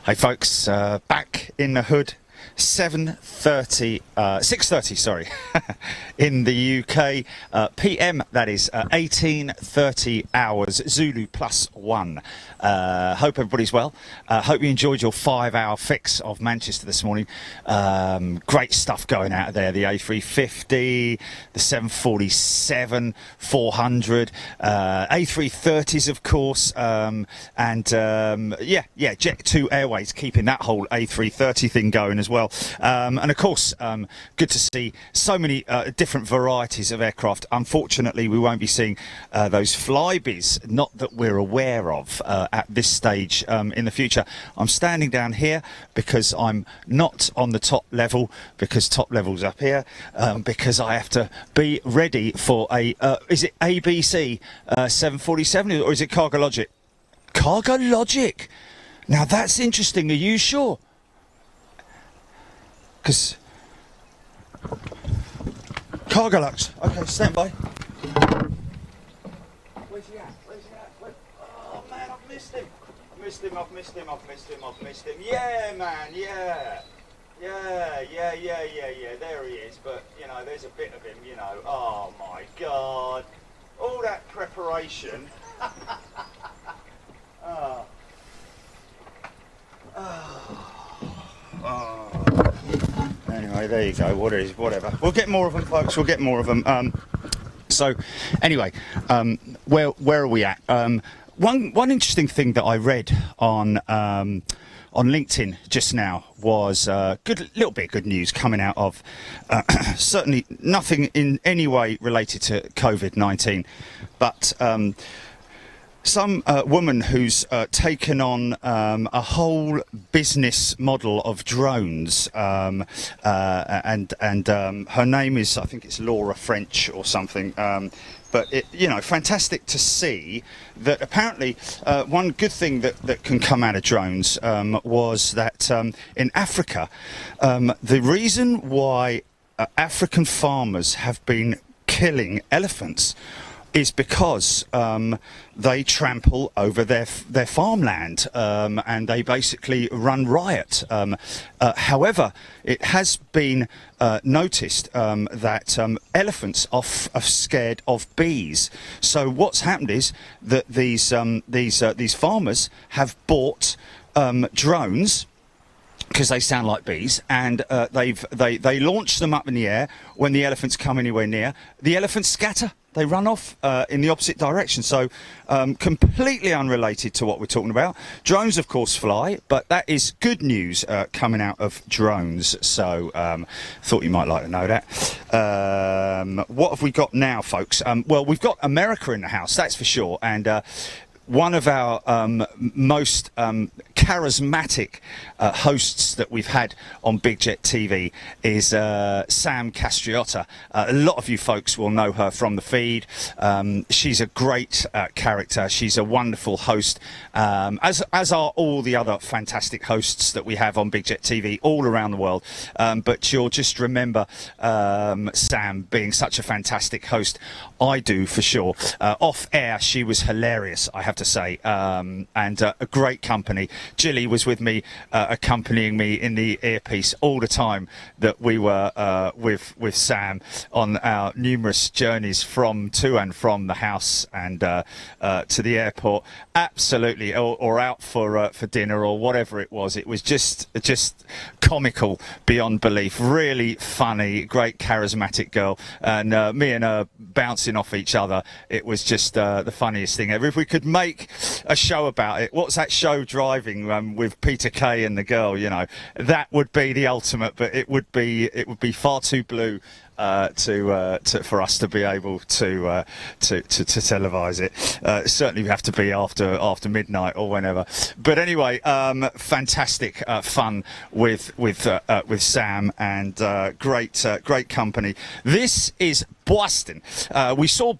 Hey folks, back in the hood, 6:30, sorry, in the UK, PM, that is 18:30 hours, Zulu +1. Hope everybody's well. Hope you enjoyed your 5-hour fix of Manchester this morning. Great stuff going out of there. The A350, the 747, 400, A330s, of course, and Jet2 Airways keeping that whole A330 thing going as well. And of course, good to see so many different varieties of aircraft. Unfortunately, we won't be seeing those Flybys, not that we're aware of at this stage in the future. I'm standing down here because I'm not on the top level, because top level's up here, because I have to be ready for a, is it ABC 747 or is it Cargo Logic? Cargo Logic! Now that's interesting, are you sure? Because Cargo Lux. Okay, stand by. Where's he at? Oh man, I've missed him. I've missed him. Yeah, man, yeah. There he is, but you know, there's a bit of him, you know. Oh my God. All that preparation. Anyway, there you go. Whatever. We'll get more of them, folks. We'll get more of them. So, anyway, where are we at? One interesting thing that I read on LinkedIn just now was little bit of good news coming out of certainly nothing in any way related to COVID-19, but some woman who's taken on a whole business model of drones, and her name is, I think it's Laura French or something. But fantastic to see that apparently one good thing that can come out of drones was that in Africa, the reason why African farmers have been killing elephants is because they trample over their farmland and they basically run riot. However, it has been noticed that elephants are scared of bees. So what's happened is that these farmers have bought drones, because they sound like bees, and they launch them up in the air. When the elephants come anywhere near, the elephants scatter. They run off in the opposite direction. So completely unrelated to what we're talking about. Drones, of course, fly, but that is good news coming out of drones. So thought you might like to know that. What have we got now, folks? Well, we've got America in the house, that's for sure. And one of our most charismatic hosts that we've had on Big Jet TV is Sam Castrato. A lot of you folks will know her from the feed. She's a great character. She's a wonderful host, as are all the other fantastic hosts that we have on Big Jet TV all around the world. But you'll just remember Sam being such a fantastic host. I do, for sure. Off air, she was hilarious, I have to say, and a great company. Jilly was with me, accompanying me in the earpiece all the time that we were with Sam on our numerous journeys to and from the house and to the airport. Absolutely, or out for dinner or whatever it was. It was just comical beyond belief. Really funny, great charismatic girl, and me and her bouncing off each other. It was just the funniest thing ever. If we could make a show about it, what's that show, Driving, with Peter Kay and the girl, you know, that would be the ultimate. But it would be far too blue for us to be able to televise it. Certainly we have to be after midnight or whenever. But anyway, fantastic fun with Sam, and great company. This is Boston. We saw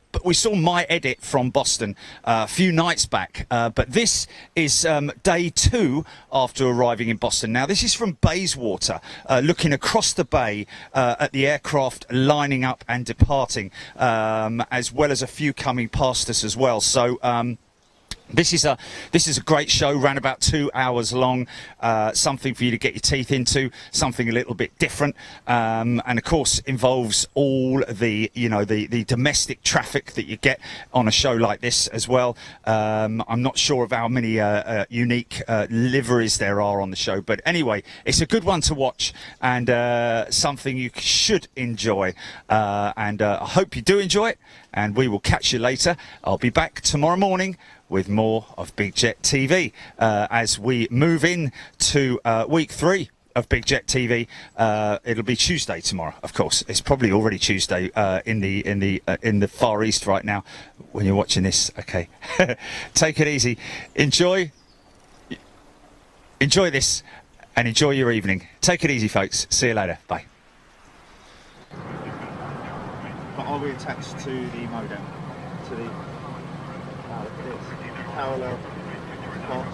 my edit from Boston a few nights back, but this is day 2 after arriving in Boston. Now this is from Bayswater, looking across the bay at the aircraft lining up and departing, as well as a few coming past us as well. So This is a great show, ran about 2 hours long, something for you to get your teeth into, something a little bit different, and of course involves all the the domestic traffic that you get on a show like this as well. I'm not sure of how many unique liveries there are on the show, but anyway, it's a good one to watch and something you should enjoy, and I hope you do enjoy it, and we will catch you later. I'll be back tomorrow morning with more of Big Jet TV as we move in to week 3 of Big Jet TV. It'll be Tuesday tomorrow, of course. It's probably already Tuesday in the Far East right now when you're watching this. Okay, take it easy. Enjoy this and enjoy your evening. Take it easy, folks. See you later. Bye. But are we attached to the modem? To the parallel part.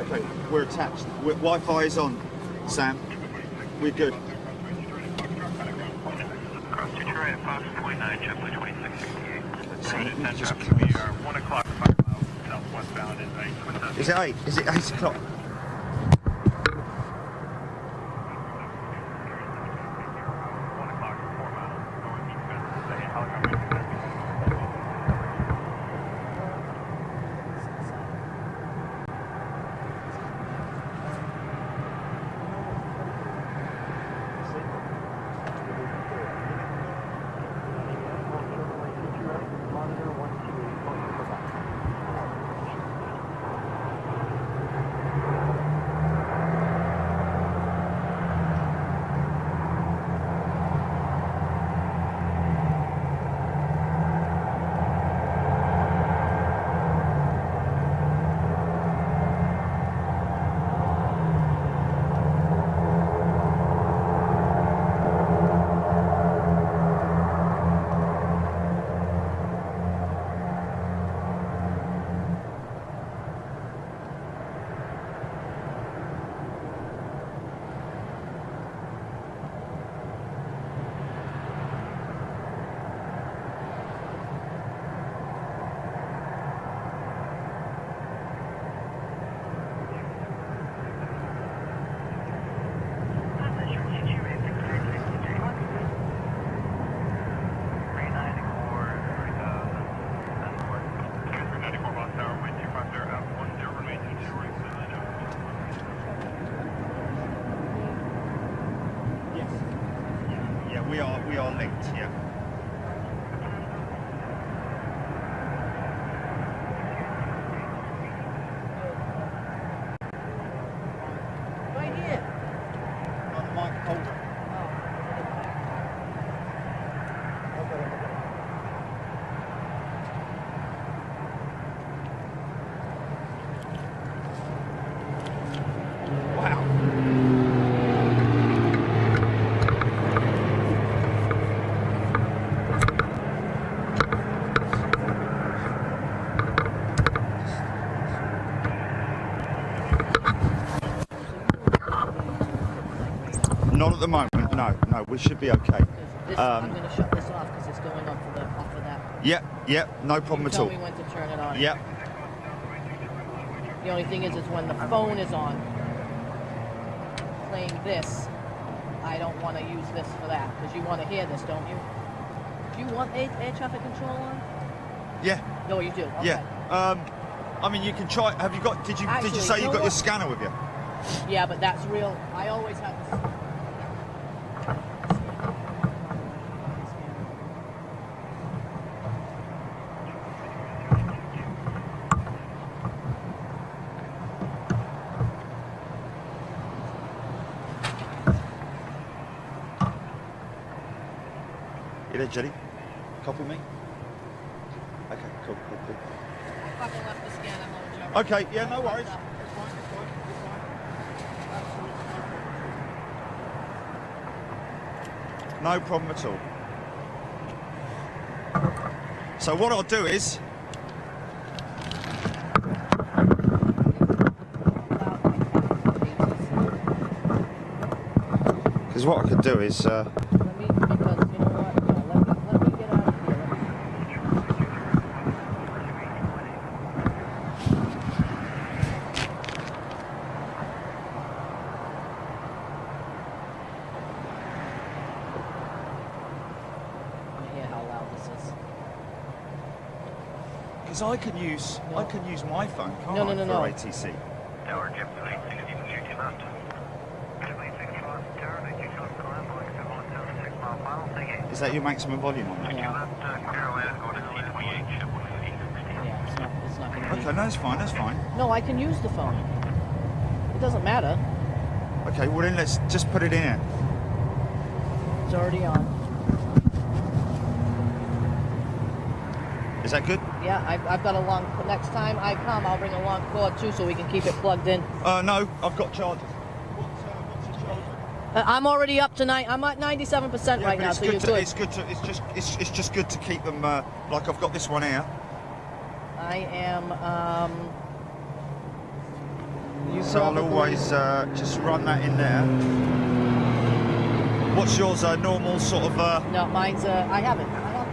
Okay, we're attached. Wi-Fi is on, Sam. We're good. Is it 8? Is it 8 o'clock? We are linked, yeah. Right here. On the mic holder. Not at the moment, no, we should be okay. I'm going to shut this off because it's going off of that. Yep, no problem at all. Tell me when to turn it on. Yep. The only thing is when the phone is on, playing this, I don't want to use this for that because you want to hear this, don't you? Do you want air traffic control on? Yeah. No, you do. Okay. Yeah. I mean, you can try. Have you got? Did you say you got your scanner with you? Yeah, but that's real. I always have this. You there, Jenny? Copy me? Okay, cool. I fucking left the scanner home, Joe. Okay, yeah, no worries. It's fine. No problem at all. So what I'll do is... Because what I could do is... Because I can use my phone, can't No, I, no, for no. ATC? Tower Jim 360 left. 360 left, Tower 92 left, Clam, going 716 mile final, take 8. Is that your maximum volume on that? Yeah. Left, Carolina, going to C28, ship 160. Yeah, it's not going to be. Okay, no, that's fine, that's fine. No, I can use the phone. It doesn't matter. Okay, well then let's just put it in here. It's already on. Is that good? Yeah, I've got a long. Next time I come, I'll bring a long cord too, so we can keep it plugged in. No, I've got chargers. What's the charger? I'm already up tonight. I'm at 97% right now, so you're good. It's good to. It's just good to keep them. Like I've got this one here. I am. You So I'll probably- always just run that in there. What's yours? Normal sort of. No, mine's. I have it.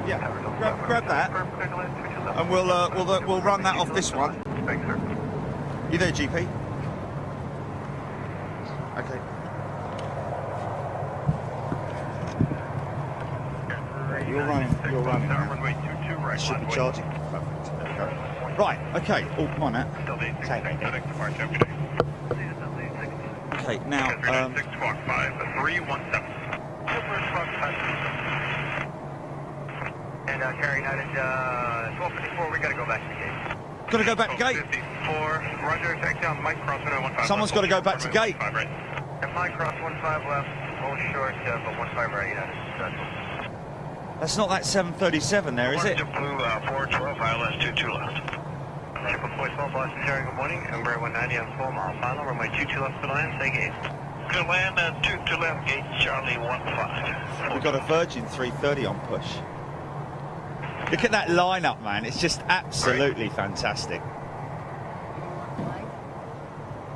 Yeah. Grab that, and we'll run that off this one. Thanks, sir. You there, GP? Okay. You're running. Runway 22 right. Should be charging. Perfect. There we go. Right. Okay. Oh, come on now. FedEx departure. Okay. Now. 6 squawk 5 317. And Carry United 1254, we gotta go back to the gate. Gotta go back to gate. 54, Roger, take down Mike Cross 115. Someone's got to go back to gate. Right. And Mike Cross 15 left, hold short, but 15 right, United. That's not that 737 there, is it? Blue 412, ILS 22 left. Triple point small Boston Terry, good morning. Embraer 190 on 4 mile final, runway 22 left to land, say gate. Good land, 22 left, gate, Charlie 15. We've got a Virgin 330 on push. Look at that lineup, man. It's just absolutely fantastic.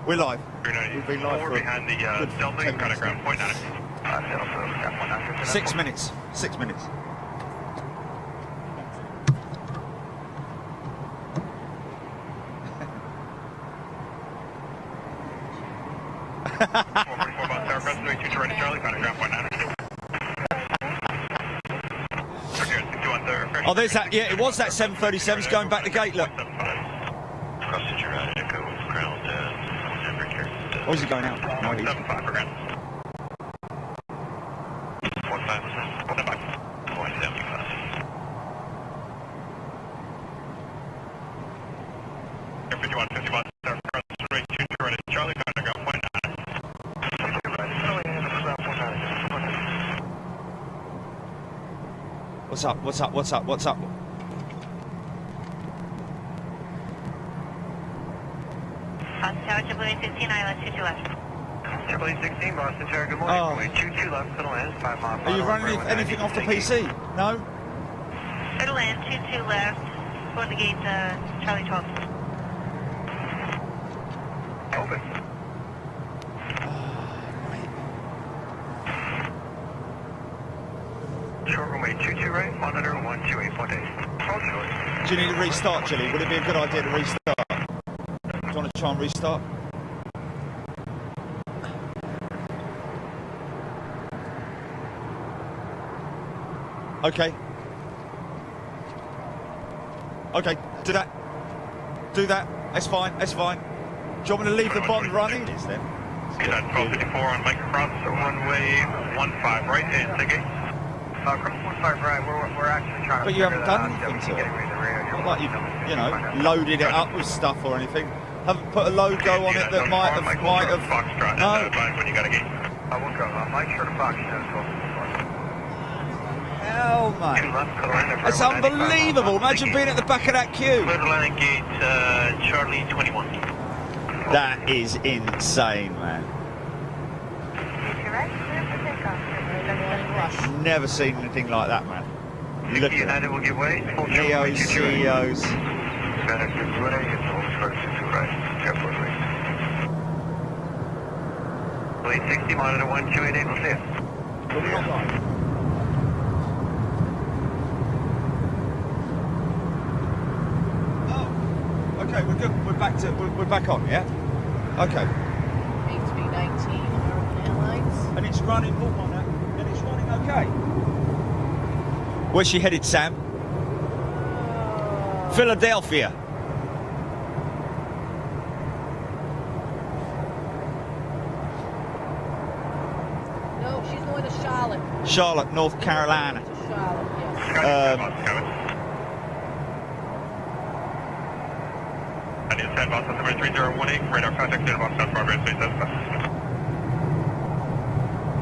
We're live. We've been live for behind the good Delta, 10 kind minutes of ground point 9. 6 minutes. 6 minutes. Oh, there's that. Yeah, it was that 737's going back to gate. Look. Or is he going out? No idea. What's up? What's up? What's up? What's up? Tower AAA 16, ILS 22 left. AAA 16, Boston Tower, good morning. Oh. Runway 22 left to the land, 5 mile. Are you running anything off the PC? No? Clear to land, 22 left, going to gate Charlie 12. Open. Short runway 22 right, monitor 128.8. Do you need to restart, Jilly? Would it be a good idea to restart? Do you want to try and restart? Okay. Okay, do that. Do that. That's fine, that's fine. Do you want me to leave the bond running? It is then. United 1254 on Mike Cross, runway 15 right, and take 8. Cross 15 right, we're actually trying to But you haven't figure done that out. anything to it. It's Not like you know, loaded it up with stuff or anything. Haven't put a logo on it that might have. No. When you got a gate. I will go. Mike sure to Fox. Hell, mate. That's unbelievable. Imagine being at the back of that queue. Clear to land gate, Charlie 21. That is insane, man. Never seen anything like that, man. Look at United that. will give way. NEOs, CEOs. FedEx is ready. It's almost first to right. Airport right. Blade 60, monitor 1288. We'll see you. But we're not live. Oh, okay, we're good. We're back on, yeah? Okay. A319 American Airlines. And it's running, hold on now. And it's running okay. Where's she headed, Sam? Philadelphia. No, she's going to Charlotte. Charlotte, North Carolina. To Charlotte, yes. I need to send boss number 3018, radar contact to box South Progress 87.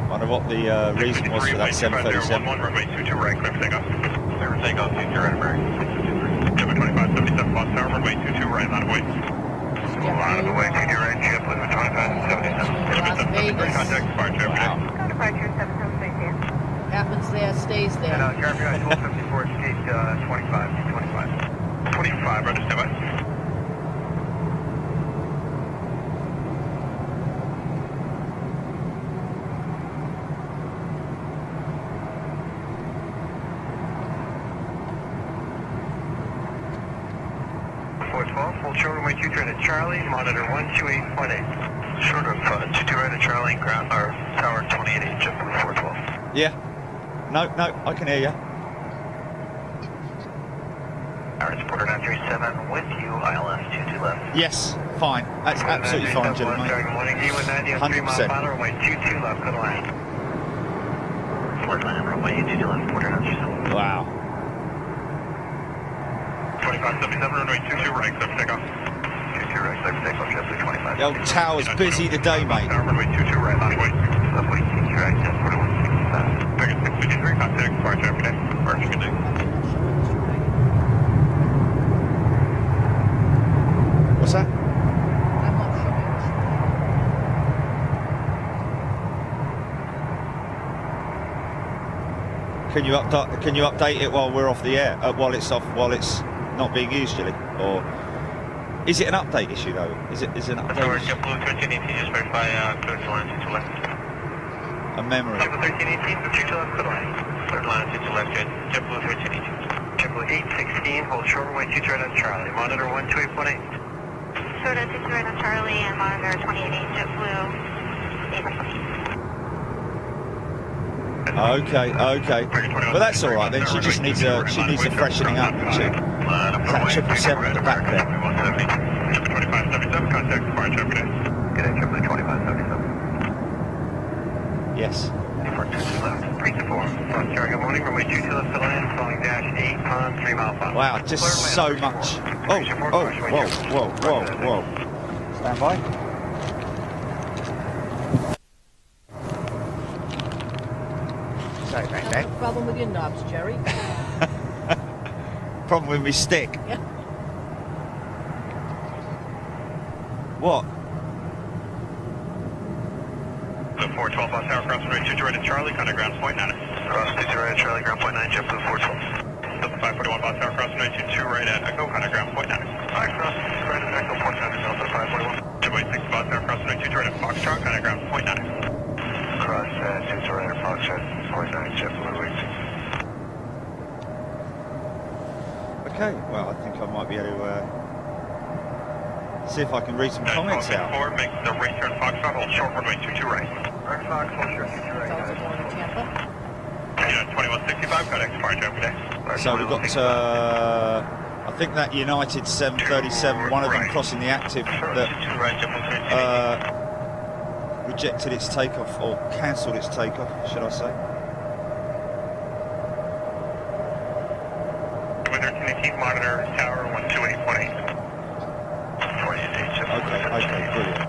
Wonder what the reason was for that 737. Runway 22 right, clear for takeoff. Clear for takeoff, 22 right, American. 2577, boss tower, runway 22 right, line of way. Line of the way, 22 right, JetBlue 2577. Las Vegas. Contact, departure, Departure 7732. Happens there, stays there. And Caribbean 1254, escape 25, 25, roger, stand by. Full short runway 22 right at Charlie, monitor 128.8. Short of 22 right at Charlie, ground, or tower 28.8, JetBlue 412. Yeah. No, I can hear you. Alright, Porter 937 with you, ILS 22 left. Yes, fine. That's absolutely fine, gentlemen. Good morning, E190 on 3 mile 100%. final, runway 22 left, good line. Fort line, runway 22 left, Porter 937. Wow. 2577, runway 22 right, clear for takeoff. 22 right, clear for takeoff, JetBlue 25. The old tower's busy today, mate. Runway 22 right, line of way. Runway 22 right, jet 4165. Ticket 653, contact, departure every day. Departure, good day. What's that? I'm not showing this. Can you update it while we're off the air? While it's not being used, Jilly? Or is it an update issue though? Is it an update? Sorry, issue? JetBlue 1318, just verify clear to line 22 left. A memory. JetBlue 1318, 22 left, clear line. Clear to line 22 left, JetBlue 1318. JetBlue 816, hold short runway 22 right on Charlie, monitor 128.8. Short of 22 right on Charlie and monitor 28.8, JetBlue 816. Okay. Well, that's all right then. She just needs a freshening up, doesn't she? That 777 at the back there. 2577, contact departure every day. Good day, JetBlue 2577. Yes. 324. Charlie, good morning, runway 22 left to land, following dash 8 on 3 mile final. Wow, just so much. Oh, whoa. Stand by. Sorry about That's that. the problem with your knobs, Jerry. Problem with me stick. Yeah. What? The 412 bus tower, cross runway 22 right at Charlie, contact ground point 9. Cross 22 right at Charlie, ground point 9, JetBlue 412. The 541 bus tower, cross runway 22 right at Echo, contact ground point 9. Alright, cross right at Echo, point 9, Delta 541. JetBlue 6 bus tower, cross runway 22 right at Foxtrot, contact ground point 9. Cross 22 right at Foxtrot, point 9, JetBlue 86. Okay, well, I think I might be able to see if I can read some comments out. 4, make the right turn Foxtrot, hold short runway 22 right. Right Fox, hold short 22 right. Delta going to Tampa. 2165, contact departure every day. So we've got, I think that United 737, one of them crossing the active that rejected its takeoff, or cancelled its takeoff, should I say. 1318, monitor tower 128.8. Okay, brilliant.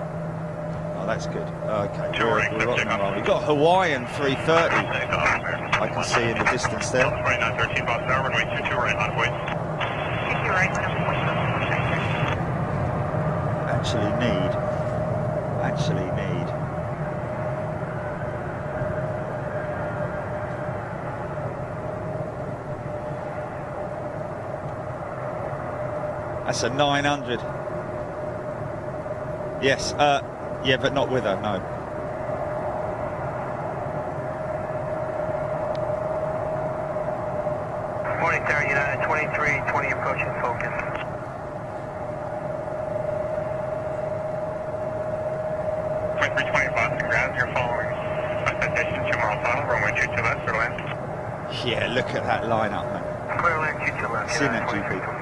Oh, that's good. Okay, we're rocking and rolling. We've got Hawaiian 330. I can see in the distance there. 2913, boss tower, runway 22 right, on way. 22 right, Actually need. That's a 900. Yes, yeah, but not with her, no. Morning, Tower United 2320 approaching focus. Boston ground, you're following. Citation 2 mile final, runway 22 left, clear land. Yeah, look at that lineup, man. Clear land 22 left. Seen that, GP.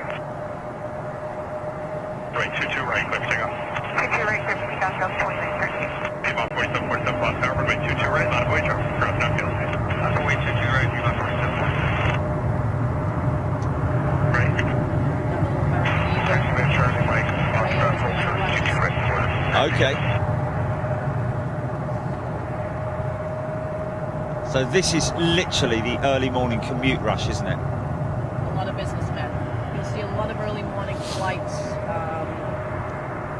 Right, 22 right, quick takeoff. 22 right, clear for takeoff, Delta 2913. Piedmont 4747 Boston Tower, runway 22 right, line of way, traffic, cross downfield. Runway 22 right, Piedmont 4747. Right. Taxi Charlie Mike, Foxtrot, full turn, 22 right, quarter. Okay. So this is literally the early morning commute rush, isn't it? A lot of businessmen. You'll see a lot of early morning flights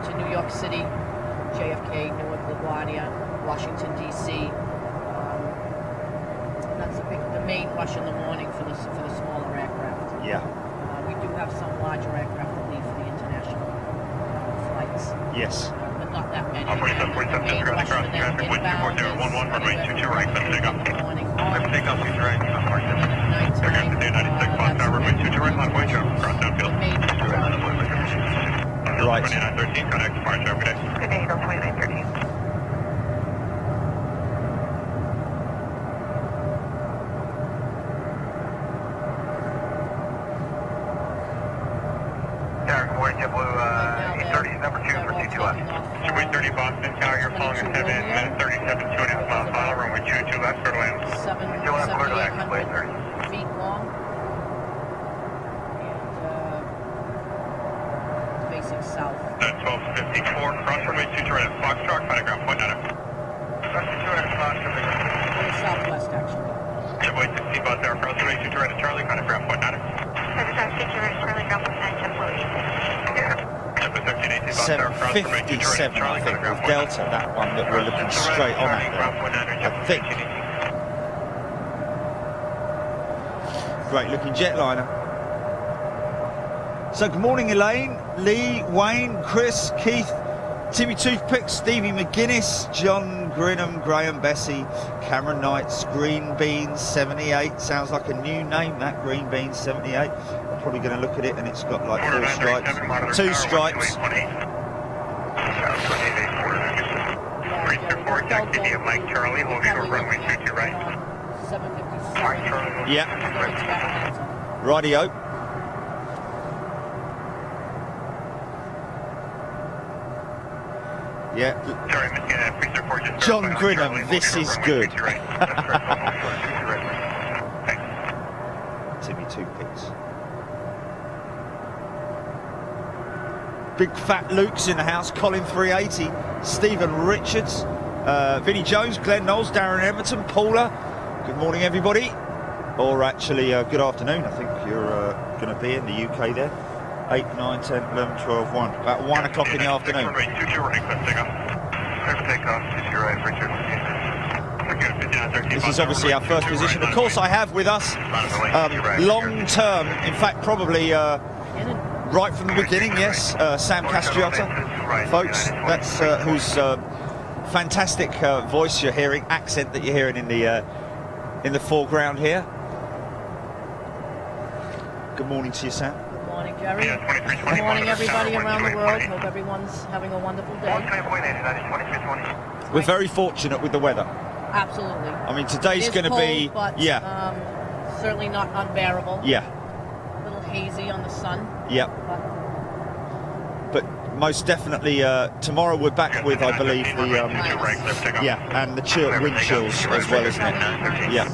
to New York City, JFK, Newark, LaGuardia, Washington, D.C. That's the main rush in the morning for the smaller aircraft. Yeah. We do have some larger aircraft that leave for the international flights, Yes. but not that many. 4747, just cross traffic, wind 24011, runway 22 right, clear for takeoff. Clear for takeoff, 22 right, Piedmont 47. Air Gas Day 96, Boston Tower, runway 22 right, line of way, traffic, cross downfield. Right. 2913, connect, fire traffic, good day. Good day, Delta 2913. Tower, good morning, JetBlue, 830, number 2 for 22 left. Squid 30 Boston, Tower, you're following a 7 minutes 37, 2.5 mile final, runway 22 left, clear to land. 7,800 feet long. And facing south. 1254, cross runway 22 right at Foxtrot, final ground point 9. Cross 22 right at Foxtrot, Southwest, actually. JetBlue 16 Boston Tower, cross runway 22 right at Charlie, final ground point 9. Service 22 right, Charlie, ground point 9, JetBlue 18. 757, I think, with Delta, that one that we're looking straight on at there. I think. Great looking jetliner. So good morning, Elaine, Lee, Wayne, Chris, Keith, Timmy Toothpick, Stevie McGuinness, John Grinham, Graham Bessie, Cameron Knights, Green Beans 78. Sounds like a new name, that, Green Beans 78. I'm probably going to look at it and it's got like 4 stripes. 2 stripes. Mike Charlie, hold short runway 22 right. 757. Yeah. Rightio. Yeah. Sorry, Mr. Report just John Grinham, this is good. Timmy Toothpicks. Big Fat Luke's in the house, Colin 380, Stephen Richards, Vinnie Jones, Glenn Knowles, Darren Everton, Paula. Good morning, everybody. Or actually, good afternoon. I think you're going to be in the UK there. 8, 9, 10, 11, 12, 1. About 1 o'clock in the afternoon. This is obviously our first position. Of course, I have with us long term, in fact, probably right from the beginning, yes, Sam Castrato. Folks, that's whose fantastic voice you're hearing, accent that you're hearing in the foreground here. Good morning to you, Sam. Good morning, Jerry. Good morning, everybody around the world. Hope everyone's having a wonderful day. We're very fortunate with the weather. Absolutely. I mean, today's going to be, but, yeah. Certainly not unbearable. Yeah. A little hazy on the sun. Yeah. But most definitely tomorrow we're back with, I believe, the yeah, and the wind chills as well, isn't it? Yeah.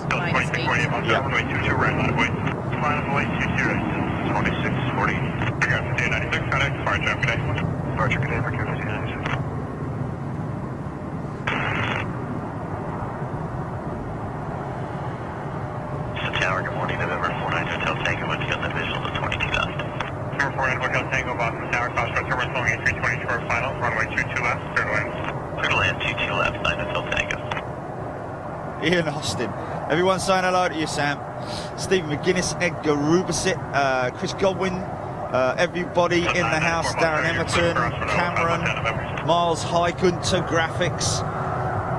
Tower, good morning, November 49 Hotel Tango, once again, the visual to 22 left. Number 49 Hotel Tango, Boston Tower, cross terminal, flowing 320 short final, runway 22 left, clear to land. Clear to land, 22 left, 9 Hotel Tango. Ian Austin. Everyone saying hello to you, Sam. Stephen McGuinness, Edgar Rubersit, Chris Godwin, everybody in the house, Darren Emerton, Cameron, Miles Highgunter, Graphics,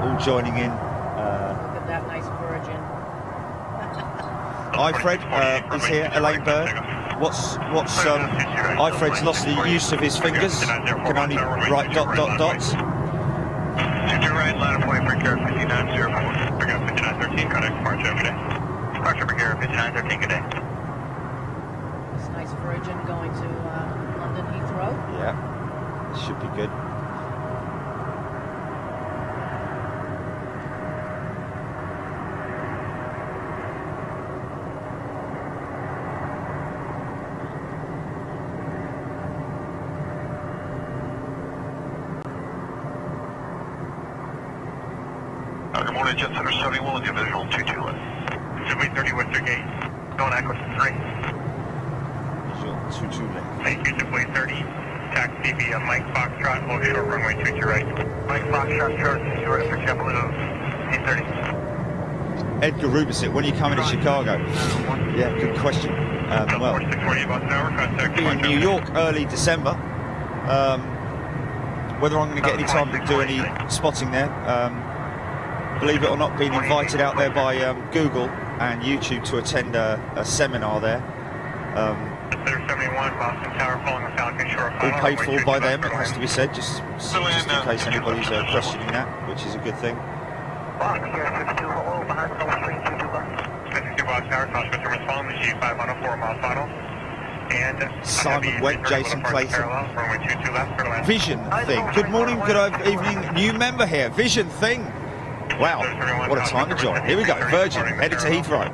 all joining in. Look at that nice Virgin. Ifred is here, Elaine Bird. What's Ifred's lost the use of his fingers, can only write dots. 22 right, line of point for Care 5904. Pick up 5913, contact departure, good day. Departure for Care 5913, good day. This nice Virgin going to London Heathrow. Yeah. Should be good. Good morning, Jet Center 71 with your visual 22 left. Subway 30 Western Gate. Going Echo 3. Visual 22 left. Thank you, Subway 30. Taxi via Mike Foxtrot, hold short runway 22 right. Mike Foxtrot, short 22 right for JetBlue 830. Edgar Rubisit, when are you coming to Chicago? Yeah, good question. Well, be in New York early December. Whether I'm going to get any time to do any spotting there, believe it or not, being invited out there by Google and YouTube to attend a seminar there. All paid for by them, it has to be said, just in case anybody's questioning that, which is a good thing. Simon Webb, Jason Clayton. Vision Thing. Good morning, good evening. New member here. Vision Thing. Wow, what a time to join. Here we go. Virgin, headed to Heathrow.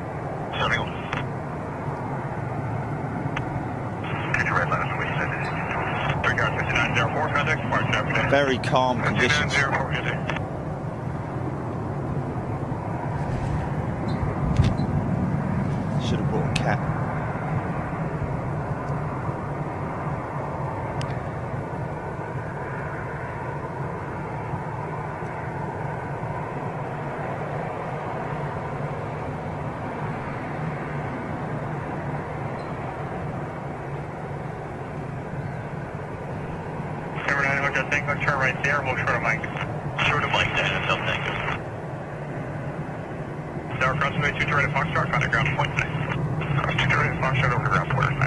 Very calm conditions. Should have brought a cat. Turn right there, we'll short of Mike. Short of Mike, then, no thank you. Tower crossway, 2 right at Foxtrot, contact ground point 9. 2 right at Foxtrot, over ground quarter, 9.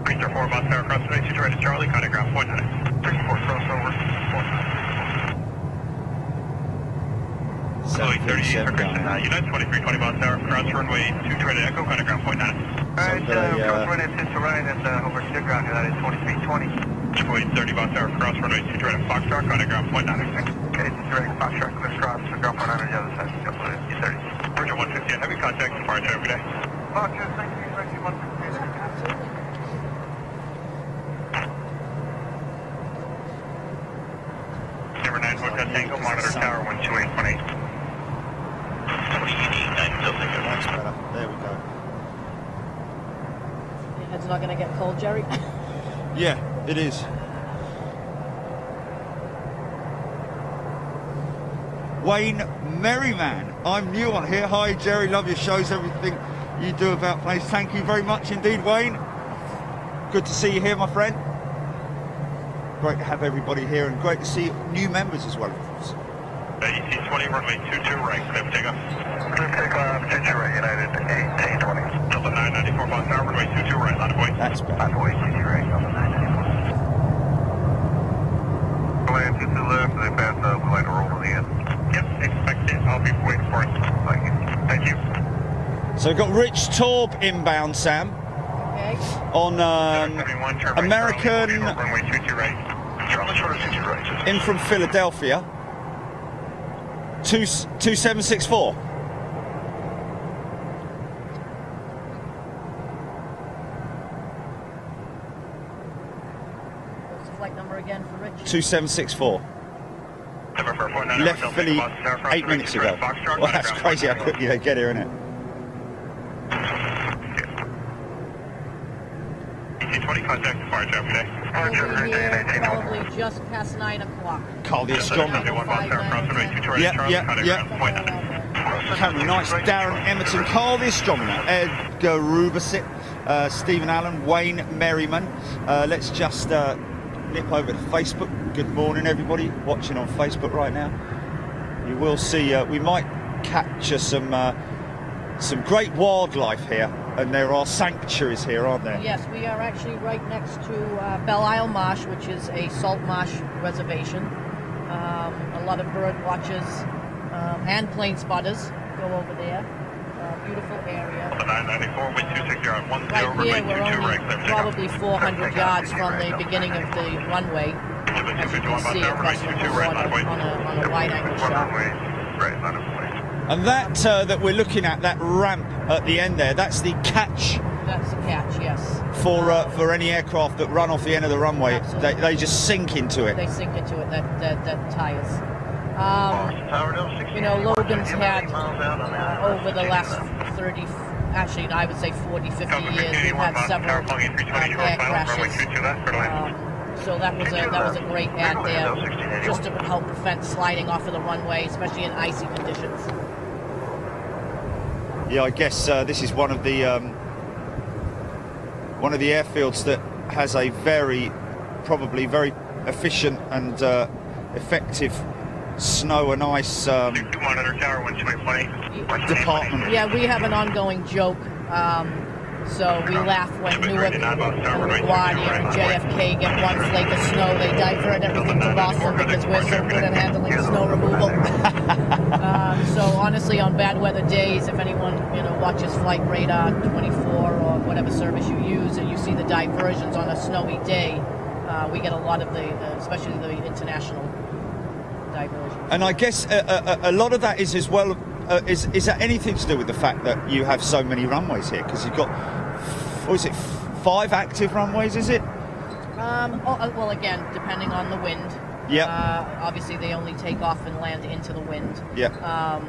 304 about Tower crossway, 2 right at Charlie, contact ground point 9. 34 crossover, 4 9. 38 for Christian, United 2320 about Tower cross runway, 2 right at Echo, contact ground point 9. Alright, cross runway 6 to right and over stick ground, United 2320. 30 about Tower cross runway 2 right at Foxtrot, contact ground point 9. Okay, 2 right at Foxtrot, clear cross, ground point 9 on the other side, JetBlue 30. Virgin 150, heavy contact, fire time every day. Foxtrot, thank you, Virgin 150. Number 9, Hotel Tango, monitor tower 12818. That's better. There we go. Your head's not going to get cold, Jerry? Yeah, it is. Wayne Merriman, I'm new on here. Hi Jerry, love your shows, everything you do about place. Thank you very much indeed, Wayne. Good to see you here, my friend. Great to have everybody here and great to see new members as well, of course. ET20 runway 22 right, clear takeoff. Clear takeoff, 22 right, United 1820. Delta 994 Boston Tower, runway 22 right, line of way. That's better. Line of way, 22 right, Delta 994. Land 22 left, they pass up, we'd like to roll to the end. Yep, expect it, I'll be waiting for it. Thank you. So we've got Rich Torb inbound, Sam. Okay. On American, runway 22 right. Charlie short 22 right. in from Philadelphia. 2764. What's the flight number again for Rich? 2764. Left Philly 8 minutes ago. Well, that's crazy how quickly they get here, isn't it? ET20 contact fire time today. Probably just past 9 o'clock. Carl the astronomer. Yeah. Cameron Knights, Darren Emerton, Carl the astronomer, Edgar Rubisit, Stephen Allen, Wayne Merriman. Let's just nip over to Facebook. Good morning, everybody watching on Facebook right now. You will see we might capture some great wildlife here, and there are sanctuaries here, aren't there? Yes, we are actually right next to Belle Isle Marsh, which is a salt marsh reservation. A lot of bird watchers and plane spotters go over there. Beautiful area. Right here, we're only probably 400 yards from the beginning of the runway. as you can see, across from the water on a wide-angle shot. And that that we're looking at, that ramp at the end there, that's the catch. That's the catch, yes. For any aircraft that run off the end of the runway, they just sink into it. They sink into it. That tires. You know, Logan's had over the last 30, actually I would say 40, 50 years, we've had several air crashes. So that was a great ad there, just to help prevent sliding off of the runway, especially in icy conditions. Yeah, I guess this is one of the airfields that has a probably very efficient and effective snow and ice department. Yeah, we have an ongoing joke. So we laugh when Newark and LaGuardia and JFK get one flake of snow. They divert everything to Boston because we're so good at handling snow removal. So honestly, on bad weather days, if anyone watches Flight Radar 24 or whatever service you use, and you see the diversions on a snowy day, we get a lot of especially the international diversions. And I guess a lot of that is as well. Is that anything to do with the fact that you have so many runways here? Because you've got, what is it, 5 active runways, is it? Well, again, depending on the wind. Yeah. Obviously, they only take off and land into the wind. Yeah.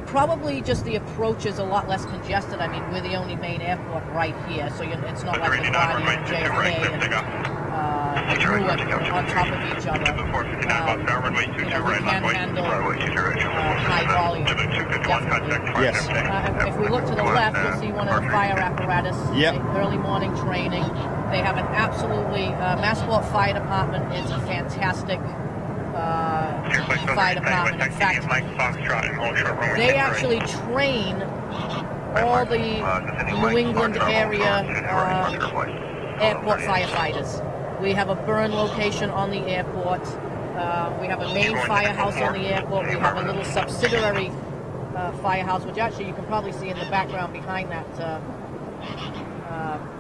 Probably just the approach is a lot less congested. I mean, we're the only main airport right here, so it's not like LaGuardia and JFK and Newark on top of each other. We can handle high volume, definitely. Yes. If we look to the left, you'll see one of the fire apparatus. Yep. Early morning training. They have an absolutely Massport Fire Department is a fantastic fire department. In fact, they actually train all the New England area airport firefighters. We have a burn location on the airport. We have a main firehouse on the airport. We have a little subsidiary firehouse, which actually you can probably see in the background behind that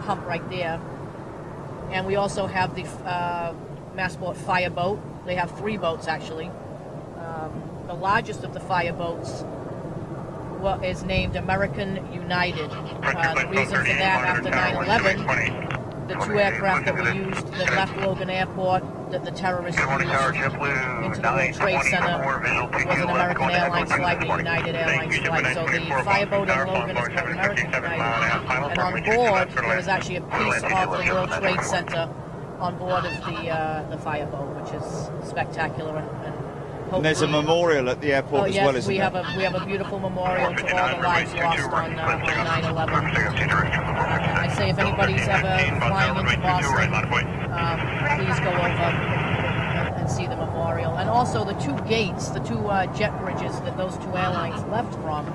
hump right there. And we also have the Massport fireboat. They have 3 boats actually. The largest of the fireboats is named American United. The reason for that, after 9/11, the 2 aircraft that we used that left Logan Airport, that the terrorists used into the World Trade Center, was an American Airlines flight, a United Airlines flight. So the fireboat in Logan is called American United. And on board, there is actually a piece of the World Trade Center on board of the fireboat, which is spectacular. And there's a memorial at the airport as well, isn't there? We have a beautiful memorial to all the lives lost on 9/11. I say if anybody's ever flying into Boston, please go over and see the memorial. And also the 2 gates, the 2 jet bridges that those 2 airlines left from.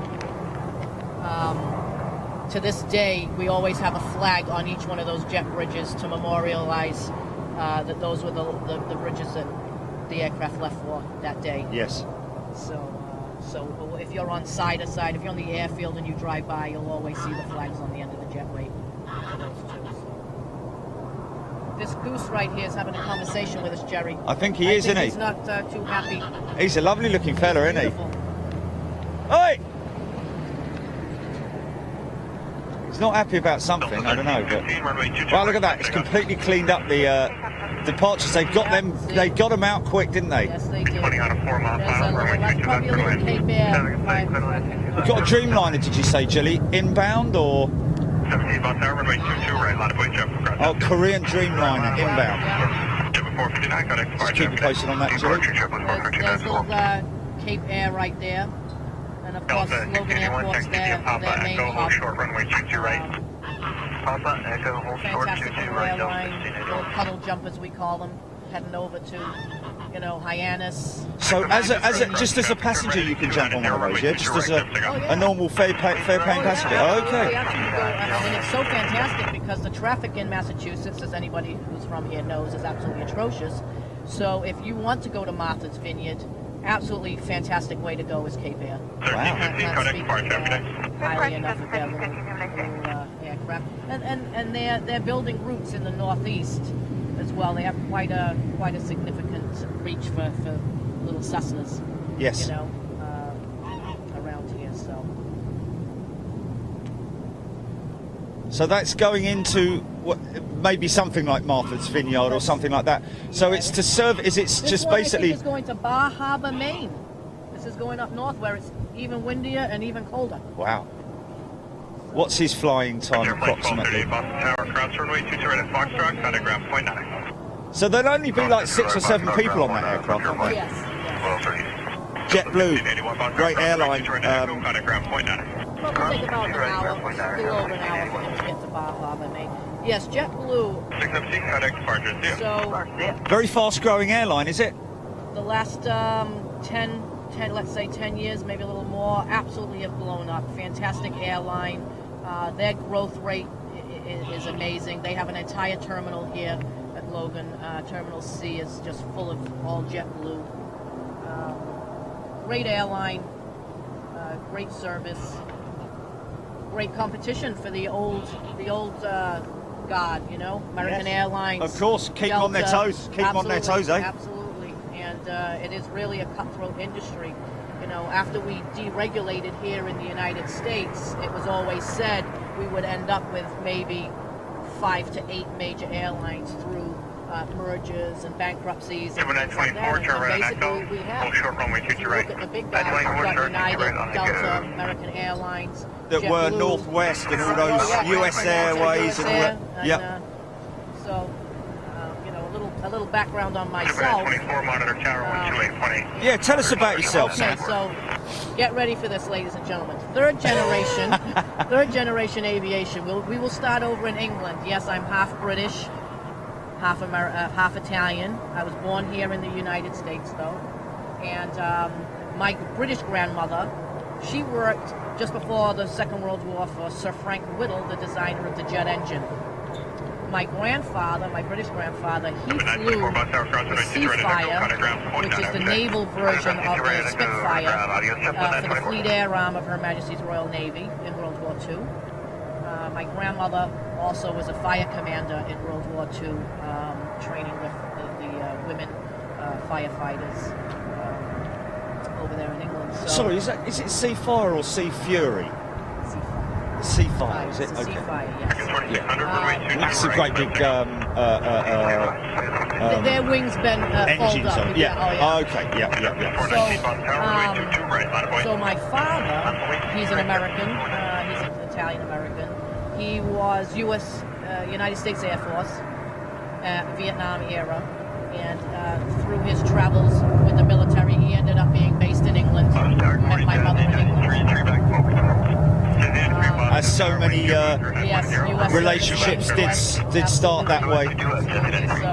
To this day, we always have a flag on each one of those jet bridges to memorialize that those were the bridges that the aircraft left for that day. Yes. So if you're on side to side, if you're on the airfield and you drive by, you'll always see the flags on the end of the jetway for those 2. So. This goose right here is having a conversation with us, Jerry. I think he is, isn't he? He's not too happy. He's a lovely looking fella, isn't he? Beautiful. Oi! He's not happy about something, I don't know, but... Well, look at that, it's completely cleaned up the departures. They got them out quick, didn't they? Yes, they did. That's probably a little Cape Air. We've got a Dreamliner, did you say, Jilly? Inbound or...? Oh, Korean Dreamliner, inbound. Just keep you posted on that, Jilly. There's little Cape Air right there. And of course, Logan Airport's their main hub. Fantastic little airline, little puddle jumpers we call them, heading over to, Hyannis. So just as a passenger you can jump on one of those, yeah? Just as a normal fare-paying passenger? Yeah, Okay. And it's so fantastic because the traffic in Massachusetts, as anybody who's from here knows, is absolutely atrocious. So if you want to go to Martha's Vineyard, absolutely fantastic way to go is Cape Air. Wow. Not speaking highly enough of their little aircraft. And they're building routes in the Northeast as as well. They have quite a significant reach for little Cessnas. Yes. You know, around here. So that's going into what, maybe something like Martha's Vineyard or something like that. So it's to serve. Is it This just one, basically? I think, is going to Bar Harbor, Maine. This is going up north where it's even windier and even colder. Wow. What's his flying time approximately? Boston Tower, cross runway 22 right at Foxtrot, contact ground 0.9. So there'll only be like 6 or 7 people on that aircraft, won't there? Yes. JetBlue, great airline. Contact ground 0.9. Well, it'll take about an hour, a little over an hour for him to get to Bar Harbor, Maine. Yes, JetBlue. 6MC, contact departure 0. So Very fast-growing airline, is it? the last 10, let's say 10 years, maybe a little more, absolutely have blown up. Fantastic airline. Their growth rate is amazing. They have an entire terminal here at Logan. Terminal C is just full of all JetBlue. Great airline, great service, great competition for the old guard, you know, American Airlines. Of course, keep them on their toes. Keep them on their toes, eh? Absolutely, and it is really a cutthroat industry. You know, after we deregulated here in the United States, it was always said we would end up with maybe 5 to 8 major airlines through mergers and bankruptcies. And 924, turn right on basically, we have. Hold short runway 22 right. Look at the big guys. We've got United, Delta, American Airlines. That were JetBlue. Northwest and all those US Airways and all that. Yeah. So, you know, a little background on myself. 24, monitor tower 128.8. Yeah, tell us about yourself, Okay, Sam. so get ready for this, ladies and gentlemen. Third generation aviation. We will start over in England. Yes, I'm half British, half Italian. I was born here in the United States, though. And my British grandmother, she worked just before the Second World War for Sir Frank Whittle, the designer of the jet engine. My grandfather, my British grandfather, he flew the Seafire, which is the naval version of the Spitfire, for the Fleet Air Arm of Her Majesty's Royal Navy in World War II. My grandmother also was a fire commander in World War II, training with the women firefighters over there in England. So, Sorry, is it Seafire or Sea Fury? Seafire, is it? It's a Okay. Seafire, yes. That's a great big Their wings been engine. fold up. So, yeah. Oh, yeah. Okay. Yeah. So my father, he's an American. He's an Italian American. He was United States Air Force, Vietnam era, and through his travels with the military, he ended up being based in England. Met my mother in England. As so many Yes, US relationships did start that way. So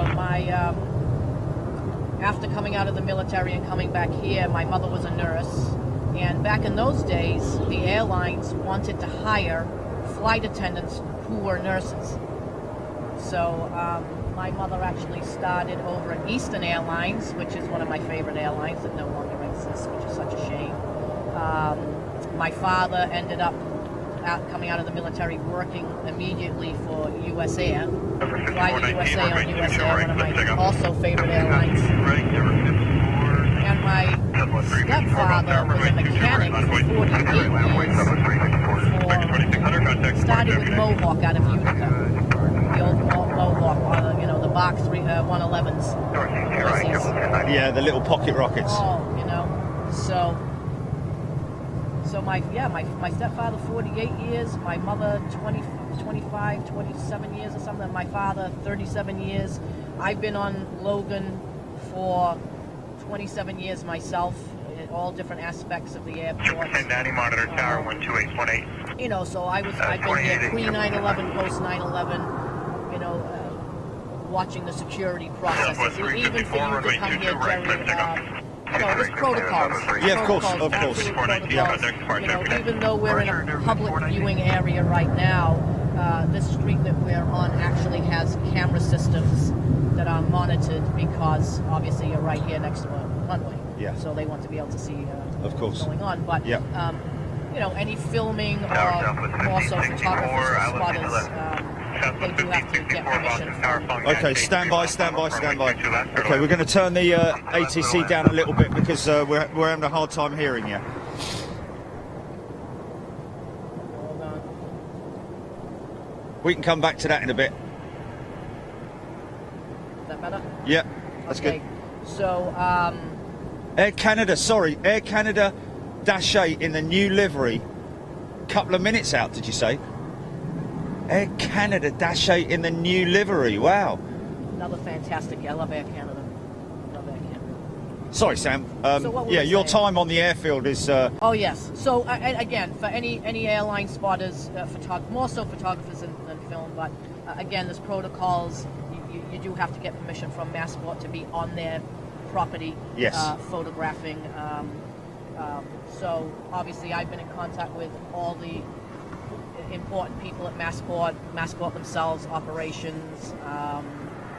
after coming out of the military and coming back here, my mother was a nurse, and back in those days, the airlines wanted to hire flight attendants who were nurses. So my mother actually started over at Eastern Airlines, which is one of my favorite airlines that no longer exists, which is such a shame. My father ended up coming out of the military, working immediately for US Air, flying USA on US Air, one of my also favorite airlines. And my stepfather was a mechanic for 48 years. Started with Mohawk out of Utica, the old Mohawk, you know, the box 111s. Yeah, the little pocket rockets. Oh, you know, so my stepfather 48 years, my mother 25, 27 years or something, my father 37 years. I've been on Logan for 27 years myself, in all different aspects of the airport. 1090 monitor tower 128.8. You know, so I've been here pre 9/11, post 9/11. You know, watching the security processes, even for you to come here, Jerry. You know, there's protocols. Yeah, of course. Protocols. You know, even though we're in a public viewing area right now, this street that we're on actually has camera systems that are monitored because obviously you're right here next to a runway. Yeah. So they want to be able to see of course. what's going on. But yeah. you know, any filming or also photographers or spotters, they do have to get permission from. Okay, stand by. Okay, we're going to turn the ATC down a little bit because we're having a hard time hearing you. Hold on. We can come back to that in a bit. Is that better? Yeah, that's Okay. good. So, Air Canada -8 in the new livery. Couple of minutes out, did you say? Air Canada -8 in the new livery. Wow. another fantastic. I love Air Canada. Love Air Canada. Sorry, Sam. So what were yeah, we your saying? time on the airfield is. Oh yes. So again, for any airline spotters, more so photographers than film, but again, there's protocols. You do have to get permission from Massport to be on their property, Yes. photographing. So obviously, I've been in contact with all the important people at Massport themselves, operations,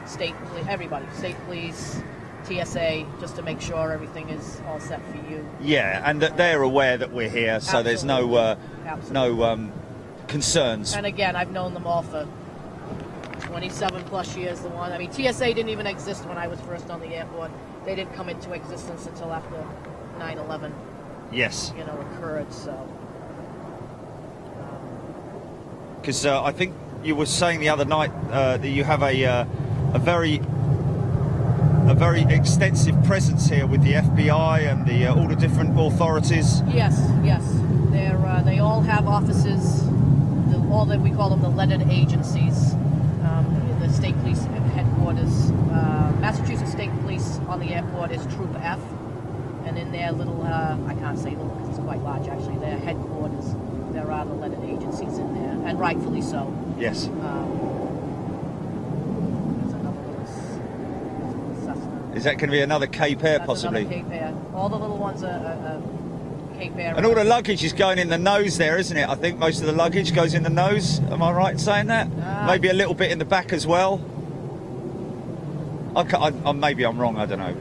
state police, everybody, state police, TSA, just to make sure everything is all set for you. Yeah, and that they're aware that we're here, so there's no concerns. And again, I've known them all for 27 plus years. The one, I mean, TSA didn't even exist when I was first on the airport. They didn't come into existence until after 9/11. Yes. Occurred. So. Because I think you were saying the other night that you have a very extensive presence here with the FBI and all the different authorities. Yes. They all have offices. We call them the leaded agencies. The state police headquarters, Massachusetts State Police on the airport is Troop F, and in their little, I can't say little because it's quite large actually, their headquarters, there are the leaded agencies in there, and rightfully so. Yes. There's another little Cessna. Is that going to be another Cape Air That's possibly? another Cape Air. All the little ones are Cape Air. And all the luggage is going in the nose there, isn't it? I think most of the luggage goes in the nose. Am I right in saying that? Maybe a little bit in the back as well. Maybe I'm wrong. I don't know,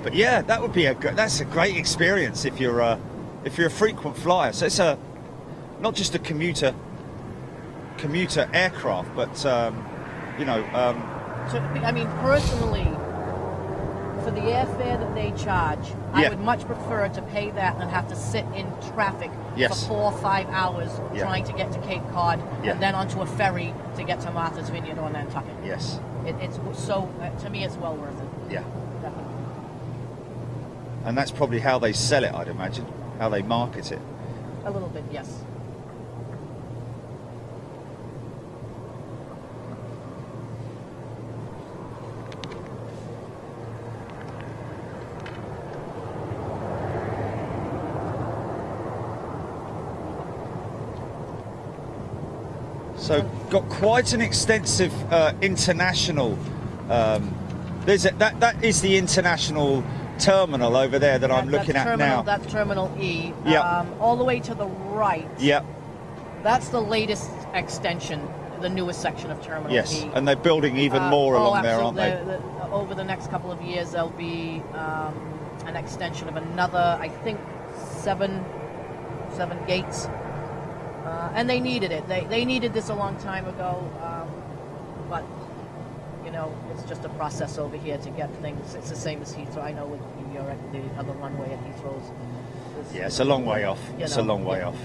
but yeah, that would be that's a great experience if you're a frequent flyer. So it's not just a commuter aircraft, but I mean, personally, for the airfare that they charge, I would much prefer to pay that than have to sit in traffic for 4 or 5 hours trying to get to Cape Cod and then onto a ferry to get to Martha's Vineyard or Nantucket. Yes. It's so, to me, it's well worth it. Yeah. Definitely. And that's probably how they sell it, I'd imagine, how they market it. A little bit, yes. So got quite an extensive international. That is the international terminal over there that I'm looking at now. That's Terminal E. Yeah. All the way to the right. Yeah. That's the latest extension, the newest section of Terminal E. Yes, and they're building even more along there, aren't they? Over the next couple of years, there'll be an extension of another, I think, seven gates. And they needed it. They needed this a long time ago, but it's just a process over here to get things. It's the same as Heathrow. I know with the other runway at Heathrow's. It's a long way off. It's a long way off.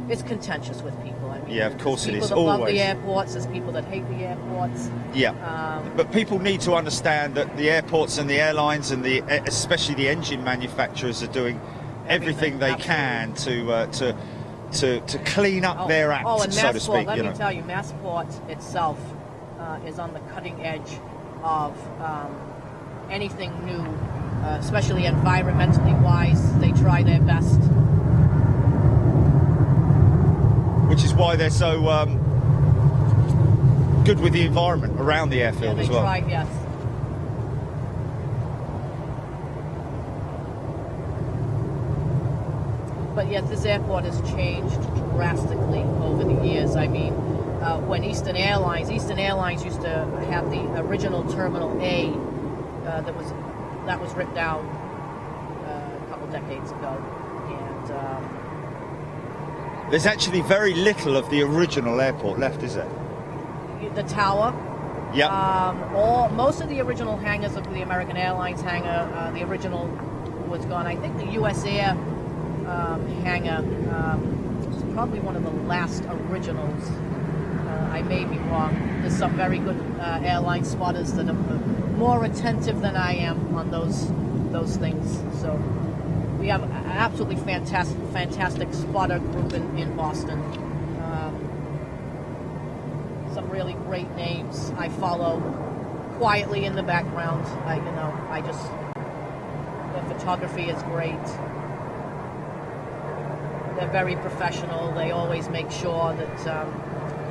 It's contentious with people. I mean, yeah, of course it is. People that Always. love the airports. There's people that hate the airports. Yeah, but people need to understand that the airports and the airlines and especially the engine manufacturers are doing everything they can to clean up their act, and so to speak. Let me tell you, Massport itself is on the cutting edge of anything new, especially environmentally wise. They try their best. Which is why they're so good with the environment around the airfield as well. Try, yes. But yet this airport has changed drastically over the years. I mean, when Eastern Airlines used to have the original Terminal A that was ripped down a couple decades ago, and There's actually very little of the original airport left, is there? The tower. Yeah. Most of the original hangars of the American Airlines hangar, the original was gone. I think the US Air hangar is probably one of the last originals. I may be wrong. There's some very good airline spotters that are more attentive than I am on those things. So we have an absolutely fantastic spotter group in Boston. Some really great names. I follow quietly in the background. Their photography is great. They're very professional. They always make sure that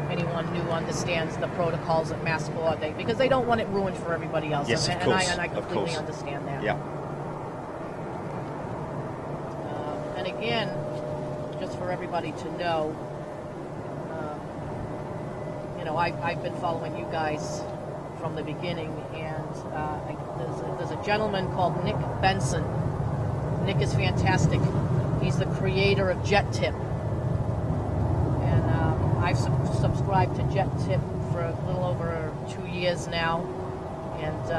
anyone new understands the protocols at Massport, because they don't want it ruined for everybody else. Yes, of course. And I completely understand that. Yeah. And again, just for everybody to know, I've been following you guys from the beginning, and there's a gentleman called Nick Benson. Nick is fantastic. He's the creator of Jet Tip. I've subscribed to Jet Tip for a little over 2 years now, and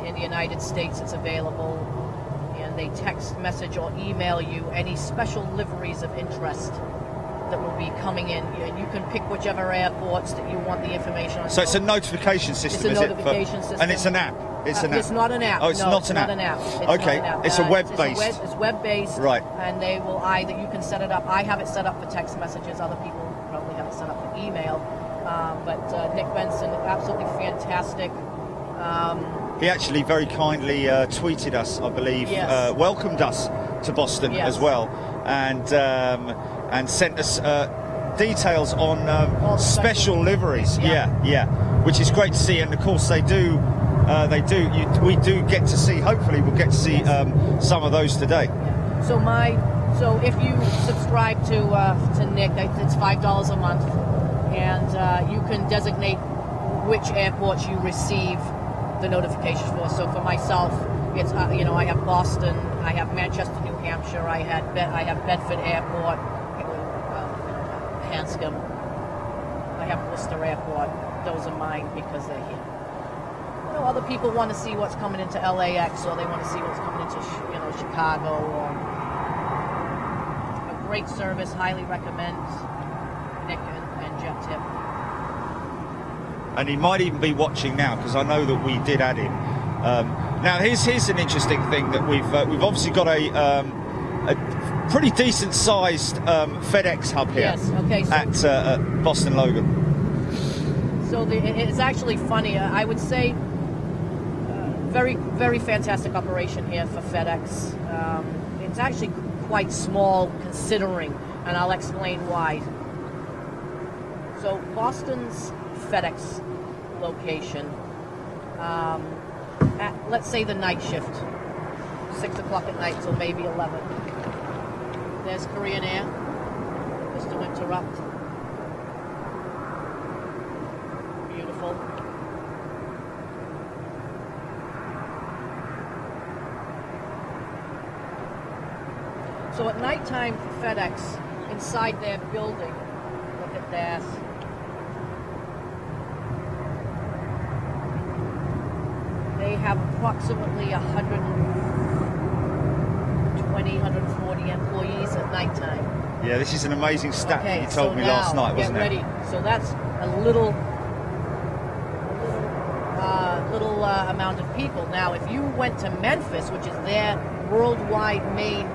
in the United States it's available, and they text message or email you any special liveries of interest that will be coming in. You can pick whichever airports that you want the information on. So it's a notification system, it's a notification system. And it's an app? It's an app? It's not an app. Oh, it's no, not it's an not app. an app. Okay, not an app. it's a web-based. It's web-based. Right. And they will you can set it up. I have it set up for text messages. Other people probably have it set up for email. But Nick Benson, absolutely fantastic. He actually very kindly tweeted us, I believe, yes. welcomed us to Boston yes. as well, and sent us details on special liveries. Yeah, which is great to see. And of course, we do get to see. Hopefully, we'll get to see some of those today. Yeah. So if you subscribe to Nick, it's $5 a month, and you can designate which airports you receive the notifications for. So for myself, it's I have Boston, I have Manchester, New Hampshire, I have Bedford Airport, Hanscom, I have Worcester Airport. Those are mine because they're here. Other people want to see what's coming into LAX, or they want to see what's coming into Chicago. Or a great service, highly recommend Nick and Jet Tip. And he might even be watching now, because I know that we did add him. Now here's an interesting thing that we've obviously got a pretty decent sized FedEx hub here. Yes. Okay. So at Boston Logan. So it's actually funny. I would say very, very fantastic operation here for FedEx. It's actually quite small considering, and I'll explain why. So Boston's FedEx location, at, let's say, the night shift, 6 o'clock at night till maybe 11. There's Korean Air, just to interrupt. Beautiful. So at nighttime for FedEx, inside their building, look at that. They have approximately 120, 140 employees at nighttime. Yeah, this is an amazing stat that you told me now, last night, wasn't it? Get ready. So that's a little amount of people. Now, if you went to Memphis, which is their worldwide main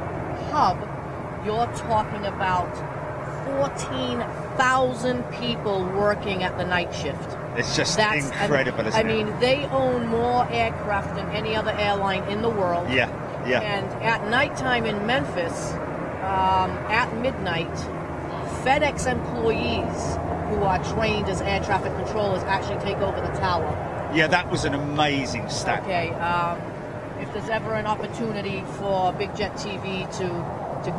hub, you're talking about 14,000 people working at the night shift. It's just incredible, isn't it? I mean, they own more aircraft than any other airline in the world. Yeah. And at nighttime in Memphis, at midnight, FedEx employees who are trained as air traffic controllers actually take over the tower. Yeah, that was an amazing stat. Okay, if there's ever an opportunity for Big Jet TV to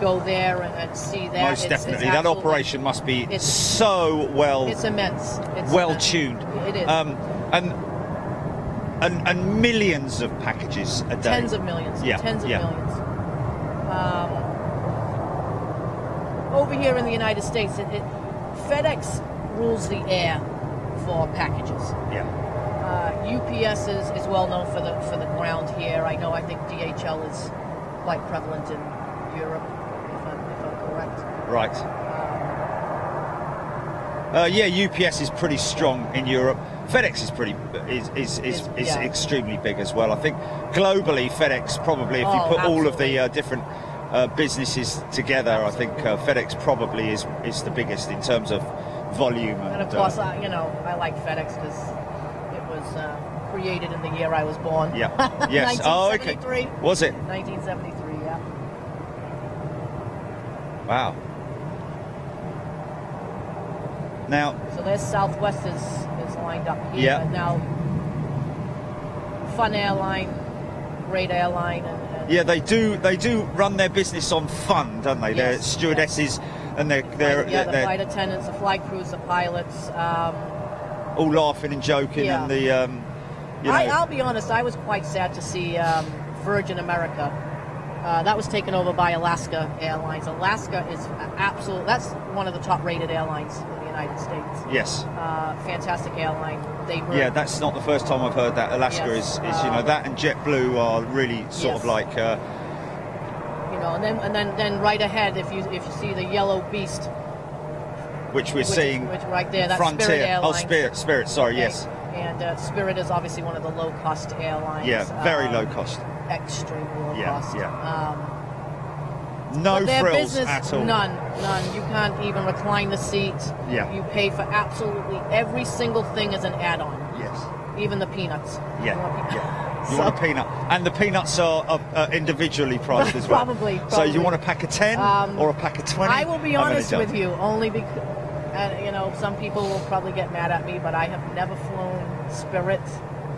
go there and see that, most definitely. That operation must be so well. It's immense. It's well immense. tuned. It is. And millions of packages a day. Tens of millions. Yeah. Tens of millions. over here in the United States, FedEx rules the air for packages. Yeah. UPS is well known for the ground here. I think DHL is quite prevalent in Europe, if I'm correct. Right. UPS is pretty strong in Europe. FedEx is extremely big as well. I think globally, FedEx probably, if you put all of the different businesses together, I think FedEx probably is the biggest in terms of volume. And of course, I like FedEx because it was created in the year I was born. Yeah. Yes. 1973. Oh, okay. Was it? 1973. Yeah. Wow. Now, so there's Southwest is lined up here. Yeah. And now, Fun Airline, Great Airline, and yeah, they do run their business on fun, don't they? Yes, They're stewardesses and they're the flight attendants, the flight crews, the pilots. All laughing and joking, and the I'll be honest, I was quite sad to see Virgin America. That was taken over by Alaska Airlines. Alaska is that's one of the top-rated airlines in the United States. Yes. Fantastic airline. Yeah, that's not the first time I've heard that. Alaska is that and JetBlue are really sort of like. And then right ahead, if you see the Yellow Beast, which we're seeing, which right there, that's Frontier. Spirit Airlines. Spirit. Sorry, yes. And Spirit is obviously one of the low-cost airlines. Yeah, very low cost. Extremely low cost. Yeah. No frills at all. None. You can't even recline the seat. Yeah. You pay for absolutely every single thing as an add-on. Yes. Even the peanuts. Yeah. You want a peanut, and the peanuts are individually priced as well. Probably. So you want a pack of 10 or a pack of 20? I will be honest with you, only because some people will probably get mad at me, but I have never flown Spirit.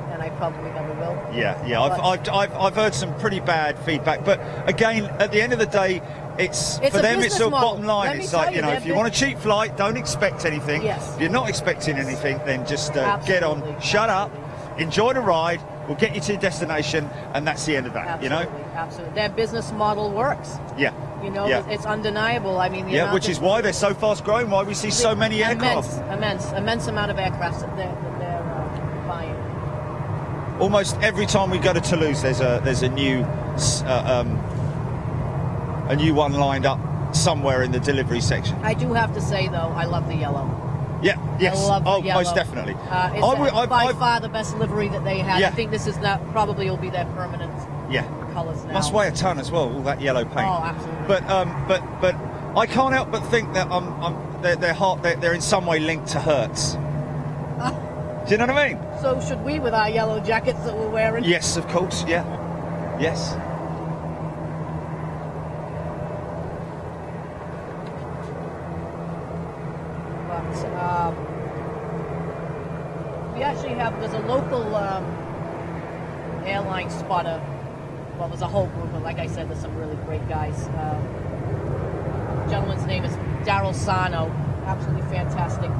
And I probably never will. Yeah. I've heard some pretty bad feedback, but again, at the end of the day, it's for them. It's the bottom line. It's like if you want a cheap flight, don't expect anything. Yes. If you're not expecting anything, then just get on, shut up, enjoy the ride. We'll get you to your destination, and that's the end of that. Absolutely. Their business model works. Yeah. It's undeniable. I mean, which is why they're so fast growing. Why we see so many aircraft. Immense amount of aircraft that they're buying. Almost every time we go to Toulouse, there's a new one lined up somewhere in the delivery section. I do have to say though, I love the yellow. Yeah. Yes. I love the yellow. Most definitely. It's by far the best livery that they have. Yeah. I think this is probably will be their permanent colours now. Must weigh a ton as well. All that yellow paint. Oh, absolutely. But I can't help but think that they're in some way linked to Hertz. Do you know what I mean? So should we with our yellow jackets that we're wearing? Yes, of course, yeah. Yes. But we actually there's a local airline spotter. Well, there's a whole group, but like I said, there's some really great guys. The gentleman's name is Daryl Sano. Absolutely fantastic.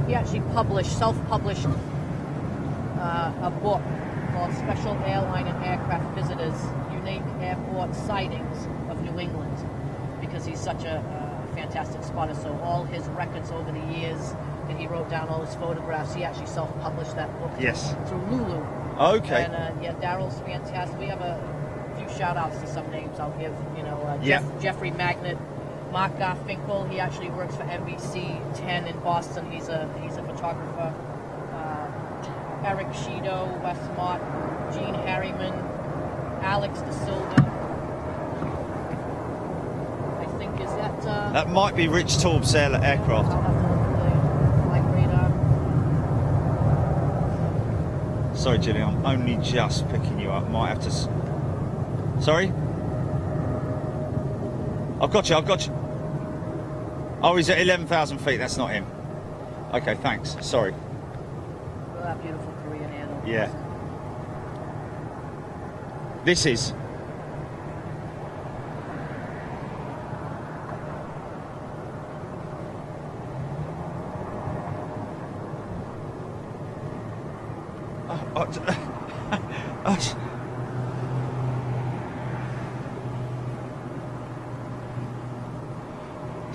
He actually self-published a book called Special Airline and Aircraft Visitors, Unique Airport Sightings of New England, because he's such a fantastic spotter. So all his records over the years that he wrote down, all his photographs, he actually self-published that book through Lulu. Okay. And Daryl's fantastic. We have a few shout-outs to some names I'll give. Jeffrey Magnet, Mark Garfinkel, he actually works for NBC 10 in Boston. He's a photographer. Eric Shido, Wes Mott, Gene Harriman, Alex De Silva. I think is that. That might be Rich Taub's aircraft. I'll have to look at the flight radar. Sorry, Gillian, I'm only just picking you up. Might have to. Sorry. I've got you. Oh, he's at 11,000 feet. That's not him. Okay, thanks. Sorry. Well, that beautiful Korean animal. Yeah. This is.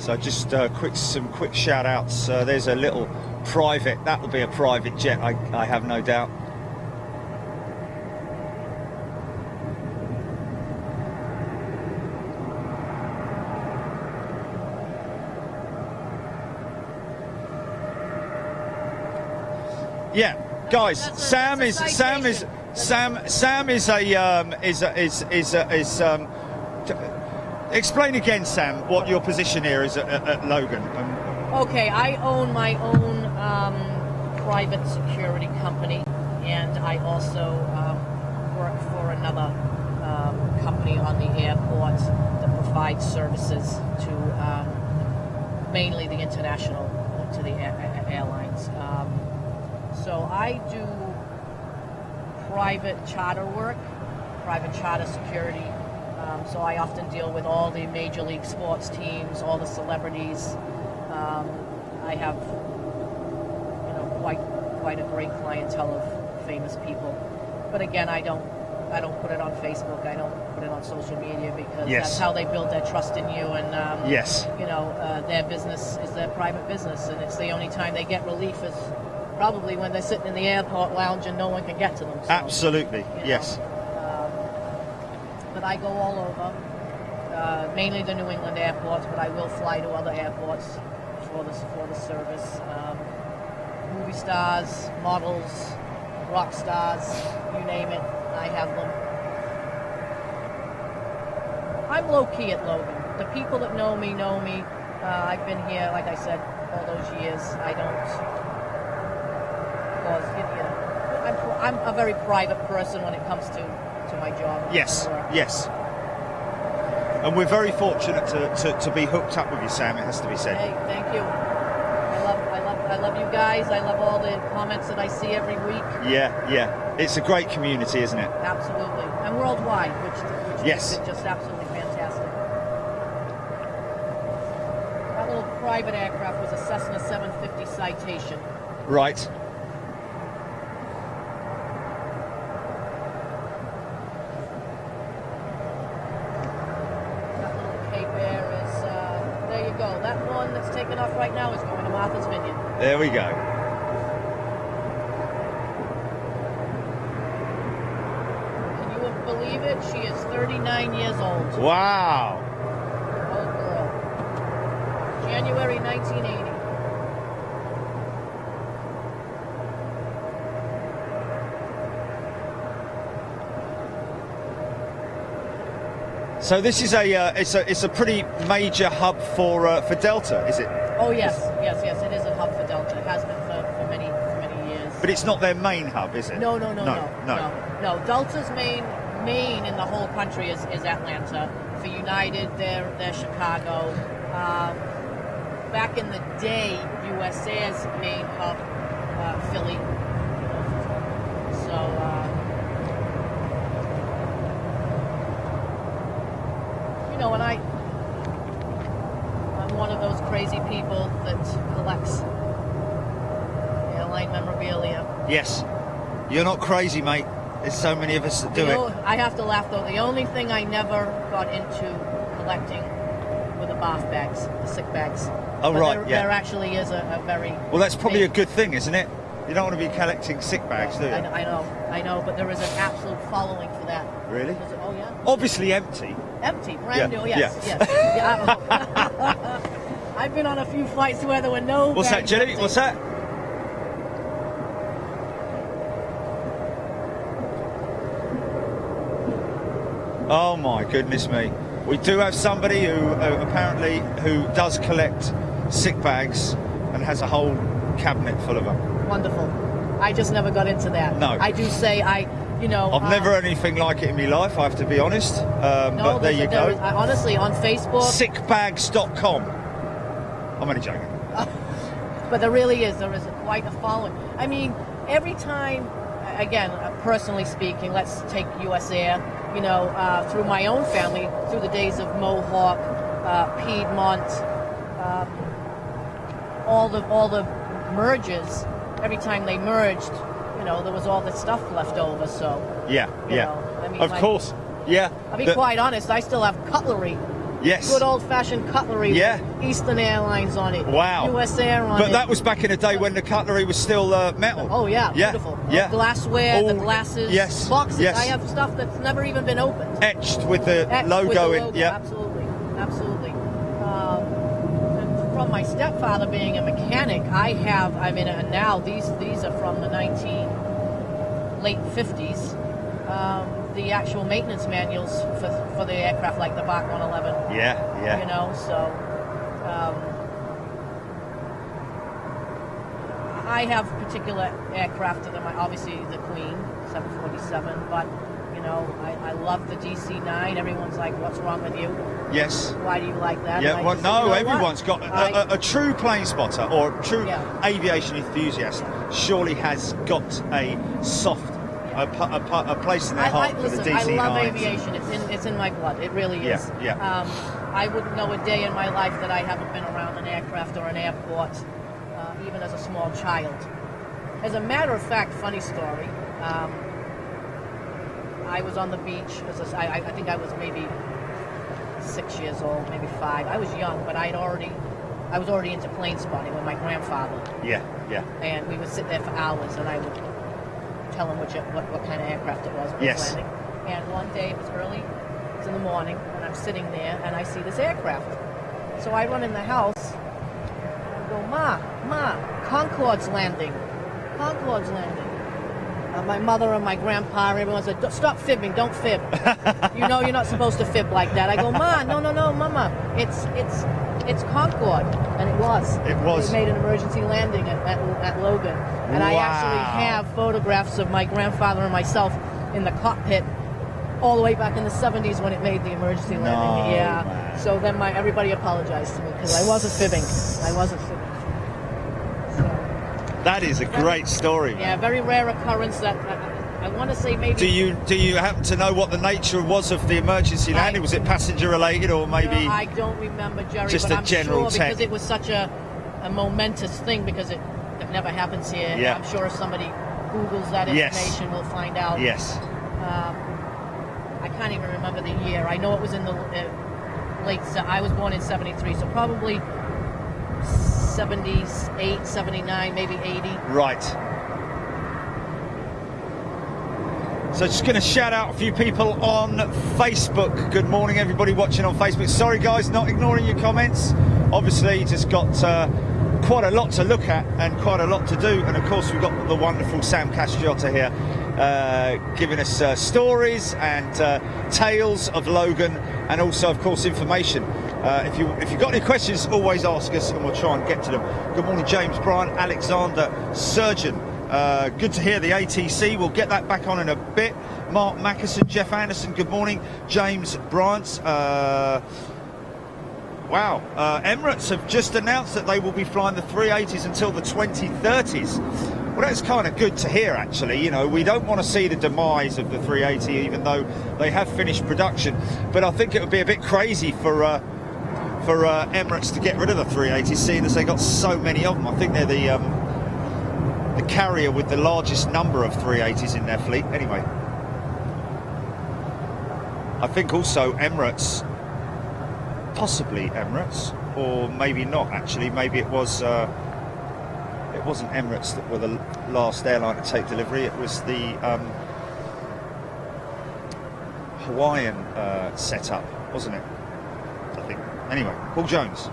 So just some quick shout outs. There's a little private, that will be a private jet, I have no doubt. Yeah, guys, Sam is explain again, Sam, what your position here is at Logan. Okay, I own my own private security company, and I also work for another company on the airport that provides services to mainly the international, to the airlines. So I do private charter work, private charter security. So I often deal with all the major league sports teams, all the celebrities. I have, quite a great clientele of famous people. But again, I don't put it on Facebook. I don't put it on social media because that's how they build their trust in you. And their business is their private business, and it's the only time they get relief is probably when they're sitting in the airport lounge and no one can get to them. So, absolutely, yes. But I go all over, mainly the New England airports, but I will fly to other airports for the service. Movie stars, models, rock stars, you name it, I have them. I'm low-key at Logan. The people that know me know me. I've been here, like I said, all those years. I don't... I'm a very private person when it comes to my job. Yes, yes. And we're very fortunate to be hooked up with you, Sam. It has to be said. Hey, thank you. I love you guys. I love all the comments that I see every week. Yeah. It's a great community, isn't it? Absolutely, and worldwide, which yes, makes it just absolutely fantastic. That little private aircraft was a Cessna 750 Citation. Right. Taking off right now is going to Martha's Vineyard. There we go. Can you believe it? She is 39 years old. Wow. Old girl. January 1980. So this is it's a pretty major hub for Delta, is it? Oh yes, it is a hub for Delta. It has been for many years. But it's not their main hub, is it? No. Delta's main in the whole country is Atlanta. For United, they're Chicago. Back in the day, US Air's main hub, Philly. And I'm one of those crazy people that collects airline memorabilia. Yes. You're not crazy, mate. There's so many of us that do it. I have to laugh, though. The only thing I never got into collecting were the bath bags, the sick bags. Oh, but right, there actually is a very... Well, that's probably a good thing, isn't it? You don't want to be collecting sick bags, do you? I know, but there is an absolute following for that. Really? Oh, yeah. Obviously empty. Empty, brand new, yes. I've been on a few flights where there were no What's that, Jenny? Empty. What's that? Oh my goodness me. We do have somebody who apparently does collect sick bags and has a whole cabinet full of them. Wonderful. I just never got into that. No. I do say I've never heard anything like it in my life, I have to be honest. But there you go. Honestly, on Facebook. Sickbags.com. I'm only joking. But there really is. There is quite a following. I mean, every time, again, personally speaking, let's take US Air, through my own family, through the days of Mohawk, Piedmont, all the mergers, every time they merged, there was all this stuff left over, so... Yeah. Of course. Yeah. I'll be quite honest, I still have cutlery Yes. Good old-fashioned cutlery. Yeah. With Eastern Airlines on it. Wow. US Air on it. But that was back in the day when the cutlery was still metal. Oh yeah, Yeah. beautiful. Yeah. Glassware, All- the glasses, yes, boxes. yes. I have stuff that's never even been opened. Etched with the Etched logo with the in. logo, Yeah. absolutely, absolutely. And from my stepfather being a mechanic, now these are from the late 50s. The actual maintenance manuals for the aircraft, like the Bach 111. Yeah. Yeah. You know, so I have particular aircraft that obviously the Queen 747, but you know, I love the DC-9. Everyone's like, "What's wrong with you? Yes. Why do you like that?" Yeah, And I well, just say, no, "You know everyone's what? got a true plane spotter or a true Yeah. aviation enthusiast. Surely has got a soft, a place in their heart for listen, the DC-9s. I love aviation. It's in my blood. It really is. Yeah, yeah. I wouldn't know a day in my life that I haven't been around an aircraft or an airport, even as a small child. As a matter of fact, funny story. I was on the beach. I think I was maybe 6 years old, maybe 5. I was young, but I was already into plane spotting with my grandfather. Yeah, yeah. And we would sit there for hours, and I would tell him what kind of aircraft it was when it was Yes. landing. And one day, it was early, it was in the morning, and I'm sitting there, and I see this aircraft. So I run in the house, and I go, Ma, Concorde's landing. Concorde's landing. My mother and my grandpa, everyone said, "Stop fibbing, don't fib. You know you're not supposed to fib like that." I go, "Ma, no, Mama, it's Concorde," and it was. It was. They made an emergency landing at Logan, and I actually Wow. have photographs of my grandfather and myself in the cockpit, all the way back in the 70s when it made the emergency landing. No, Yeah. man. So then everybody apologized to me because I wasn't fibbing. That is a great story. Yeah, very rare occurrence that I want to say maybe. Do you happen to know what the nature was of the emergency landing? Was it passenger related or maybe? No, I don't remember, Jerry. just but a I'm general sure tech? because it was such a momentous thing because it never happens here. Yeah. I'm sure if somebody Googles that Yes. information, will find out. Yes. I can't even remember the year. I know it was in the late. I was born in '73, so probably 78, 79, maybe 80. Right. So just going to shout out a few people on Facebook. Good morning, everybody watching on Facebook. Sorry, guys, not ignoring your comments. Obviously, just got quite a lot to look at and quite a lot to do. And of course, we've got the wonderful Sam Castrato here, giving us stories and tales of Logan, and also, of course, information. If you've got any questions, always ask us, and we'll try and get to them. Good morning, James, Brian, Alexander, Surgeon. Good to hear the ATC. We'll get that back on in a bit. Mark Mackerson, Jeff Anderson, good morning. James Bryant. Wow. Emirates have just announced that they will be flying the 380s until the 2030s. Well, that's kind of good to hear, actually. You know, we don't want to see the demise of the 380, even though they have finished production. But I think it would be a bit crazy for Emirates to get rid of the 380s, seeing as they got so many of them. I think they're the carrier with the largest number of 380s in their fleet. Anyway, I think also Emirates, possibly Emirates, or maybe not. Actually, maybe it wasn't Emirates that were the last airline to take delivery. It was the Hawaiian setup, wasn't it? I think. Anyway, Paul Jones,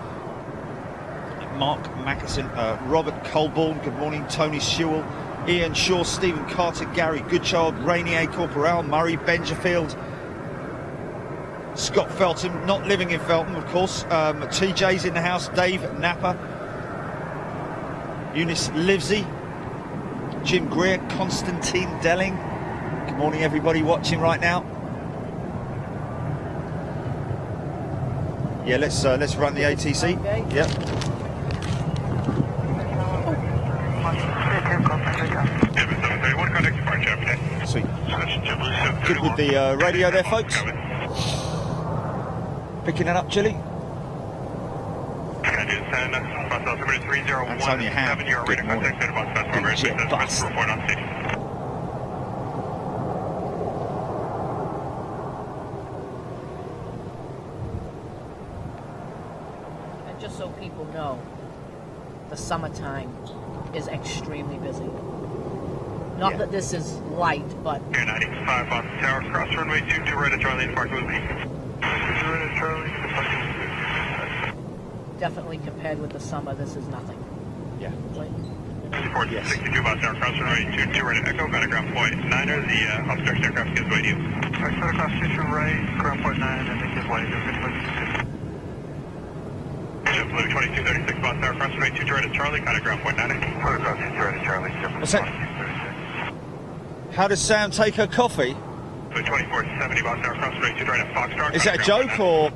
Mark Mackerson, Robert Colborne, good morning, Tony Sewell, Ian Shaw, Stephen Carter, Gary Goodchild, Rainier Corporal, Murray Benjafield, Scott Felton, not living in Felton, of course, TJ's in the house, Dave Napper, Eunice Livesey, Jim Greer, Constantine Delling. Good morning, everybody watching right now. Yeah, let's run the ATC. Okay. Yep. Sweet. Good with the radio there, folks. Picking that up, Chili. Antonio Ham. Good morning. DJ Bust. just so people know, the summertime is extremely busy. Not that this is light, but... Air 95 Boston Tower, cross runway 22 right at Charlie and park with me. 22 right at Charlie, definitely compared with the summer, this is nothing. Yeah. Like, Report 62 Boston Tower, cross runway 22 right at Echo, got a ground point 9er, the obstruction aircraft gives way to you. Alright, so across 22 right, ground point 9, and then gives way to Blue 2236 Boston Tower, cross runway 22 right at Charlie, got a ground point 9er. Across 22 right at Charlie, What's that? How does Sam take her coffee? 2470 Boston Tower, cross runway 22 right at Foxtrot. Is that a joke or?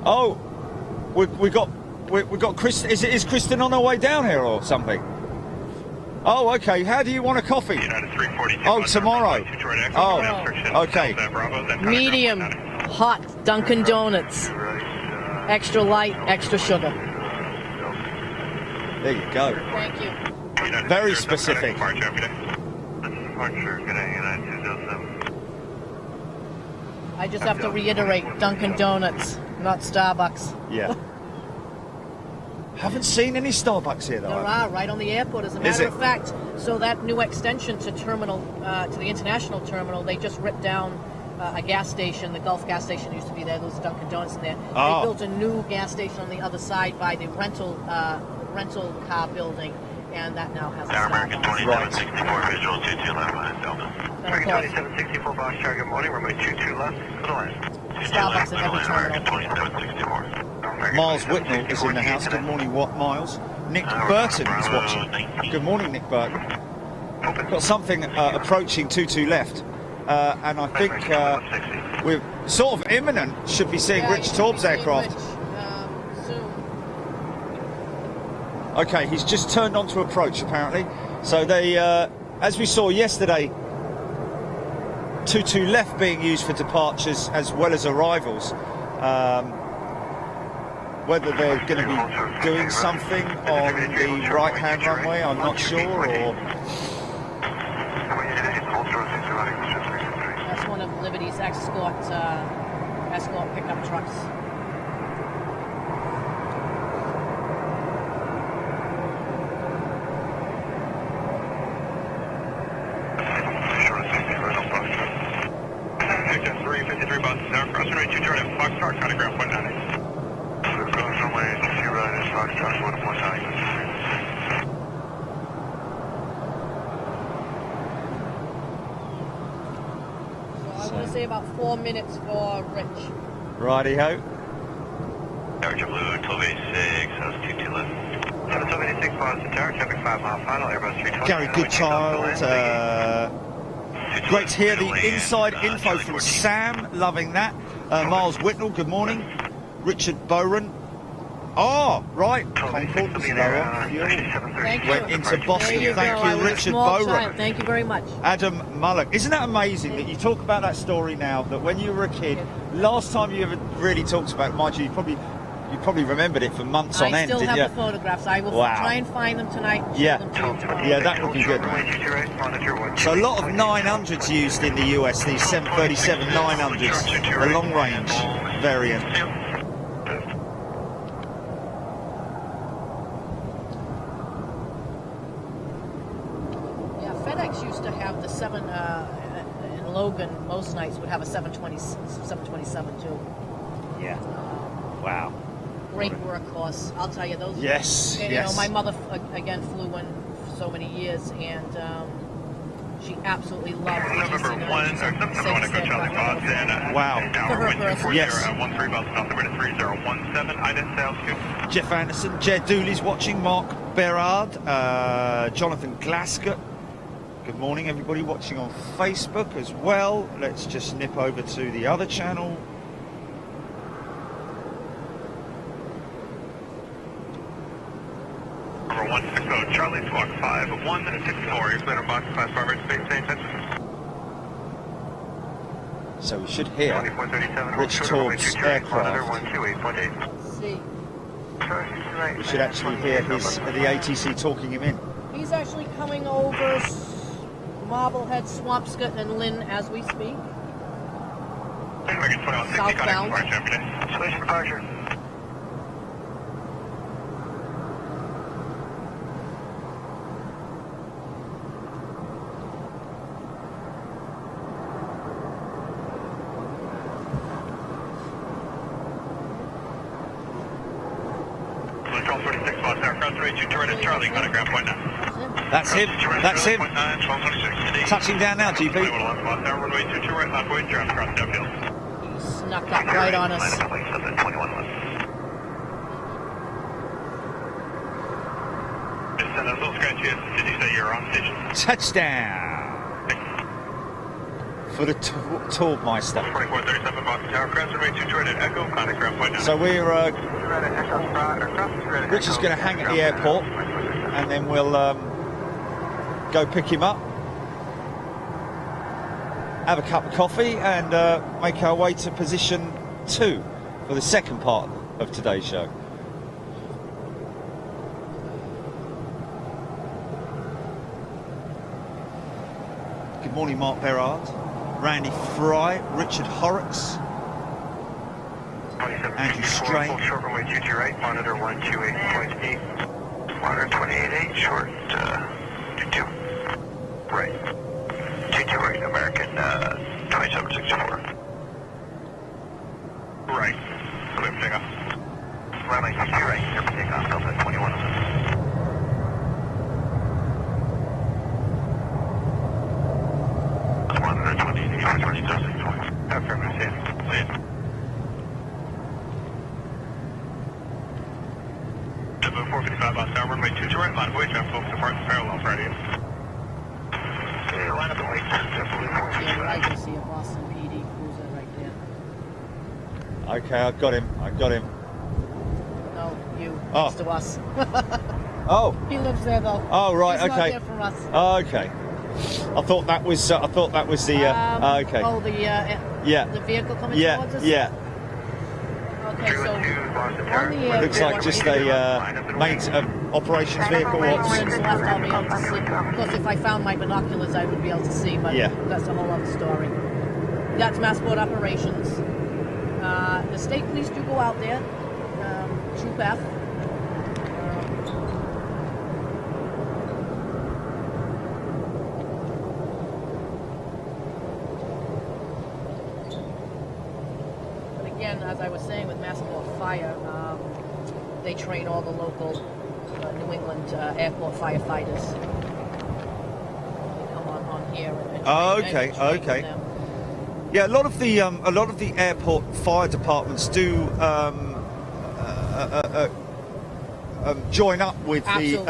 Oh, we got Chris. Is Kristen on her way down here or something? Oh, okay. How do you want a coffee? Oh, tomorrow. Oh, okay. medium, hot Dunkin' Donuts. Extra light, extra sugar. There you go. Thank you. Very specific. I just have to reiterate, Dunkin' Donuts, not Starbucks. Yeah. Haven't seen any Starbucks here though. There are, right on the airport, as a matter of fact. So that new extension to terminal, to the international terminal, they just ripped down a gas station. The Gulf gas station used to be there. There was Dunkin' Donuts in there. Oh. They built a new gas station on the other side by the rental car building, and that now has a American Starbucks. 2764 visual 22 left line Delta. American 2764 box target morning, runway 22 left, to the line. Starbucks in every terminal. American 2764. Miles Whitnell is in the house. Good morning, Miles. Nick Burton is watching. Good morning, Nick Burton. Got something approaching 22 left, and I think we're sort of imminent. Should be seeing Rich Taub's aircraft. Soon. Okay, he's just turned on to approach apparently. So they, as we saw yesterday, 22 left being used for departures as well as arrivals. Whether they're going to be doing something on the right-hand runway, I'm not sure, or... That's one of Liberty's escort pickup trucks. Say about 4 minutes for Rich. Righty-ho. Average Blue, 1286, how's 22 left? 786 Boston Tower, traffic 5 mile final, Airbus 320. Gary Goodchild. Great to hear the inside info from Sam, loving that. Miles Whitnell, good morning. Richard Bowen. Oh, right. Concord was lower. Thank you. Went into Boston. There you Thank go. you, I was a Richard small Bowen. child. Thank you very much. Adam Mullock. Isn't that amazing that you talk about that story now, that when you were a kid, last time you ever really talked about it, mind you, you probably remembered it for months on end, I still didn't have you? the photographs. I will try and find them tonight and Yeah. show them to you tomorrow. Yeah, that would be good. So a lot of 900s used in the US, these 737 900s, the long range variant. Yeah, FedEx used to have the in Logan, most nights would have a 727 too. Yeah. Wow. Great workhorse, I'll tell you those. Yes, You yes. know, my mother again flew one for so many years, and she absolutely loved the November 1, or November 1, Echo Charlie Boston. Wow. Tower wind 240, Yes. 13 Boston, altimeter 3017, IDEN altitude. Jeff Anderson, Jed Dooley's watching, Mark Berard, Jonathan Glasgow. Good morning, everybody watching on Facebook as well. Let's just nip over to the other channel. Number 160, Charlie Squawk 5164, Explainer Box, class Barbara, space station. So we should hear 2437, Rich Taub's aircraft. 128.8. See, We should actually hear the ATC talking him in. he's actually coming over Marblehead, Swampscott, and Lynn as we speak. Southbound. Solution departure. Control 46 spots there. Cross range, turret at Charlie, contact ground point now. That's him. That's him. Touching down now, GP. Runway 22 right, left way, turn across downfield. He snuck up right on us. Just a little scratchy. Did you say you're on station? Touchdown for the Tourmeister. 4437 Boston Tower, cross runway 22 right at Echo, contact ground point now. So Rich is going to hang at the airport, and then we'll go pick him up, have a cup of coffee, and make our way to position 2 for the second part of today's show. Good morning, Mark Berard, Randy Fry, Richard Horrocks, Andrew Strain. Short runway 22 right, monitor 128.8. Monitor 28.8, short 22. Right. 22 right, American 2764. Right. Clear for takeoff. Runway 22 right, clear for takeoff, Delta 21. Monitor 28.8, short 2764. Affirmative, see you. 455 on tower, runway 22 right, line of way, traffic focus department parallel for radio. Line of way, Yeah, I can see a Boston PD cruiser right there. Okay, I've got him. No, you. Oh. Next to us. Oh. He lives there though. Oh, right. He's Okay. not there for us. Okay. I thought that was the. Okay. Oh, the Yeah. the vehicle coming Yeah. towards us. Yeah. Okay, so on the Looks like just a operations vehicle. Operations left, I'll be able to see. Of course, if I found my binoculars, I would be able to see, but Yeah. that's a whole other story. That's Massport operations. The state police do go out there. Troop F. Again, as I was saying with Massport Fire, they train all the local New England airport firefighters. They come on here and train them. Yeah, a lot of the airport fire departments do join up with the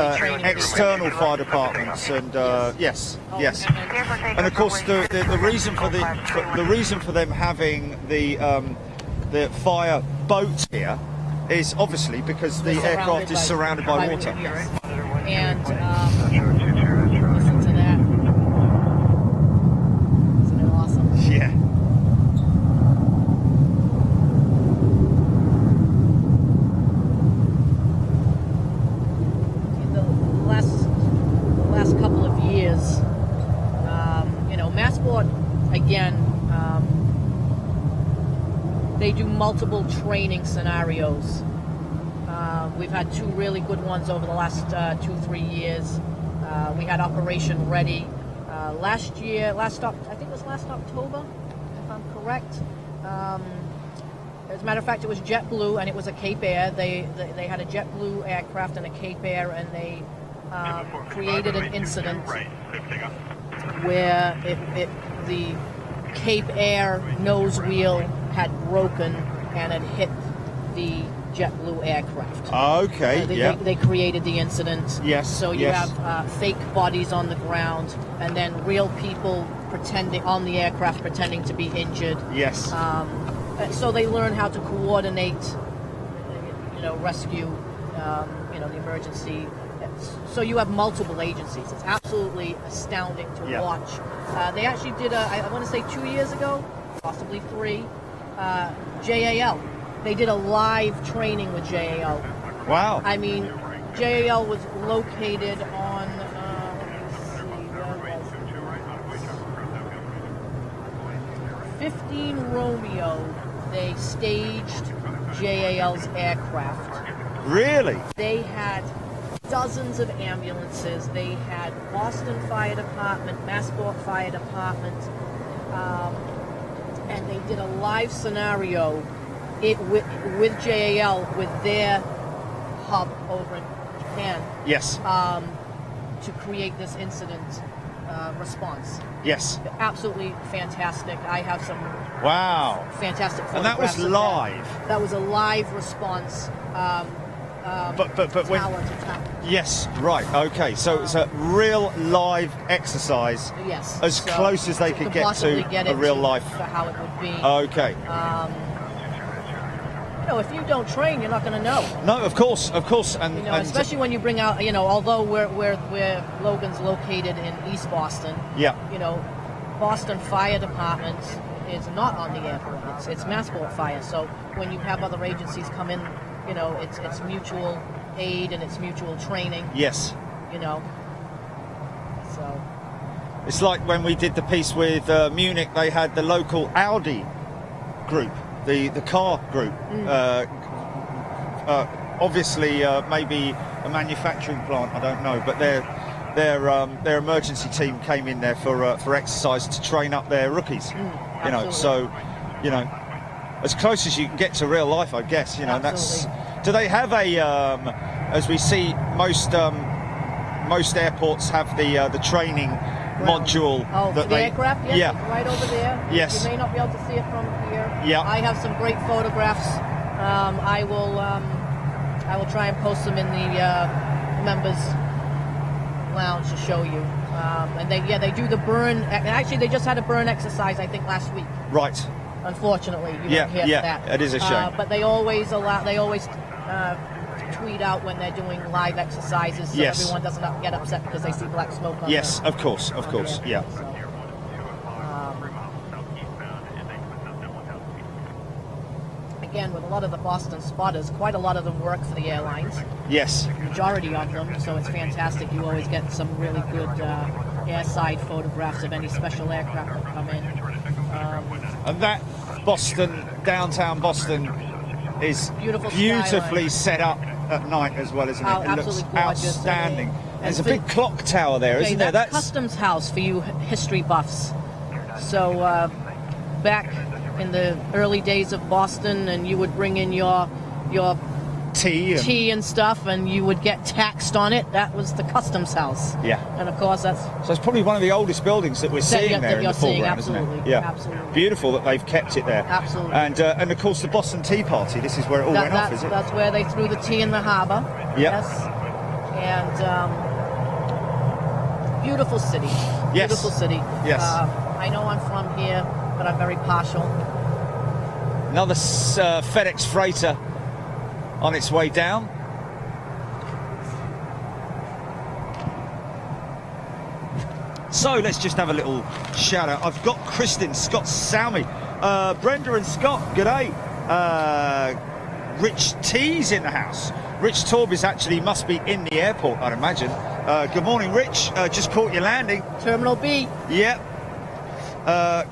external fire departments, and yes. And of course, the reason for the reason for them having the fire boat here is obviously because the aircraft is surrounded by water. Yes. And listen to that. Isn't it awesome? Yeah. The last couple of years, Massport again. They do multiple training scenarios. We've had 2 really good ones over the last 2-3 years. We had Operation Ready last year. I think it was last October, if I'm correct. As a matter of fact, it was JetBlue and it was a Cape Air. They had a JetBlue aircraft and a Cape Air, and they created an incident where the Cape Air nose wheel had broken and had hit the JetBlue aircraft. Okay, They created the incident. Yes. So you have fake bodies on the ground, and then real people pretending on the aircraft, pretending to be injured. Yes. So they learn how to coordinate, rescue, the emergency. So you have multiple agencies. It's absolutely astounding to watch. They actually did I want to say 2 years ago, possibly 3, JAL. They did a live training with JAL. Wow. I mean, JAL was located on, 50 15 Romeo, they staged JAL's aircraft. Really? They had dozens of ambulances. They had Boston Fire Department, Massport Fire Department, and they did a live scenario with JAL, with their hub over in Japan, Yes. to create this incident response. Yes. Absolutely fantastic. I have some Wow. fantastic And that was photographs of live. That was a live response. But when, Tower to tower. yes, right, okay. So it's a real live exercise, Yes. as So close as they could get possibly to get a it real to- life. for how it would be. Okay. If you don't train, you're not going to know. No, of course, and, Especially when you bring out, although where Logan's located in East Boston, yeah, Boston Fire Department is not on the airport. It's Massport Fire. So when you have other agencies come in, it's mutual aid and it's mutual training. yes. So It's like when we did the piece with Munich, they had the local Audi group, the car group. Obviously, maybe a manufacturing plant, I don't know, but their emergency team came in there for exercise to train up their rookies. So as close as you can get to real life, I guess. That's. Do they have a? As we see, most airports have the training module. Oh, that for the they, aircraft? Yes, yeah. it's right over there. Yes. You may not be able to see it from here. Yeah. I have some great photographs. I will try and post them in the members lounge to show you. And they do the burn. Actually, they just had a burn exercise, I think, last week. Right. Unfortunately, you Yeah, weren't here for that. it is a shame. But they always tweet out when they're doing live exercises, so Yes. everyone doesn't get upset because they see black smoke on Yes, the, of course, on the yeah. airplane, so. Again, with a lot of the Boston spotters, quite a lot of them work for the airlines. Yes. Majority of them, so it's fantastic. You always get some really good airside photographs of any special aircraft that come in. And that Boston, downtown Boston, is Beautiful beautifully set up at night as well, isn't it? Oh, It looks absolutely gorgeous. outstanding. And There's a for- big clock tower there, Okay, isn't there? that's Customs House for you history buffs. So back in the early days of Boston, and you would bring in your tea and stuff, and you would get taxed on it. That was the Customs House. Yeah. And of course, that's So it's probably one of the oldest buildings that we're seeing there in the foreground, isn't it? absolutely, Yeah. absolutely. Beautiful that they've kept it there. Absolutely. And of course the Boston Tea Party. This is where it all went off, is it? That's where they threw the tea in the harbour. Yep. Yes. And beautiful city. Yes. Beautiful city. Yes. I know I'm from here, but I'm very partial. Another FedEx freighter on its way down. So let's just have a little shout out. I've got Kristen, Scott, Salmi, Brenda and Scott, g'day. Rich T's in the house. Rich Torbis actually must be in the airport, I'd imagine. Good morning, Rich. Just caught your landing. Terminal B. Yep.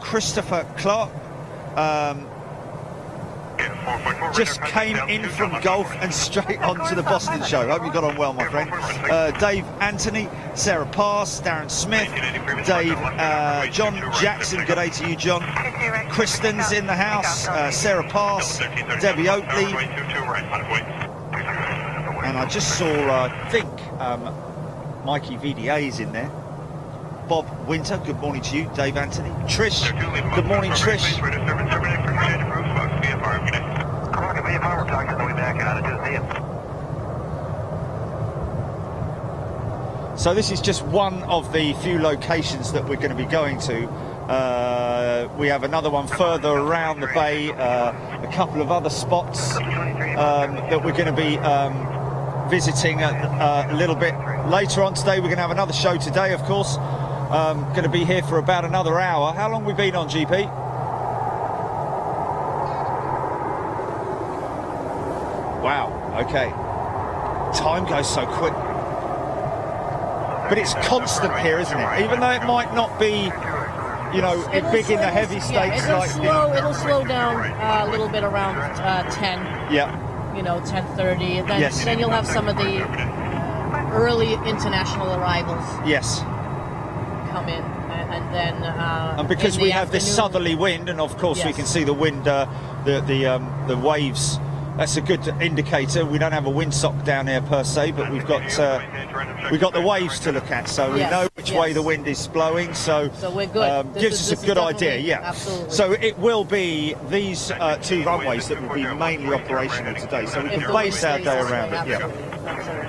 Christopher Clark. Just came in from golf and straight on to the Boston show. Hope you got on well, my friend. Dave Anthony, Sarah Pass, Darren Smith, Dave, John Jackson. Good day to you, John. Kristen's in the house. Sarah Pass, Debbie Oakley, and I just saw, I think, Mikey VDA's in there. Bob Winter, good morning to you. Dave Anthony. Trish, good morning, Trish. So this is just one of the few locations that we're going to be going to. We have another one further around the bay, a couple of other spots that we're going to be visiting a little bit later on today. We're going to have another show today, of course. Going to be here for about another hour. How long have we been on, GP? Wow, okay. Time goes so quick. But it's constant here, isn't it? Even though it might not be you know, big in the heavy stakes. It'll slow down a little bit around 10. Yeah. You know, 10:30. And then, Yes. then you'll have some of the early international arrivals Yes. come in, and then. And because we have this southerly wind, and of course we Yes. can see the wind, the waves. That's a good indicator. We don't have a windsock down here per se, but we've got the waves to look at, so we Yes, know which way the wind is blowing. So we're good. Gives us a good idea. Yeah. Absolutely. So it will be these two runways that will be mainly operational today, so we can base our day around it. Yeah. Absolutely.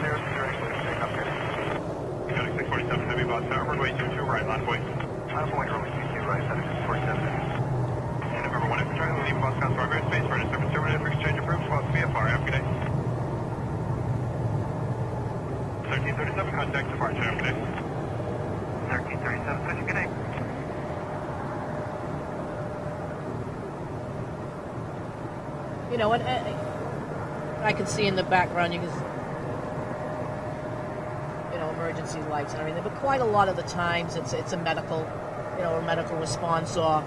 647 heavy boss tower, runway 22 right, line point. Line point, runway 22 right, FedEx 647. And November 1 infantry, leave boss council our space for an conservative exchange approved, boss VFR, have a good day. 1337, contact departure, have a good day. 1337, such a good day. You know, and I can see in the background, you can, you know, emergency lights and everything. But quite a lot of the times, it's a medical, you know, a medical response, or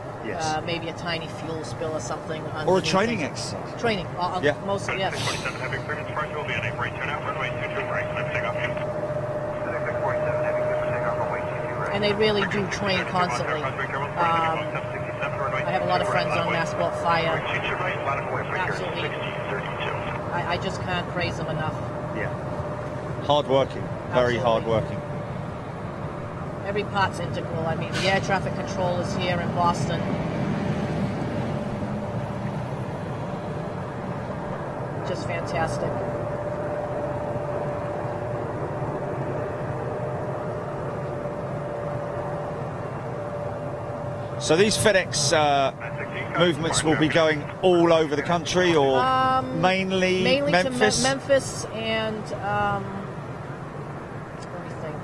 maybe a tiny fuel spill or something. Or a training exercise. Training, Yeah. mostly, yes. 647 heavy clearance departure will be on a right turn out, runway 22 right, clear for takeoff. 647 heavy clear for takeoff, runway 22 right. And they really do train constantly. I have a lot of friends on Massport Fire. Absolutely. I just can't praise them enough. Yeah. Hard working. Very hard working. Every part's integral. I mean, the air traffic control is here in Boston. Just fantastic. So these FedEx movements will be going all over the country, or mainly Memphis? To Memphis and let me think.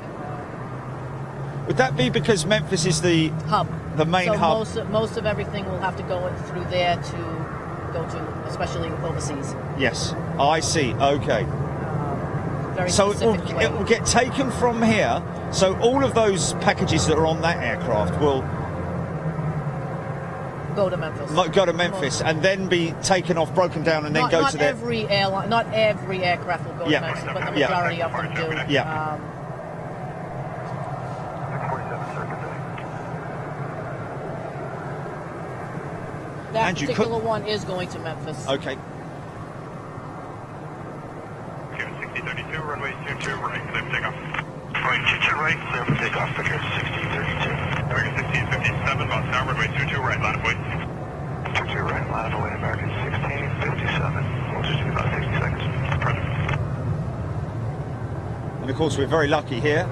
Would that be because Memphis is the Hub. the main hub? Most of everything will have to go in through there to go to, especially overseas. Yes, I see. Okay. Very So specific way. it will get taken from here. So all of those packages that are on that aircraft will go to Memphis. go to Memphis and then be taken off, broken down, and then not, go not to the every airline, not every aircraft will go to Memphis, but the majority of them do. Yeah. That And you particular one is going to Memphis. Okay. 6032, runway 22 right, clear for takeoff. Right, 22 right, clear for takeoff, figure 6032. American 1657, boss tower, runway 22 right, line of way. 22 right, line of way, American 1657. We'll just do about 60 seconds. Present. And of course, we're very lucky here.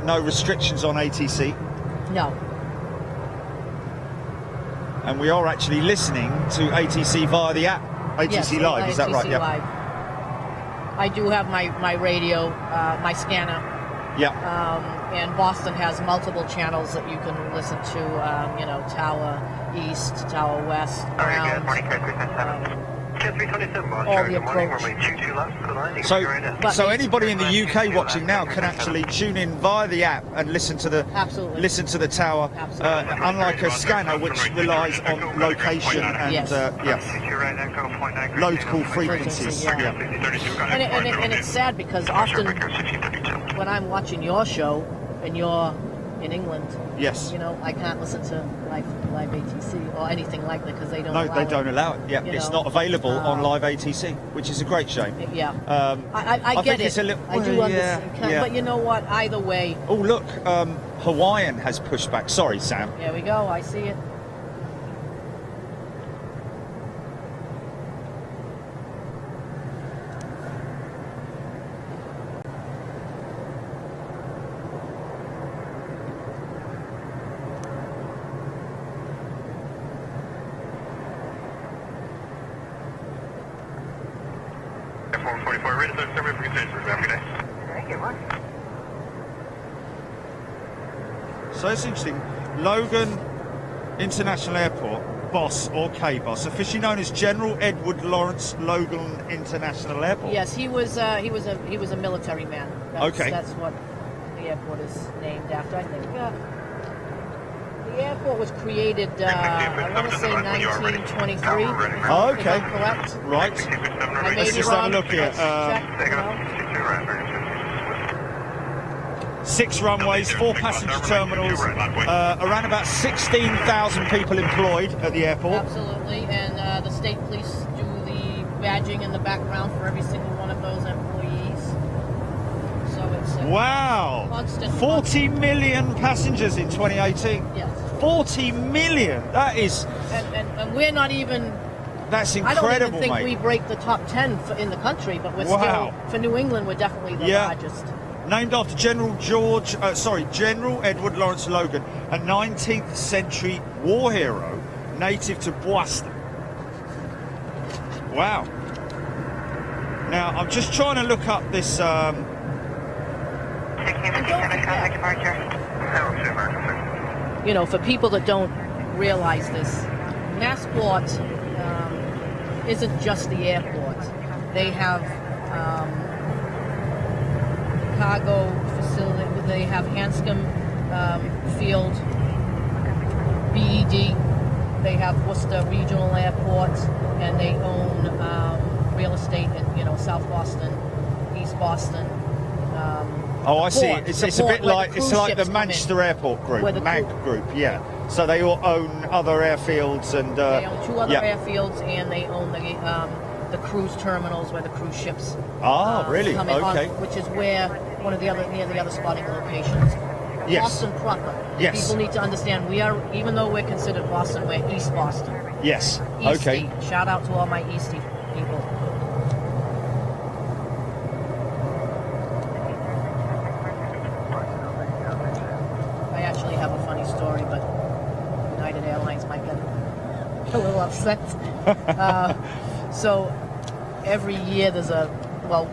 No restrictions on ATC. No. And we are actually listening to ATC via the app. ATC Yes, Live, is that right? ATC Live. I do have my radio, my scanner. Yeah. And Boston has multiple channels that you can listen to, you know, Tower East, Tower West, Ground. All the approach. So anybody in the UK watching now can actually tune in via the app and listen to the tower. Unlike a scanner, which relies on location and local frequencies. And it's sad because often when I'm watching your show and you're in England, yes, you know, I can't listen to live ATC or anything like that because they don't. No, allow they don't allow it. Yeah, it's not available on live ATC, which is a great shame. Yeah, I get it. I do understand, but you know what? Either way. Oh look, Hawaiian has pushed back. Sorry, Sam. There we go. I see it. So it's interesting. Logan International Airport, BOSS or K-BOSS, officially known as General Edward Lawrence Logan International Airport. Yes, he was a military man. That's what the airport is named after. I think The airport was created, I want to say 1923. Oh, okay. If I'm correct. Right. I may Let's be just have a wrong. look here. Let's check, you know. 6 runways, 4 passenger terminals, around about 16,000 people employed at the airport. Absolutely, and the state police do the badging in the background for every single one of those employees. So it's Wow! constant. 40 million passengers in 2018. Yes. 40 million! That is, And we're not even. that's I don't incredible, even think mate. we break the top 10 in the country, but we're Wow. still, for New England, we're definitely the Yeah. largest. Named after General Edward Lawrence Logan, a 19th century war hero native to Boston. Wow. Now, I'm just trying to look up this. You know, for people that don't realize this, Massport isn't just the airport. They have cargo facility. They have Hanscom Field, BED. They have Worcester Regional Airport, and they own real estate in, you know, South Boston, East Boston. Oh, I see. port, It's the a port bit where like the it's cruise like the ships come in. Manchester Airport Group, Where the MAG Group. Yeah. So they all own other airfields and. They own 2 other yeah. airfields, and they own the cruise terminals where the cruise ships. Really? Come in Okay. which is where one of the other near the other spotting locations. Yes. Boston proper. Yes. People need to understand we are, even though we're considered Boston, we're East Boston. Yes. Eastie. Okay. Shout out to all my Eastie people. I actually have a funny story, but United Airlines might get a little upset. So every year there's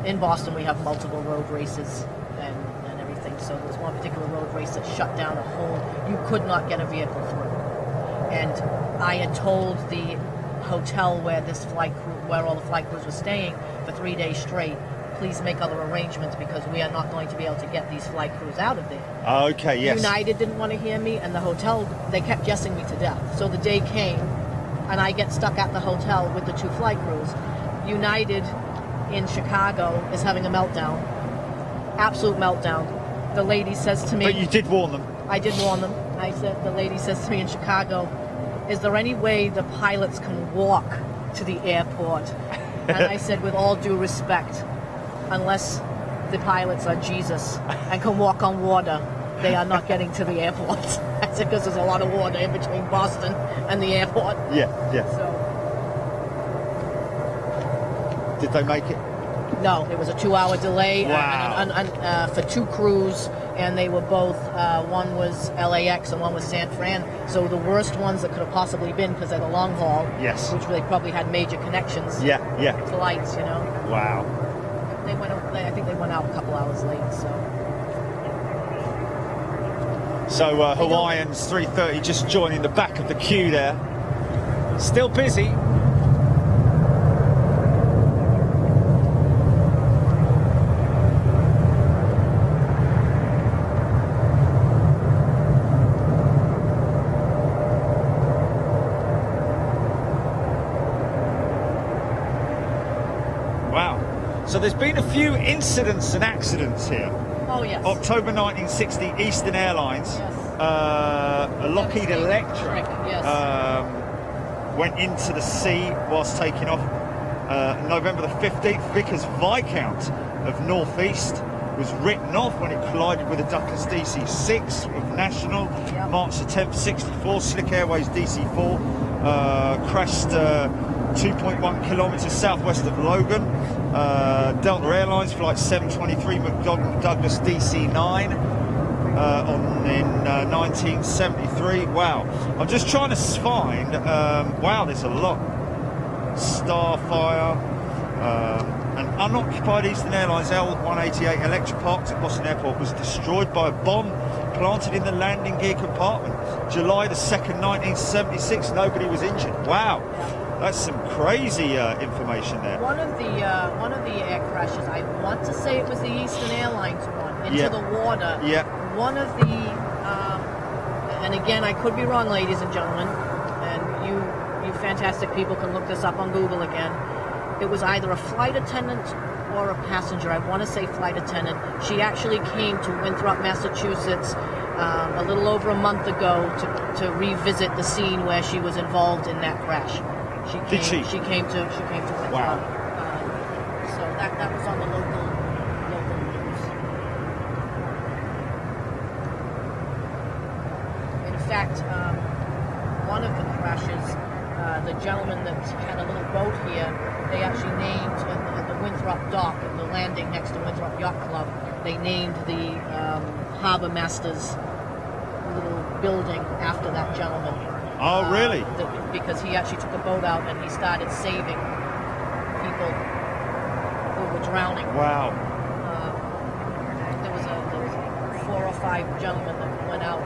in Boston we have multiple road races and everything. So there's one particular road race that shut down a whole, you could not get a vehicle through. And I had told the hotel where where all the flight crews were staying for 3 days straight, please make other arrangements because we are not going to be able to get these flight crews out of there. Okay. Yes. United didn't want to hear me, and the hotel, they kept yesing me to death. So the day came, and I get stuck at the hotel with the 2 flight crews. United in Chicago is having a meltdown, absolute meltdown. The lady says to me... But you did warn them. I did warn them. The lady says to me in Chicago, is there any way the pilots can walk to the airport? And I said, with all due respect, unless the pilots are Jesus and can walk on water, they are not getting to the airport. I said, because there's a lot of water in between Boston and the airport. Yeah. Yeah. So, Did they make it? no, it was a 2-hour delay. Wow. And for 2 crews, and they were both, one was LAX and one was San Fran. So the worst ones that could have possibly been because they're the long haul. Yes. Which they probably had major connections. Yeah. Yeah. Flights, you know. Wow. I think they went out a couple hours late, so. So Hawaiian's 330 just joining the back of the queue there. Still busy. Wow. So there's been a few incidents and accidents here. Oh, yes. October 1960, Eastern Airlines, Yes. a Lockheed Electric, Yes. went into the sea whilst taking off. November the 15th, Vickers Viscount of Northeast was written off when it collided with a Douglas DC-6 of National. Yep. March the 10th, 64, Slick Airways DC-4 crashed 2.1 kilometres southwest of Logan. Delta Airlines flight 723 McDonnell Douglas DC-9 in 1973. Wow. I'm just trying to find, wow, there's a lot. Starfire, an unoccupied Eastern Airlines L188 Electric parked at Boston Airport was destroyed by a bomb planted in the landing gear compartment. July the 2nd, 1976, nobody was injured. Wow. That's some crazy information there. One of the air crashes, I want to say it was the Eastern Airlines one, into Yeah. the water. Yeah. One of the, And again, I could be wrong, ladies and gentlemen, and you fantastic people can look this up on Google again. It was either a flight attendant or a passenger. I want to say flight attendant. She actually came to Winthrop, Massachusetts a little over a month ago to revisit the scene where she was involved in that crash. She came to Winthrop. Wow. So that was on the local news. In fact, one of the crashes, the gentleman that had a little boat here, they actually named at the Winthrop dock, at the landing next to Winthrop Yacht Club, they named the harbor master's little building after that gentleman. Oh, really? Because he actually took a boat out and he started saving people who were drowning. Wow. There was 4 or 5 gentlemen that went out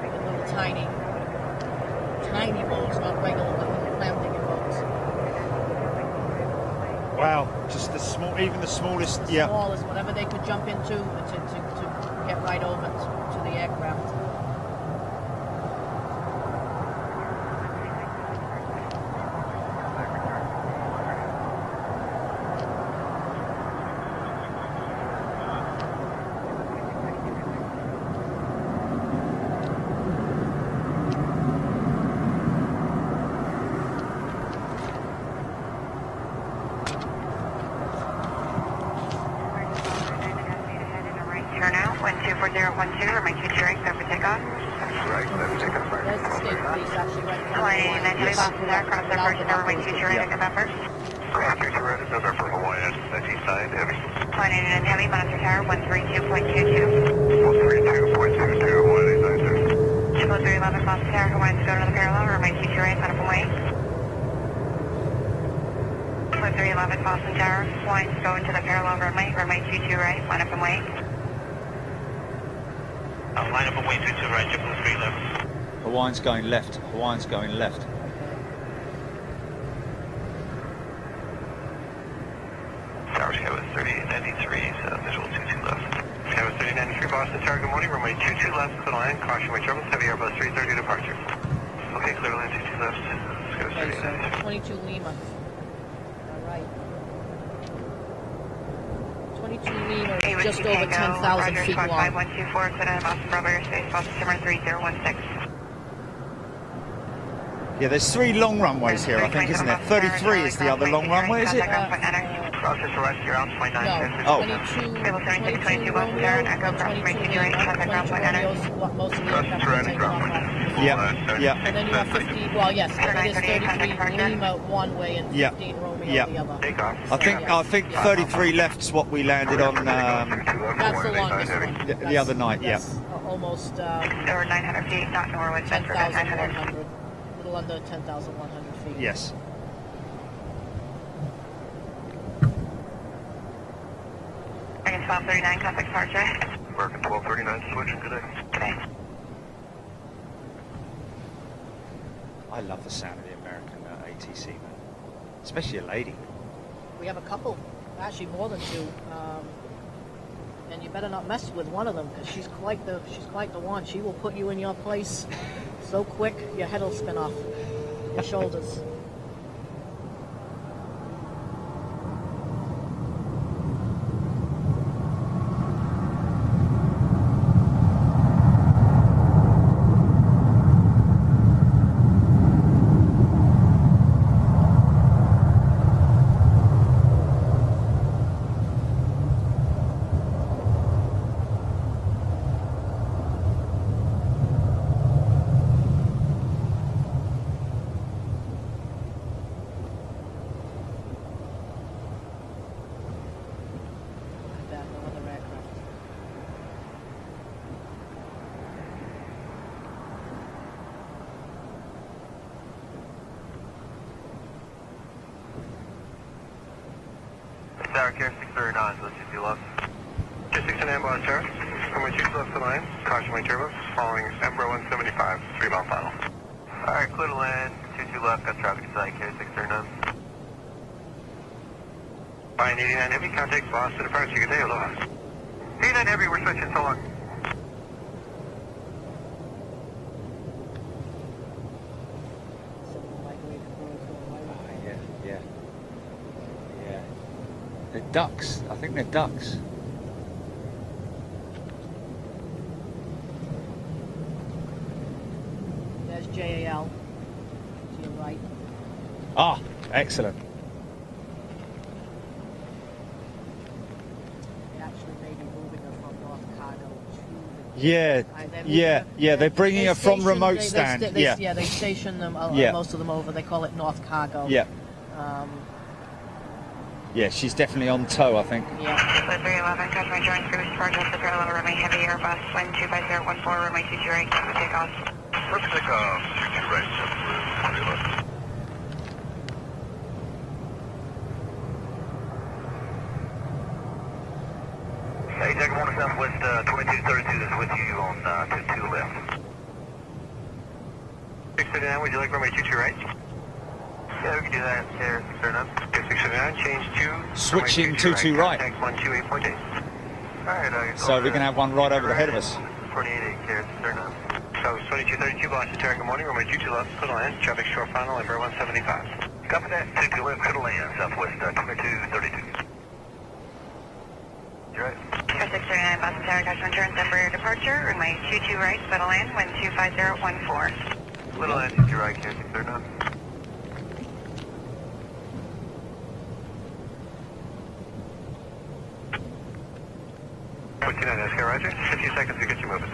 in little tiny boats, not regular clam digging boats. Wow. Just even the smallest. Yeah. Smallest, whatever they could jump into to get right over to the aircraft. Turnout, 124.012, remain 2 direct, go for takeoff. Right, let's take off. There's the state police actually right in front of Plane, the and heavy passenger across the first and remain 2 direct, November. Roger, 2 right, November for Hawaiian, that's east side, heavy. Plane and heavy, monitor tower, 132.22. 132.22, Hawaiian 892. 20311, monitor tower, Hawaiian to go to the parallel, remain 2 direct, on up and wait. 20311, Boston Tower, Hawaiian to go into the parallel runway, remain 22 right, line up and wait. Line up and wait, 22 right, 3 left. Hawaiian's going left. Hawaiian's going left. Tower Skywas 3093, visual 22 left. Skywas 3093, Boston Tower, good morning, runway 22 left, clear line, caution way troubles, heavy Airbus 330 departure. Okay, clear line 22 left, Skywas Okay, 3093. so 22 Lima. All right. 22 Lima is just over 10,000 feet long. 5124, clear out of Boston Bravo airspace, Boston Simmer 3016. Yeah, there's 3 long runways here, I think, isn't there? 33 is the other long runway, is it? Process arrest, you're on point 9. No, Oh. 22 Romeo and 22 Lima, 22 Romeo's what most of the aircraft are taking off at. Yeah, yeah. And then you have 50, well, yes, it is 33 Lima one way and 15 Romeo the other. Take off. I think 33 left's what we landed on That's the longest one. the other night, yeah. That's almost Over 900 feet, not Norwood, Bedford at 900. 10,100. A little under 10,100 feet. Yes. American 1239, contact departure. American 1239, switch, good day. Good day. I love the sound of the American ATC, man. Especially a lady. We have a couple, actually more than 2. And you better not mess with one of them because she's quite the one. She will put you in your place so quick your head will spin off your shoulders. Tower Care 639, let's see left. 269 Boston Tower, runway 2 left to line, caution wing turbos, following Embraer 175, 3-mile final. Alright, clear to land, 22 left, got traffic inside, Care 639. Fine, 89 Heavy, contact Boston departure, good day, aloha. 89 Heavy, we're switching, so long. ducks. I think they're ducks. There's JAL to your right. Ah, excellent. They actually may be moving her from North Cargo to Yeah, they're bringing her from remote stand. Yeah, they station them, most of them over. They call it North Cargo. Yeah. Yeah, she's definitely on tow, I think. Yeah. 311, customer joins cruise departure of the parallel remain heavy Airbus, wind 25014, runway 22 right, take off. Let's take off, 22 right, 311. Hey, Jack 1 Southwest 2232 is with you on 22 left. 639, would you like runway 22 right? Yeah, we can do that there, fair enough. 639, change to... Switching 22 right. Contact 128.8. Alright, So we're going to have one right over the head of us. 48 carats, fair enough. So 2232, Boston, Terran, good morning, runway 22 left, clear to land, traffic short final, Embraer 175. Copy that, 22 left, clear to land, Southwest 2232. You're right. 639, Boston Tower, customer turns Embraer departure, runway 22 right, settle land, wind 25014. Little land, you're right, Casey, clear enough. Put you on SK, roger. 15 seconds to get you moving.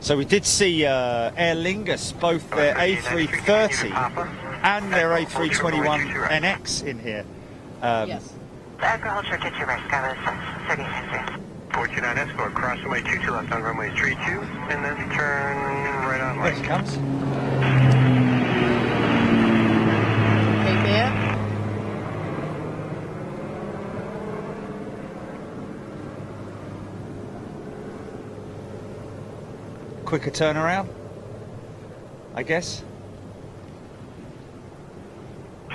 So we did see Aer Lingus, both their A330 and their A321NX in here. Yes. The alcohol should get you right, Scott, 39. 49 Escort, cross runway 22 left on runway 32, and then turn right on There right. she comes. Okay, Bear. Quicker turnaround, I guess.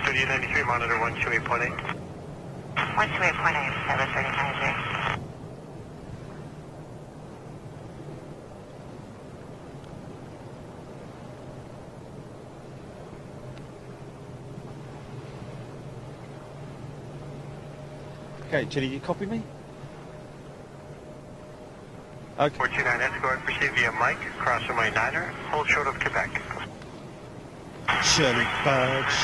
Studio 93, monitor 128.8. 128.8, 739. Okay, Chili, you copy me? Okay. 49 Escort, proceed via Mike, cross runway 9er, hold short of Quebec. Shirley Burge,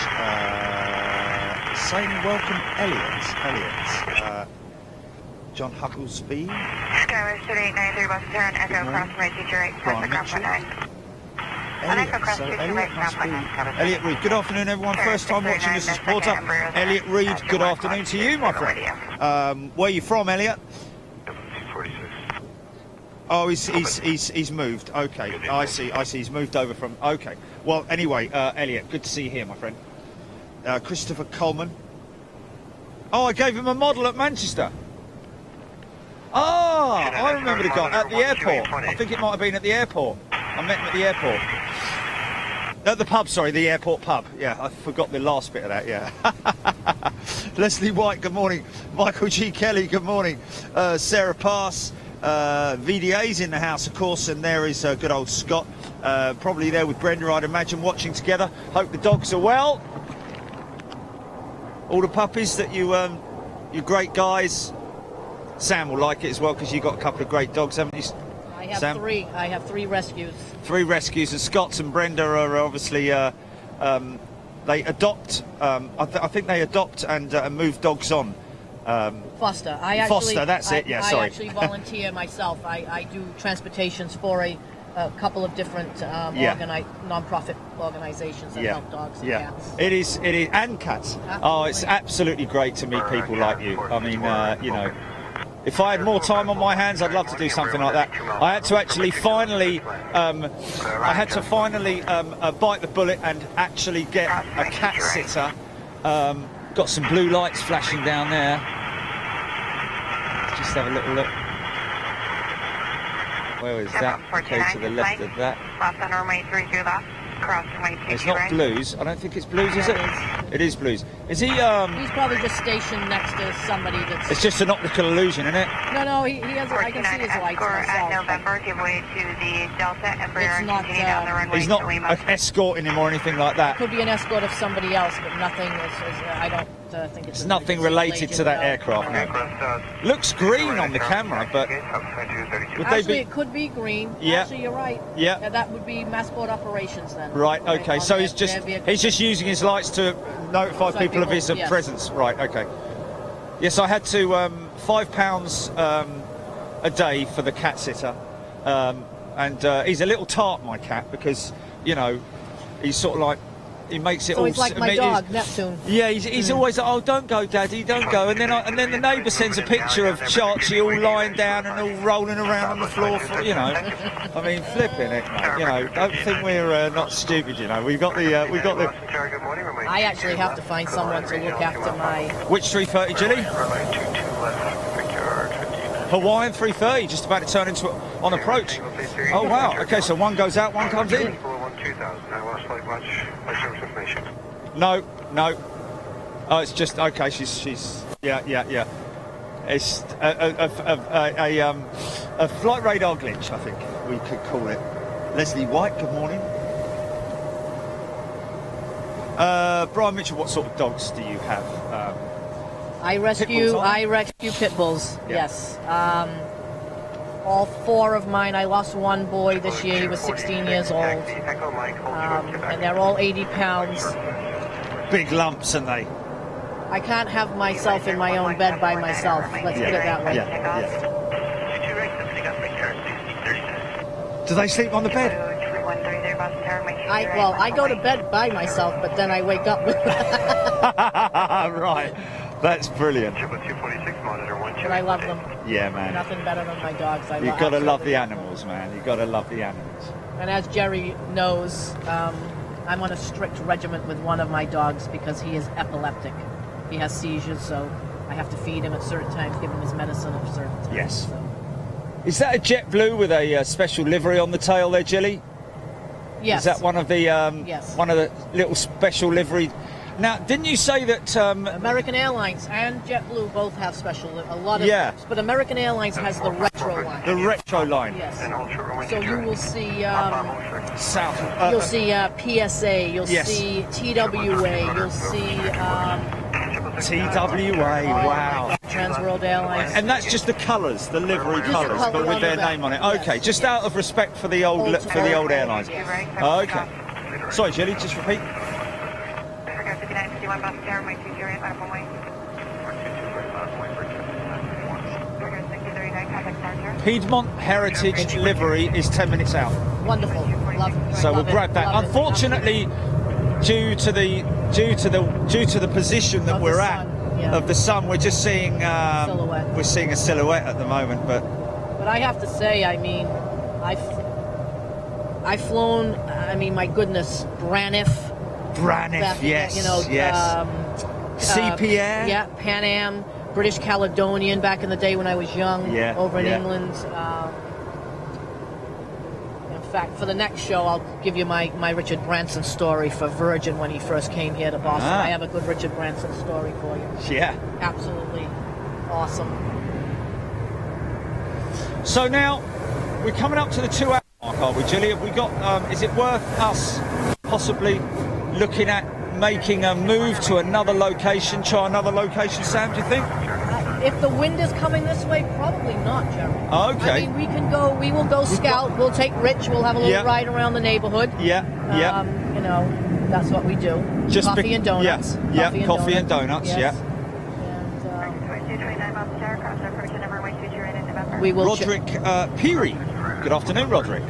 saying welcome Elliot, John Hugglesby. Skyway 3893, Boston Terran, Echo, cross runway 22 right, press the cross 9. Elliot Reed, good afternoon everyone, first time watching this is Porter. Elliot Reed, good afternoon to you my friend. Where are you from, Elliot? 46. Oh, he's moved, okay, I see, he's moved over from, okay. Well, anyway, Elliot, good to see you here my friend. Christopher Coleman. Oh, I gave him a model at Manchester. Oh, I remember the guy at the airport. I think it might have been at the airport. I met him at the airport. At the pub, sorry, the airport pub. Yeah, I forgot the last bit of that, yeah. Leslie White, good morning. Michael G. Kelly, good morning. Sarah Pass, VDA's in the house, of course, and there is good old Scott. Probably there with Brenda, I'd imagine, watching together. Hope the dogs are well. All the puppies that you great guys. Sam will like it as well because you've got a couple of great dogs, haven't you? I have Sam? three. I have 3 rescues. 3 rescues, and Scott and Brenda are obviously they adopt. I think they adopt and move dogs on. Foster. Foster, that's it. Yeah, sorry. I actually volunteer myself. I do transportations for a couple of different non-profit organizations that help dogs and cats. It is, and cats. Absolutely. Oh, it's absolutely great to meet people like you. I mean, you know. If I had more time on my hands, I'd love to do something like that. I had to actually finally, bite the bullet and actually get a cat sitter. Got some blue lights flashing down there. Let's just have a little look. Where is that? Okay, to the left of that. Last on runway 32 left. cross runway 22 It's not right. Blues. I don't think it's Blues, is it? It is Blues. Is he? He's probably just stationed next to somebody that's. It's just an optical illusion, isn't it? No, he has. I can see his lights Escort at myself. November, give way to the Delta Embraer It's and not, continue down the runway He's not to Lima. escorting him or anything like that. Could be an escort of somebody else, but nothing. I don't think it's. It's nothing related to that aircraft, no. Looks green on the camera, but would they Actually, be? it could be green. Yeah. Actually, you're right. Yeah. That would be mascot operations then. Right. Okay. on So their- he's just their vehicle. he's just using his lights to notify So people of people- his yes. presence. Right. Okay. Yes, I had to £5 a day for the cat sitter, and he's a little tart, my cat, because you know he's sort of like he makes it So all. he's like my dog, Neptune. Yeah, he's always like, oh, don't go, Daddy, don't go. And then the neighbour sends a picture of Chachi all lying down and all rolling around on the floor. You know, I mean, flipping it, mate. You know, don't think we're not stupid. You know, we've got the. I actually have to find someone to look after my. Which 330, Jilly? Hawaiian 330, just about to turn into on approach. Oh wow. Okay, so one goes out, one comes in. No. Oh, it's just okay. She's yeah. It's a flight radar glitch, I think we could call it. Leslie White, good morning. Brian Mitchell, what sort of dogs do you have? I rescue pit bulls. Yeah. Yes. All 4 of mine. I lost one boy this year. He was 16 years old. And they're all 80 pounds. Big lumps, aren't they? I can't have myself in my own bed by myself. Let's put it that way. Yeah. Do they sleep on the bed? I go to bed by myself, but then I wake up with Right. That's brilliant. But I love them. Yeah, man. Nothing better than my dogs. You've got to love the animals, man. You've got to love the animals. And as Jerry knows, I'm on a strict regiment with one of my dogs because he is epileptic. He has seizures, so I have to feed him at certain times, give him his medicine at certain times. Yes. So. Is that a jet blue with a special livery on the tail there, Jilly? Yes. Is that one of the Yes. one of the little special livery? Now, didn't you say that? American Airlines and JetBlue both have special, a lot of. Yeah. But American Airlines has the retro line. The retro line. Yes. So you will see. South. You'll see PSA. You'll Yes. see TWA. You'll see TWA. Wow. Trans World Airlines. And that's just the colours, the livery Just the colours, colour but with on their the back. name on it. Yes. Okay, just out of respect for the old airlines. Oh, okay. Sorry, Jilly, just repeat. Piedmont Heritage livery is 10 minutes out. Wonderful. Love. So love we'll grab it. that. Love it. Unfortunately, due to the position that Of the we're at sun, yeah. of the sun, we're just seeing Silhouette. we're seeing a silhouette at the moment. But But I have to say, I mean, I've flown. I mean, my goodness, Braniff. Braniff, yes, You know, yes. CP Air. Yeah, Pan Am, British Caledonian back in the day when I was young. Yeah, Over in yeah. England. In fact, for the next show, I'll give you my Richard Branson story for Virgin when he first came here to Boston. Ah. I have a good Richard Branson story for you. Yeah. Absolutely awesome. So now we're coming up to the 2 hour mark, are we, Jilly? Have we got? Is it worth us possibly looking at making a move to another location? Try another location, Sam? Do you think? If the wind is coming this way, probably not, Jerry. Okay. I mean, we will go scout. We'll take Rich. We'll have a little Yeah. ride around the neighborhood. Yeah. Yeah. You know, that's what we do. Just coffee and donuts. Yeah. Coffee and donuts. Yes. Yeah. And we will. Roderick Peary. Good afternoon, Roderick.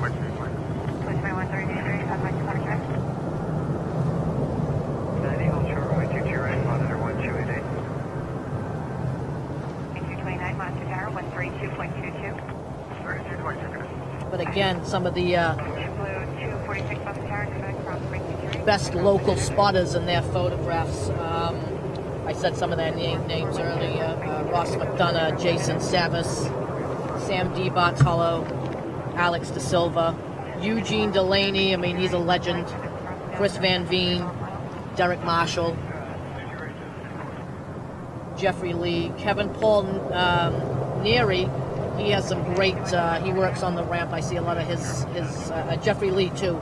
But again, some of the best local spotters in their photographs. I said some of their names earlier. Ross McDonough, Jason Savis, Sam D. Bartolo, Alex De Silva, Eugene Delaney. I mean, he's a legend. Chris Van Veen, Derek Marshall, Jeffrey Lee, Kevin Paul Neary. He has some great. He works on the ramp. I see a lot of his Jeffrey Lee too.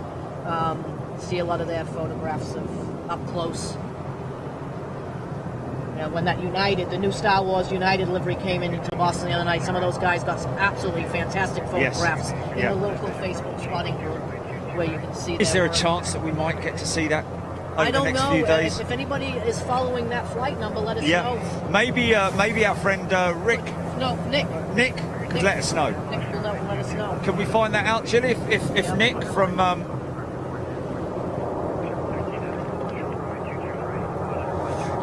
See a lot of their photographs of up close. When that the new Star Wars United livery came into Boston the other night, some of those guys got some absolutely fantastic photographs in the local Facebook spotting group where you can see. Is there a chance that we might get to see that over the next few days? If anybody is following that flight number, let us know. Maybe our friend Rick. No, Nick. Nick could let us know. Nick will let us know. Can we find that out, Jill? If Nick from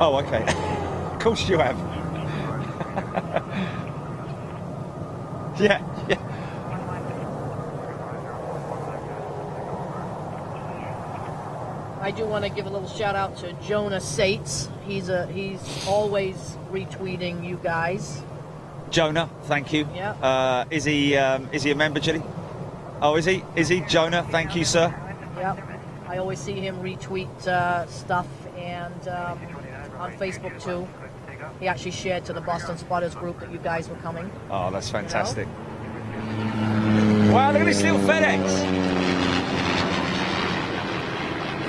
Oh, okay. Of course you have. Yeah. I do want to give a little shout out to Jonah Sates. He's always retweeting you guys. Jonah, thank you. Yeah. Is he a member, Jilly? Oh, is he? Is he Jonah? Thank you, sir. Yep. I always see him retweet stuff and on Facebook too. He actually shared to the Boston Spotters group that you guys were coming. Oh, that's fantastic. Wow, look at this little FedEx.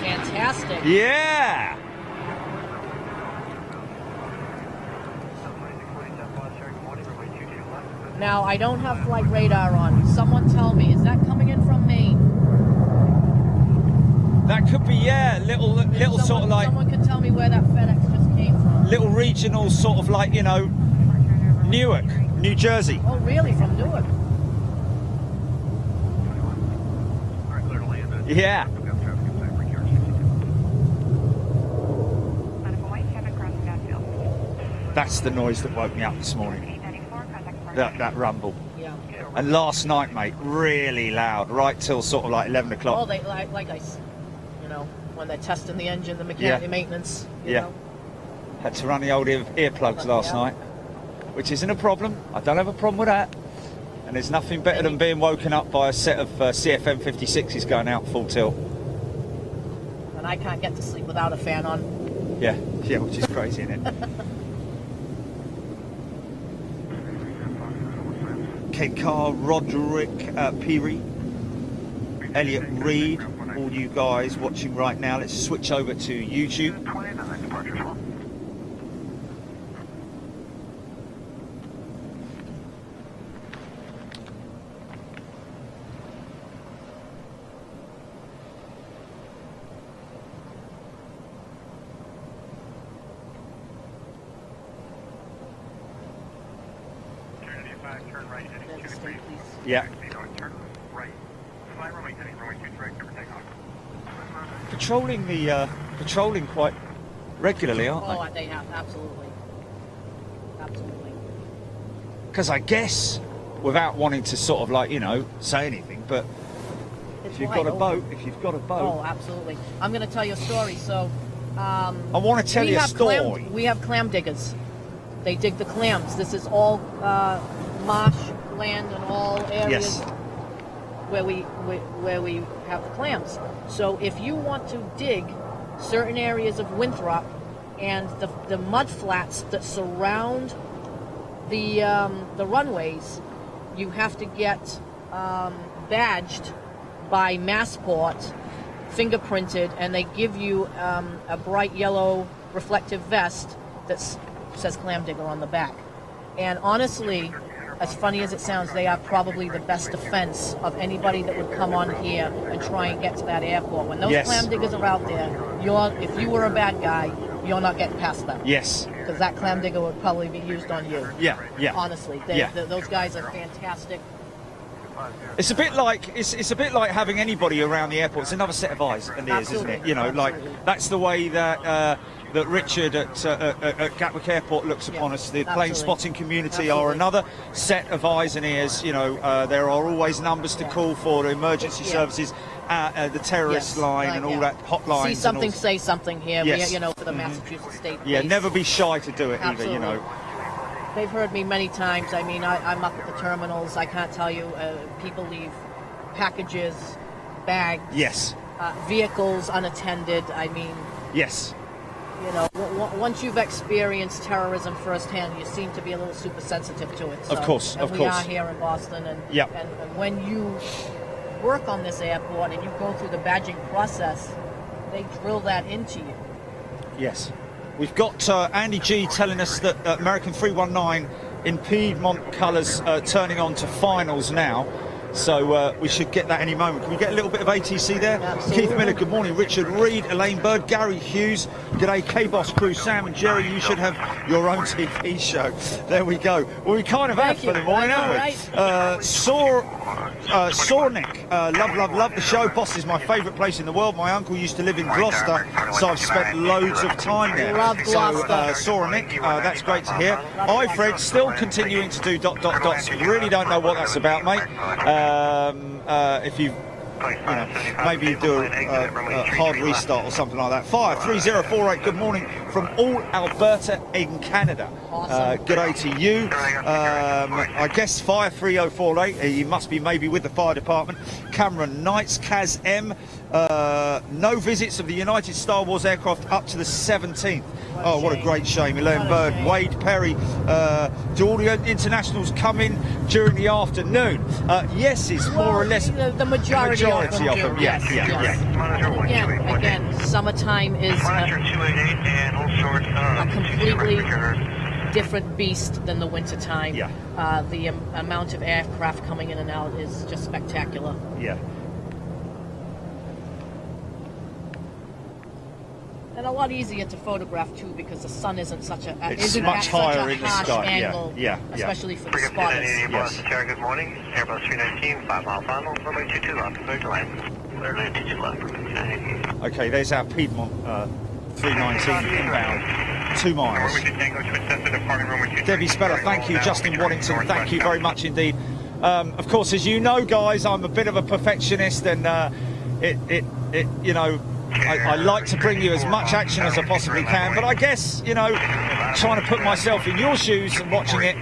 Fantastic. Yeah. Now, I don't have flight radar on. Someone tell me, is that coming in from Maine? That could be, little sort of like... Someone can tell me where that FedEx just came from. Little regional sort of like, Newark, New Jersey. Oh, really? From Newark? Yeah. That's the noise that woke me up this morning. That rumble. Yeah. And last night, mate, really loud, right till sort of like 11 o'clock. Oh, they like when they're testing the engine, the mechanic maintenance. You know. Had to run the old earplugs last night, which isn't a problem. I don't have a problem with that. And there's nothing better than being woken up by a set of CFM 56s going out full tilt. And I can't get to sleep without a fan on. Yeah, which is crazy, isn't it? Ken Carr, Roderick Peary, Elliot Reed, all you guys watching right now. Let's switch over to YouTube. Yeah. Patrolling quite regularly, aren't they? Oh, they have, absolutely. Because I guess, without wanting to sort of like, say anything, but if you've got a boat. Oh, absolutely. I'm going to tell you a story. So, I want to tell you a story. We have clam diggers. They dig the clams. This is all marsh land and all areas where we have the clams. So if you want to dig certain areas of Winthrop and the mud flats that surround the runways, you have to get badged by Massport, fingerprinted, and they give you a bright yellow reflective vest that says Clam Digger on the back. And honestly, as funny as it sounds, they are probably the best defense of anybody that would come on here and try and get to that airport. When those clam diggers are out there, if you were a bad guy, you're not getting past them. Yes. Because that clam digger would probably be used on you. Yeah. Honestly, those guys are fantastic. It's a bit like having anybody around the airport. It's another set of eyes and ears, isn't it? Like that's the way that Richard at Gatwick Airport looks upon us. The plane spotting community are another set of eyes and ears. There are always numbers to call for emergency services, the terrorist line and all that hotlines. See something, say something here. Yes. For the Massachusetts State Police. Yeah, never be shy to do it either. They've heard me many times. I mean, I'm up at the terminals. I can't tell you. People leave packages, bags. Yes. vehicles unattended. I mean, Yes. you know, once you've experienced terrorism firsthand, you seem to be a little super sensitive to it. So, Of course, and of we course. are here in Boston, and, Yep. and when you work on this airport and you go through the badging process, they drill that into you. Yes. We've got Andy G telling us that American 319 in Piedmont colours turning on to finals now. So we should get that any moment. Can we get a little bit of ATC there? Absolutely. Keith Miller, good morning. Richard Reed, Elaine Bird, Gary Hughes. G'day, K-Boss crew. Sam and Jerry, you should have your own TV show. There we go. Well, we kind of have Thank you. for the morning, I know, haven't we? Sornick, love the show. Boss is my favourite place in the world. My uncle used to live in Gloucester, so I've spent loads of time there. Love Gloucester. So, Sornick, that's great to hear. Hi, Fred, still continuing to do dots. Really don't know what that's about, mate. If you maybe do a hard restart or something like that. Fire 3048, good morning from all Alberta in Canada. Awesome. Good day to you. I guess Fire 3048, he must be maybe with the fire department. Cameron Knights, Kaz M. No visits of the United Star Wars aircraft up to the 17th. Oh, what a great shame. Elaine Bird, Wade Perry. Do all the internationals come in during the afternoon? Yes, it's more or less the majority of them do. Yeah. Again, summertime is a completely different beast than the winter time. Yeah. The amount of aircraft coming in and out is just spectacular. Yeah. And a lot easier to photograph too, because the sun isn't such a It's isn't much at higher such a in the harsh sky. angle, Yeah. especially for the Bring up spotters. 1088 Boston Tower, good morning. Airbus 319, 5 mile final, runway 22 left, clear to land. Clear to land, 22 left, 988. Okay, there's our Piedmont 319 inbound, 2 miles. Debbie Speller, thank you. Justin Waddington, thank you very much indeed. Of course, as you know, guys, I'm a bit of a perfectionist, and you know, I like to bring you as much action as I possibly can, but I guess, you know, trying to put myself in your shoes and watching it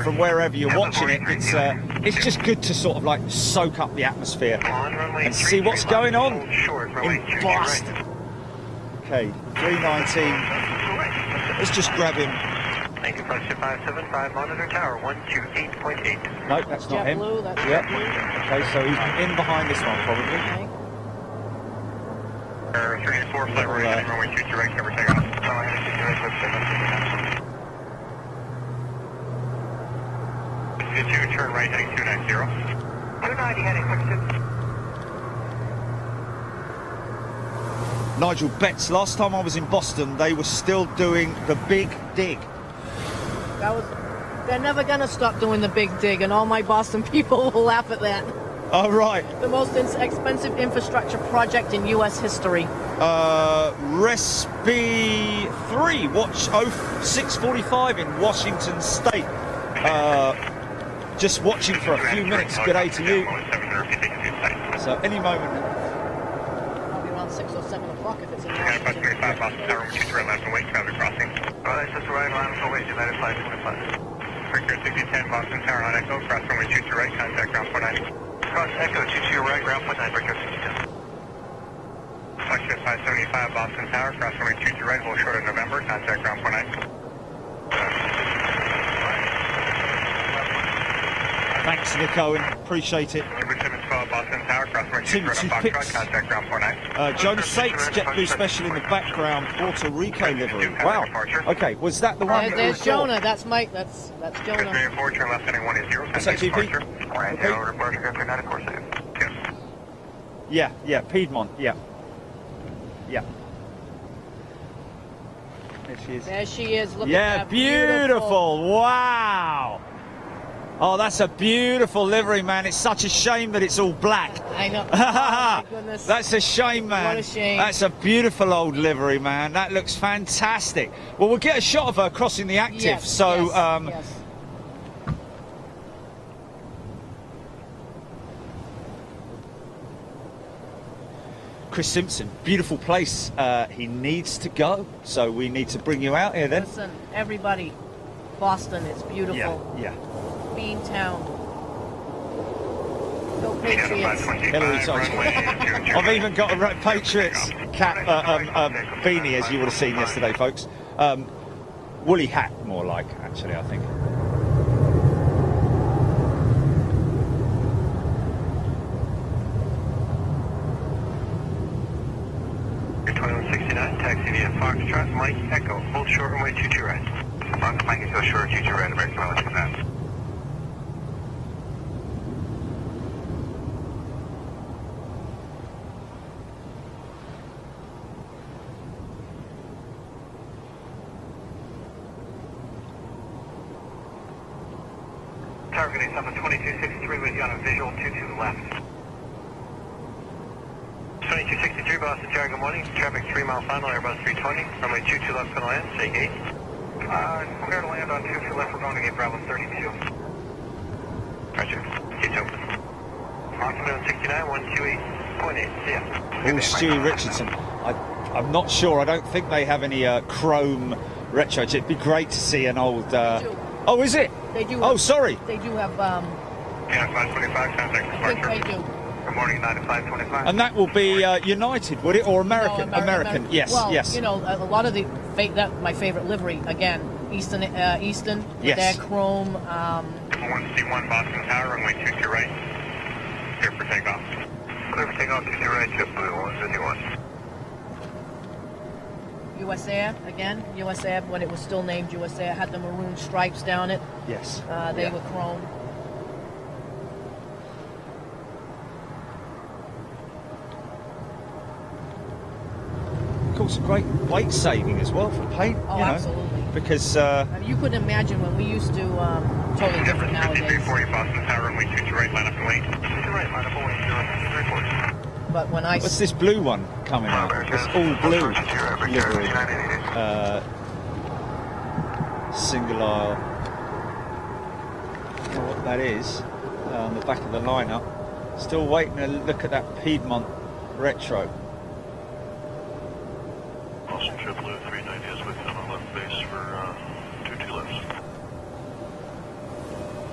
from wherever you're watching it, it's just good to sort of like soak up the atmosphere and see what's going on in Boston. Okay, 319. Let's just grab him. Thank you, Flight 575, monitor tower 128.8. No, that's not him. JetBlue, that's Yep. JetBlue. Okay, so he's in behind this one probably. Okay. 384, flight runway runway 22 right, cover takeoff. Turn right heading 290. 290 heading 62. Nigel Betts, last time I was in Boston, they were still doing the big dig. They're never gonna stop doing the big dig, and all my Boston people will laugh at that. Oh, right. The most expensive infrastructure project in U.S. history. Respi 3, watch 0645 in Washington State. Just watching for a few minutes. Good day to you. So any moment. Probably around 6 or 7 o'clock if it's in Bus Washington. 35, Boston Tower 123 right, left and wait, traffic crossing. Alright, just right, line for wait, United 525. Breaker 6010, Boston Tower on Echo, cross runway 22 right, contact ground 49. Cross Echo 22 right, ground 49, breaker 6010. Flagship 575, Boston Tower, cross runway 22 right, hold short of November, contact ground 49. Thanks, Nick Owen. Appreciate it. Boston Tower, cross runway 22 right, Tim Foxtrot, Picks. contact ground 49. Jonas Sates, JetBlue Special in the background, Puerto Rico livery. Wow. Okay, was that the one? There's Jonah. That's Mike. That's Jonah. 384, turn left heading 180. Is that GP? Okay. Yeah, Piedmont, yeah. There she is. There she is. Look Yeah, at that. beautiful. Wow. Oh, that's a beautiful livery, man. It's such a shame that it's all black. I know. Oh, my goodness. That's a shame, man. What a shame. That's a beautiful old livery, man. That looks fantastic. Well, we'll get a shot of her crossing the active. Yes, so, yes. Chris Simpson, beautiful place. He needs to go, so we need to bring you out here then. Listen, everybody, Boston is beautiful. Yeah. Bean town. Go Patriots. Hillary Thompson. I've even got a Patriots cap beanie, as you would have seen yesterday, folks. Woolly hat, more like, actually, I think. You're 2169, taxi via Foxtrot, Mike, Echo, hold short runway 22 right. Fox, Mike, go short 22 right, American Mileage Command. Tower, good day, Southwest 2263 with you on a visual 22 left. 2263 Boston Tower, good morning. Traffic 3 mile final, Airbus 320. Runway 22 left for the land, say gate. Clear to land on 22 left, we're going to gate Bravo 32. Roger, gate's open. Oxford 69, 128.8, see ya. Oh, Stewie Richardson. I'm not sure. I don't think they have any chrome retro. It'd be great to see an old... Oh, is it? They do. Oh, sorry. They do have. Yeah, 525, contact I think they do. Good morning, 9525. And that will be United, would it, or American? No, American. Yes, well, yes. you know, a lot of the my favorite livery again, Eastern, with Yes. their chrome. 1C1 Boston Tower, runway 22 right. Clear for takeoff. Clear for takeoff, 22 right, JetBlue 151. US Air again. US Air, when it was still named US Air, had the maroon stripes down it. Yes. They were chrome. Of course, great weight saving as well for paint. Oh, you know, absolutely. Because I mean, you couldn't imagine when we used to totally different nowadays. 5340 Boston Tower, runway 22 right, line up and wait. 22 right, line up and wait, 0, 340. But when I what's this blue one coming out? It's all blue livery. Single aisle. I don't know what that is on the back of the lineup. Still waiting to look at that Piedmont retro. Boston JetBlue 390 is with them on left base for 22 left.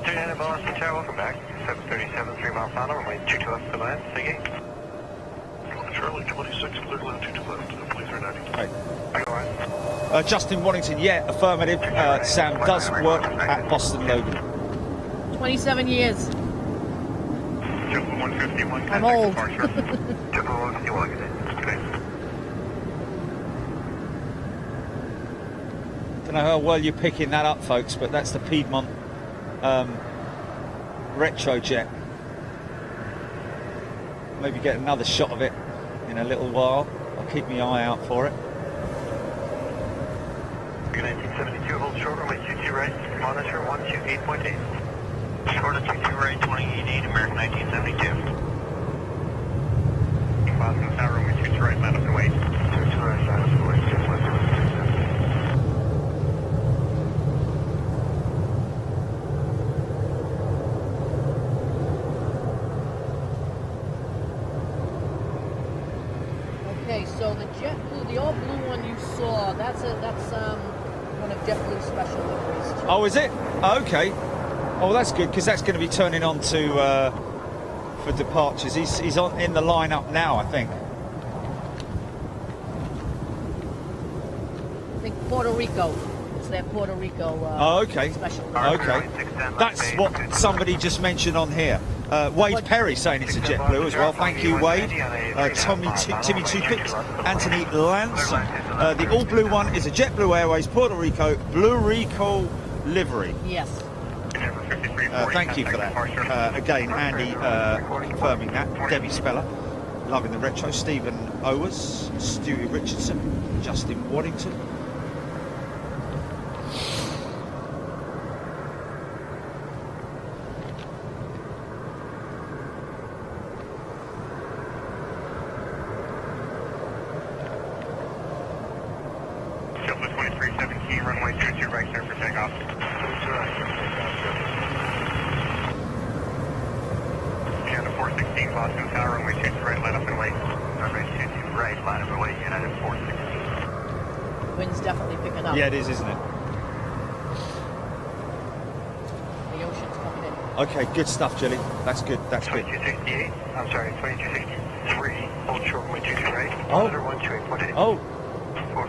390 Boston Tower, welcome back. 737, 3 mile final, runway 22 left to land, say gate. Charlie 26, clear to land 22 left, please 390. Right. Justin Waddington, yeah, affirmative. Sam does work at Boston Logan. 27 years. JetBlue 151, I'm old. JetBlue 151, good day. Don't know how well you're picking that up, folks, but that's the Piedmont retro jet. Maybe get another shot of it in a little while. I'll keep my eye out for it. Good 1972, hold short, runway 22 right, monitor 128.8. Short of 22 right, 28.8, American 1972. Boston Tower, runway 22 right, line up and wait. 22 right, line up and wait, just left. Okay, so the JetBlue, the all blue one you saw, that's one of JetBlue's special liveries too. Oh, is it? Okay. Oh, that's good, because that's going to be turning on to for departures. He's on in the lineup now, I think. I think Puerto Rico. It's their Puerto Rico Oh, okay. special livery. Okay. That's what somebody just mentioned on here. Wade Perry saying it's a JetBlue as well. Thank you, Wade. Timmy Tupic, Anthony Lanson. The all blue one is a JetBlue Airways Puerto Rico Blue Rico livery. Yes. Thank you for that. Again, Andy confirming that. Debbie Speller, loving the retro. Stephen Owers, Stewie Richardson, Justin Waddington. Delta 2317, runway 22 right, clear for takeoff. And the 416 Boston Tower, runway 22 right, line up and wait. Runway 22 right, line up and wait, United 416. Wind's definitely picking up. Yeah, it is, isn't it? The ocean's coming in. Okay, good stuff, Jilly. That's good. That's good. 2268. I'm sorry, 2263. Hold short runway 22 right. Oh. 128.8. Oh,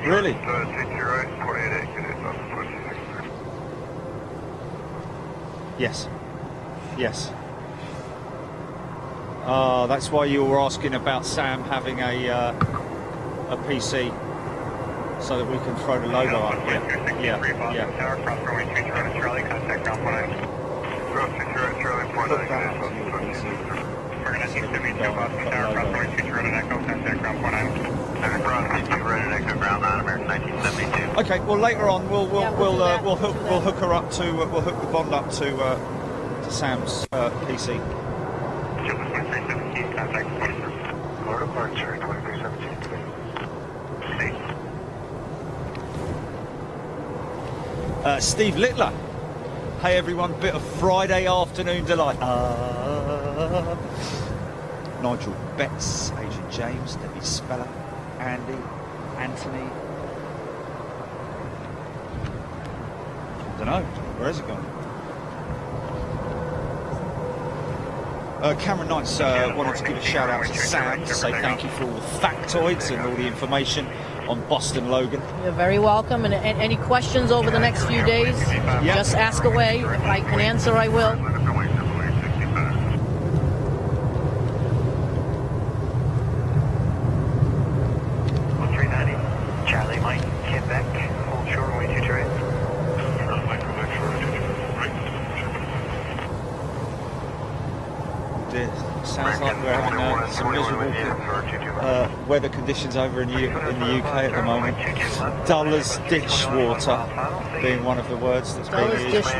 really? 60 right, 48 Yes. Yes. That's why you were asking about Sam having a PC so that we can throw the logo up. Yeah. Tower, cross runway 23 right, Charlie, contact ground 19. Ground 6 right, Charlie, 49. We're going to see 72 Boston Tower, cross runway 23 right, Echo, contact ground 49. Cross 52 right, Echo, ground 9, American 1972. Okay. Well, later on we'll hook her up to we'll hook the bond up to Sam's PC. Super 2317, contact 23. Car departure 2317. Steve Littler. Hey everyone, bit of Friday afternoon delight. Nigel Betts, Agent James, Debbie Speller, Andy, Anthony. I don't know, where has it gone? Cameron Knights wanted to give a shout out to Sam to say thank you for all the factoids and all the information on Boston Logan. You're very welcome. And any questions over the next few days, just ask away. If I can answer, I will. 390, Charlie Mike, Quebec, hold short runway 22 right. Sounds like we're having some miserable weather conditions over in the UK at the moment. Dull as dishwater being one of the words that's being used.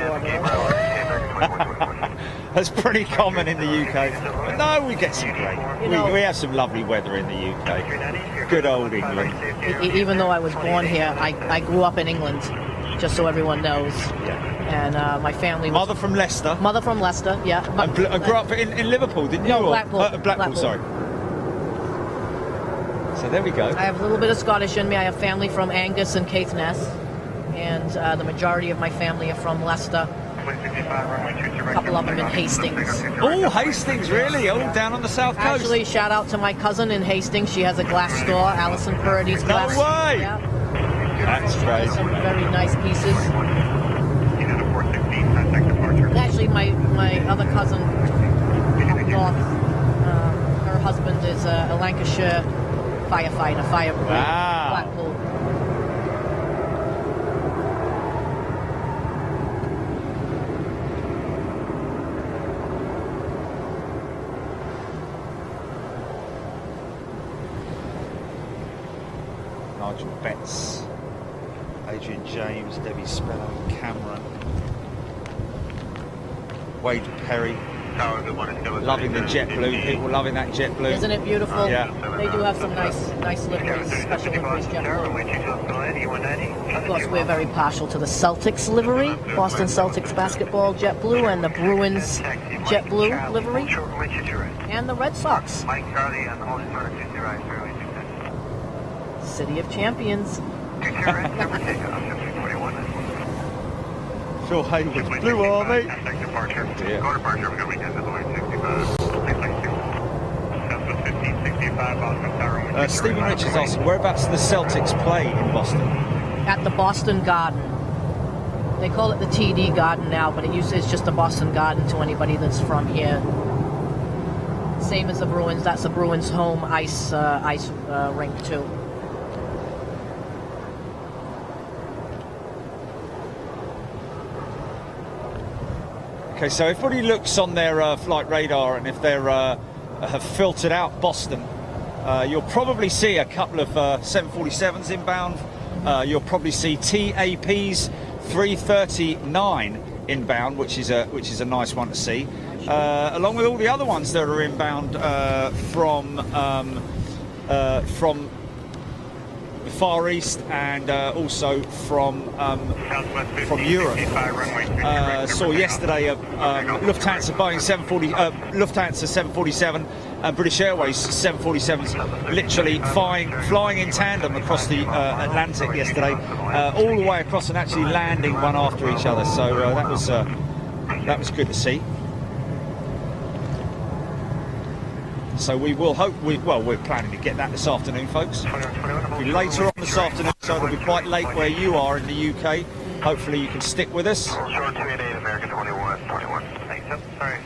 That's pretty common in the UK. But no, we get some great. We have some lovely weather in the UK. Good old England. Even though I was born here, I grew up in England, just so everyone knows. And my family was... Mother from Leicester. Mother from Leicester, yeah. I grew up in Liverpool, didn't you? No, Blackpool. Blackpool, sorry. So there we go. I have a little bit of Scottish in me. I have family from Angus and Caithness. And the majority of my family are from Leicester. A couple of them in Hastings. Oh, Hastings, really? Oh, down on the south coast. Actually, shout out to my cousin in Hastings. She has a glass store, Alison Purdy's glass. No way! Yeah. That's crazy. Some very nice pieces. And actually, my other cousin up north, her husband is a Lancashire firefighter, fire brigade, Wow. Blackpool. Nigel Betts, Adrian James, Debbie Speller, Cameron, Wade Perry. Loving the jet blue. People loving that jet blue. Isn't it beautiful? Yeah. They do have some nice liveries, special liveries, jet blue. Of course, we're very partial to the Celtics livery, Boston Celtics basketball jet blue, and the Bruins jet blue livery, and the Red Sox. City of Champions. Phil Hayward's Blue Army. Dear. Stephen Richards asking, whereabouts do the Celtics play in Boston? At the Boston Garden. They call it the TD Garden now, but it's just the Boston Garden to anybody that's from here. Same as the Bruins. That's the Bruins' home ice rink too. Okay, so if everybody looks on their flight radar, and if they have filtered out Boston, you'll probably see a couple of 747s inbound. You'll probably see TAPs 339 inbound, which is a nice one to see, along with all the other ones that are inbound from the Far East and also from Europe. Saw yesterday Lufthansa Boeing 740, Lufthansa 747 and British Airways 747s literally flying in tandem across the Atlantic yesterday, all the way across and actually landing one after each other. So that was good to see. So we will hope, we're planning to get that this afternoon, folks. It'll be later on this afternoon, so it'll be quite late where you are in the UK. Hopefully you can stick with us.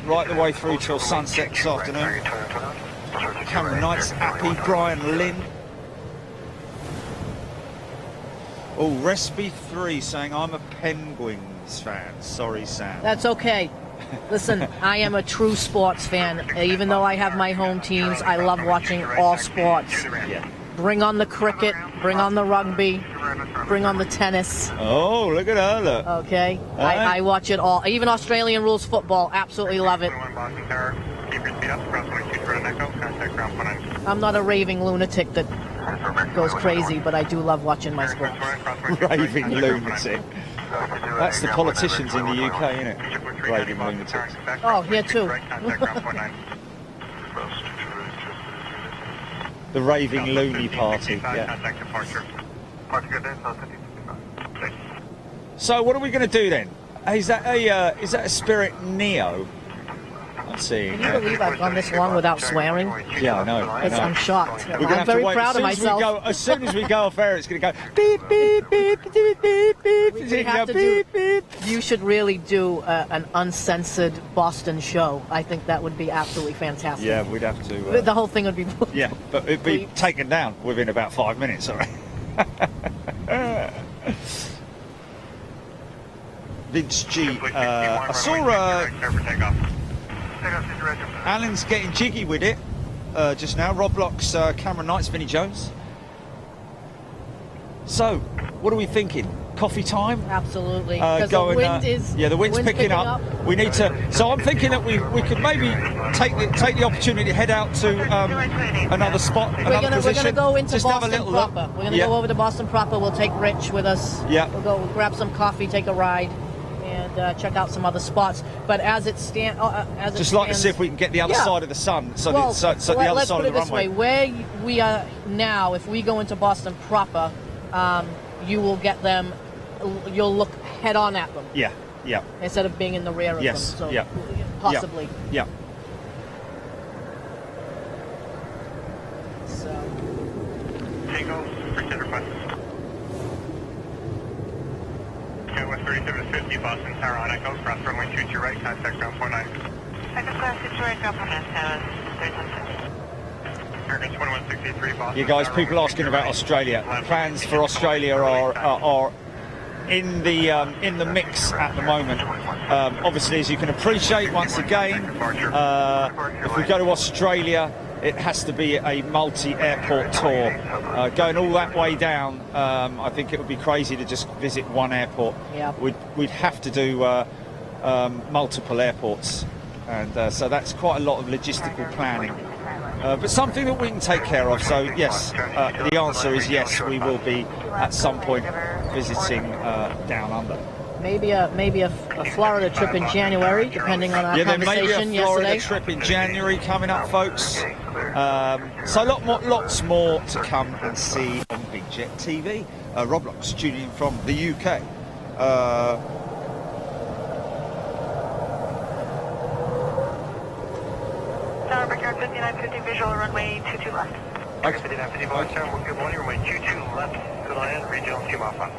Right the way through till sunset this afternoon. Cameron Knight's happy, Brian Lynn. Oh, Respi 3 saying, I'm a Penguins fan. Sorry, Sam. That's okay. Listen, I am a true sports fan. Even though I have my home teams, I love watching all sports. Yeah. Bring on the cricket, bring on the rugby, bring on the tennis. Oh, look at her, look. Okay, I watch it all. Even Australian rules football, absolutely love it. I'm not a raving lunatic that goes crazy, but I do love watching my sports. Raving lunatic. That's the politicians in the UK, isn't it? Raving lunatics. Oh, here too. The raving loony party, yeah. So what are we going to do then? Is that a Spirit Neo? I'm seeing. Can you believe I've gone this long without swearing? Yeah, I know. I'm shocked. I'm very proud of myself. As soon as we go off air, it's going to go beep, beep, beep, beep, beep, beep. We have to beep, beep. You should really do an uncensored Boston show. I think that would be absolutely fantastic. Yeah, we'd have to. The whole thing would be. Yeah, but it'd be taken down within about 5 minutes, all right? Vince G. I saw Alan's getting jiggy with it just now. Roblox, Cameron Knight's, Vinnie Jones. So, what are we thinking? Coffee time? Absolutely. Because the wind is. Yeah, the wind's picking up. We need to. So I'm thinking that we could maybe take the opportunity to head out to another spot. We're going to go into just Boston have a little proper. look. We're going to go over to Boston proper. We'll take Rich with us. Yeah. We'll grab some coffee, take a ride, and check out some other spots. But as it stands, like to see if we can get the other side of the sun. So the other side of the runway. Let's put it this way: where we are now, if we go into Boston proper, you will get them. You'll look head on at them. Yeah, yeah. Instead of being in the rear of them. So yeah. Possibly. Yeah. So. Tango, present request. West 3750, Boston Tower on Echo, cross runway 22 right, contact ground 49. Second class 22 right, ground 49, American 2163, Boston. You guys, people asking about Australia. Plans for Australia are in the mix at the moment. Obviously, as you can appreciate, once again, if we go to Australia, it has to be a multi-airport tour. Going all that way down, I think it would be crazy to just visit one airport. Yeah. We'd have to do multiple airports, and so that's quite a lot of logistical planning. But something that we can take care of. So yes, the answer is yes. We will be at some point visiting down under. Maybe a Florida trip in January, depending on our conversation yesterday. Maybe a Florida yesterday. trip in January coming up, folks. So lots more to come and see on Big Jet TV. Roblox tuning in from the UK. Tower Brickyard 5950, visual runway 22 left. Okay. 5950, good morning, runway 22 left to land, regional 2 mile 5.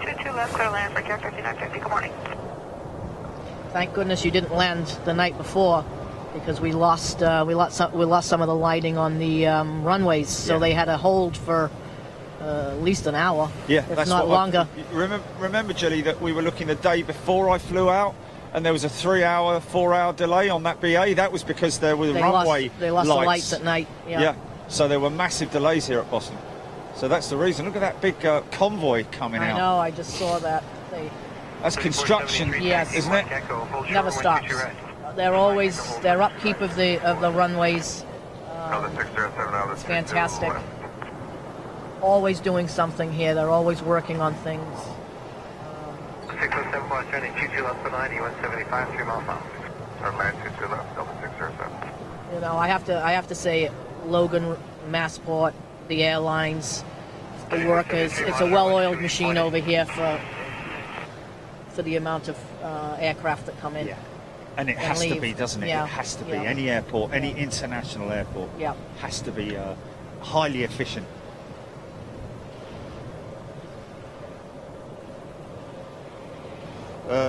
22 left, clear land, Brickyard 5950, good morning. Thank goodness you didn't land the night before, because we lost some of the lighting on the runways, so they had to hold for at least an hour, if that's not longer. Remember, Julie, that we were looking the day before I flew out, and there was a 4-hour delay on that BA. That was because there were runway They lost the lights at night. Yeah, so there were massive delays here at Boston. So that's the reason. Look at that big convoy coming out. I know, I just saw that. That's construction, Yes. isn't it? Never stops. Their upkeep of the runways. It's fantastic. Always doing something here. They're always working on things. 607 Boston, 22 left to line, E175, 3 miles south. Turn land 22 left, double 607. You know, I have to say, Logan, Massport, the airlines, the workers. It's a well-oiled machine over here for the amount of aircraft that come in. Yeah. And it has to leave. be, doesn't it? Yeah. It has to be. Yeah. Any airport, any international airport, Yeah. has to be highly efficient.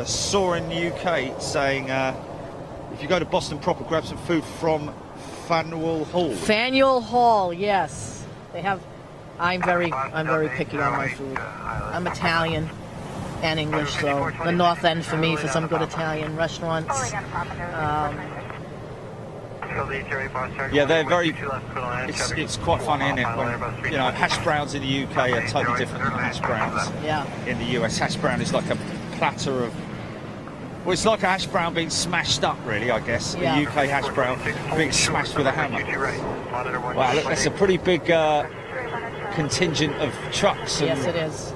Saw in the UK saying if you go to Boston proper, grab some food from Faneuil Hall. Faneuil Hall, yes. They have. I'm very picky on my food. I'm Italian and English, so the North End for me for some good Italian restaurants. Yeah, they're very. It's quite funny, isn't it? When, you know, hash browns in the UK are totally different than hash browns in the US. Hash brown is like a platter of. Well, it's like a hash brown being smashed up, really, I guess. Yeah. A UK hash brown being smashed with a hammer. Wow, look, that's a pretty big contingent of trucks and Yes, it is.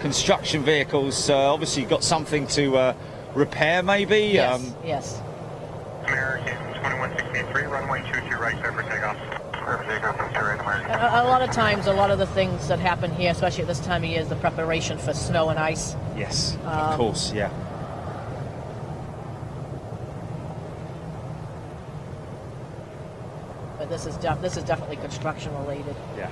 construction vehicles. Obviously, got something to repair, maybe. Yes, yes. American 2163, runway 22 right, clear for takeoff. Clear for takeoff, right, American. A lot of times, a lot of the things that happen here, especially at this time of year, is the preparation for snow and ice. Yes, of course, yeah. But this is definitely construction related. Yeah.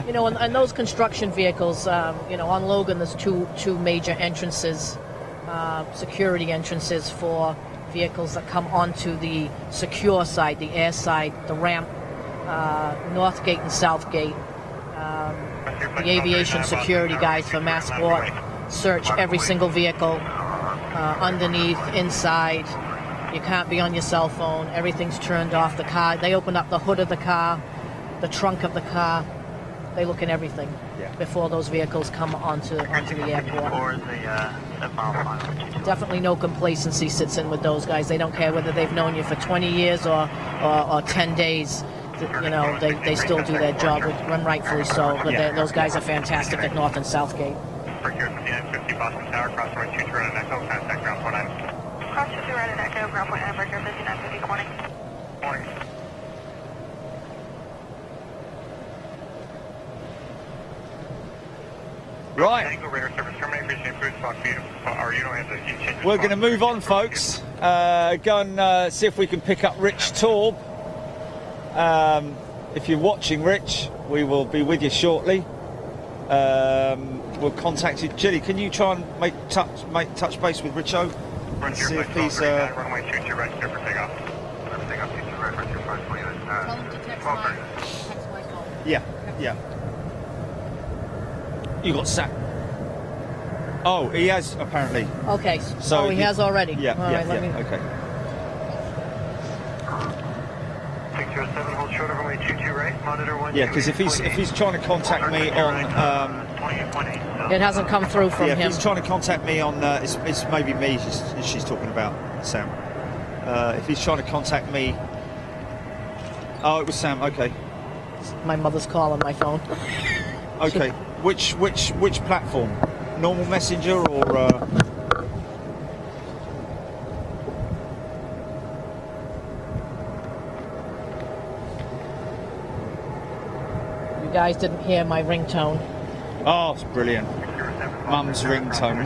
You know, and those construction vehicles, you know, on Logan, there's two major entrances, security entrances for vehicles that come onto the secure side, the air side, the ramp, North Gate and South Gate. The aviation security guys for Massport search every single vehicle, underneath, inside. You can't be on your cell phone. Everything's turned off. The car, they open up the hood of the car, the trunk of the car. They look in everything before those vehicles come onto the airport. Definitely no complacency sits in with those guys. They don't care whether they've known you for 20 years or 10 days. You know, they still do their job, and rightfully so. But those guys are fantastic at North and South Gate. For here, 5950 Boston Tower, cross runway 22 right at Echo, contact ground 49. Cross 22 right at Echo, ground point number 5950, good morning. Morning. Right. Tango radar service terminate, appreciate food stock feed. Or you don't have to keep changing. We're going to move on, folks. Go and see if we can pick up Rich Torb. If you're watching, Rich, we will be with you shortly. We'll contact you. Jilly, can you try and make touch base with Richo? See if he's. Runway 22 right, clear for takeoff. Clear for takeoff, 22 right, right, 520. Tell them to text my phone. Yeah. You got Sam. Oh, he has apparently. Okay, So he has already. Yeah, All right, let me. Okay. 607, hold short of runway 22 right, monitor 1. Yeah, because if he's trying to contact me on. 28.8. It hasn't come through from If him. he's trying to contact me on, it's maybe me she's talking about, Sam. If he's trying to contact me, oh, it was Sam. Okay, My mother's calling my phone. okay. Which platform? Normal messenger or? You guys didn't hear my ringtone. Oh, it's brilliant. Mum's ringtone.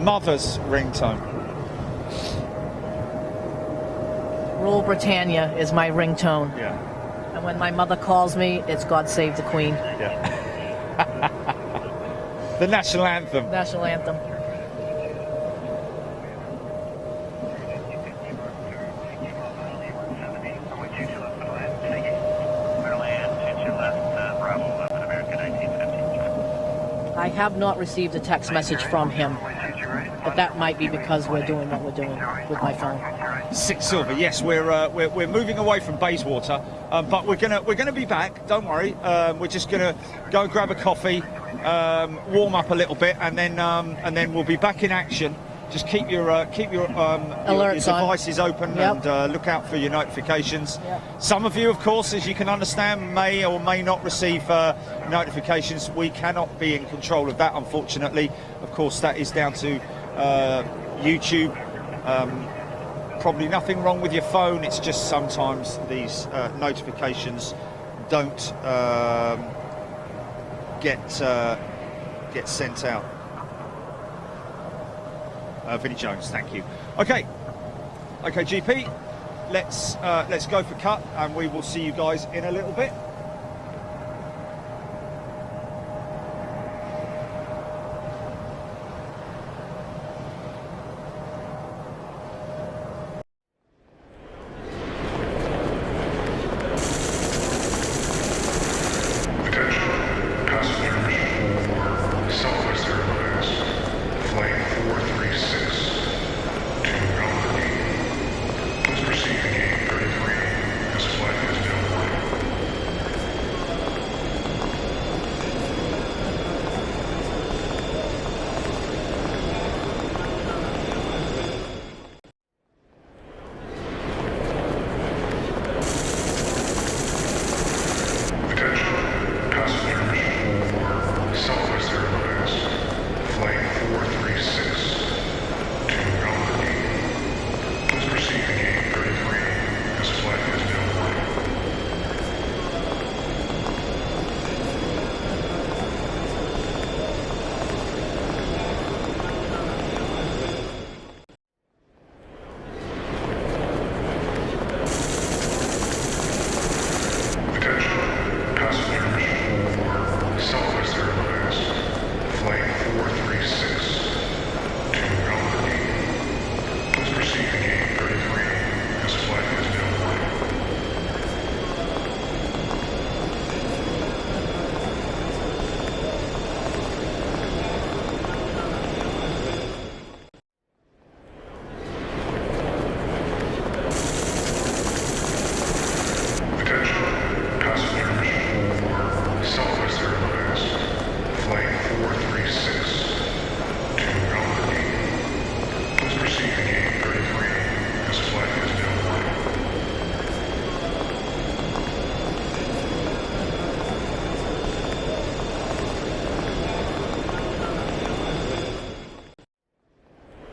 Mother's ringtone. Rule Britannia is my ringtone. Yeah. And when my mother calls me, it's God Save the Queen. Yeah. The national anthem. National anthem. I have not received a text message from him, but that might be because we're doing what we're doing with my phone. 6 Silver. Yes, we're moving away from Bayswater, but we're gonna be back. Don't worry. We're just gonna go and grab a coffee, warm up a little bit, and then we'll be back in action. Just keep your devices open and look out for your notifications. Yep. Some of you, of course, as you can understand, may or may not receive notifications. We cannot be in control of that, unfortunately. Of course, that is down to YouTube. Probably nothing wrong with your phone. It's just sometimes these notifications don't get sent out. Vinnie Jones, thank you. Okay, GP. Let's go for cut, and we will see you guys in a little bit.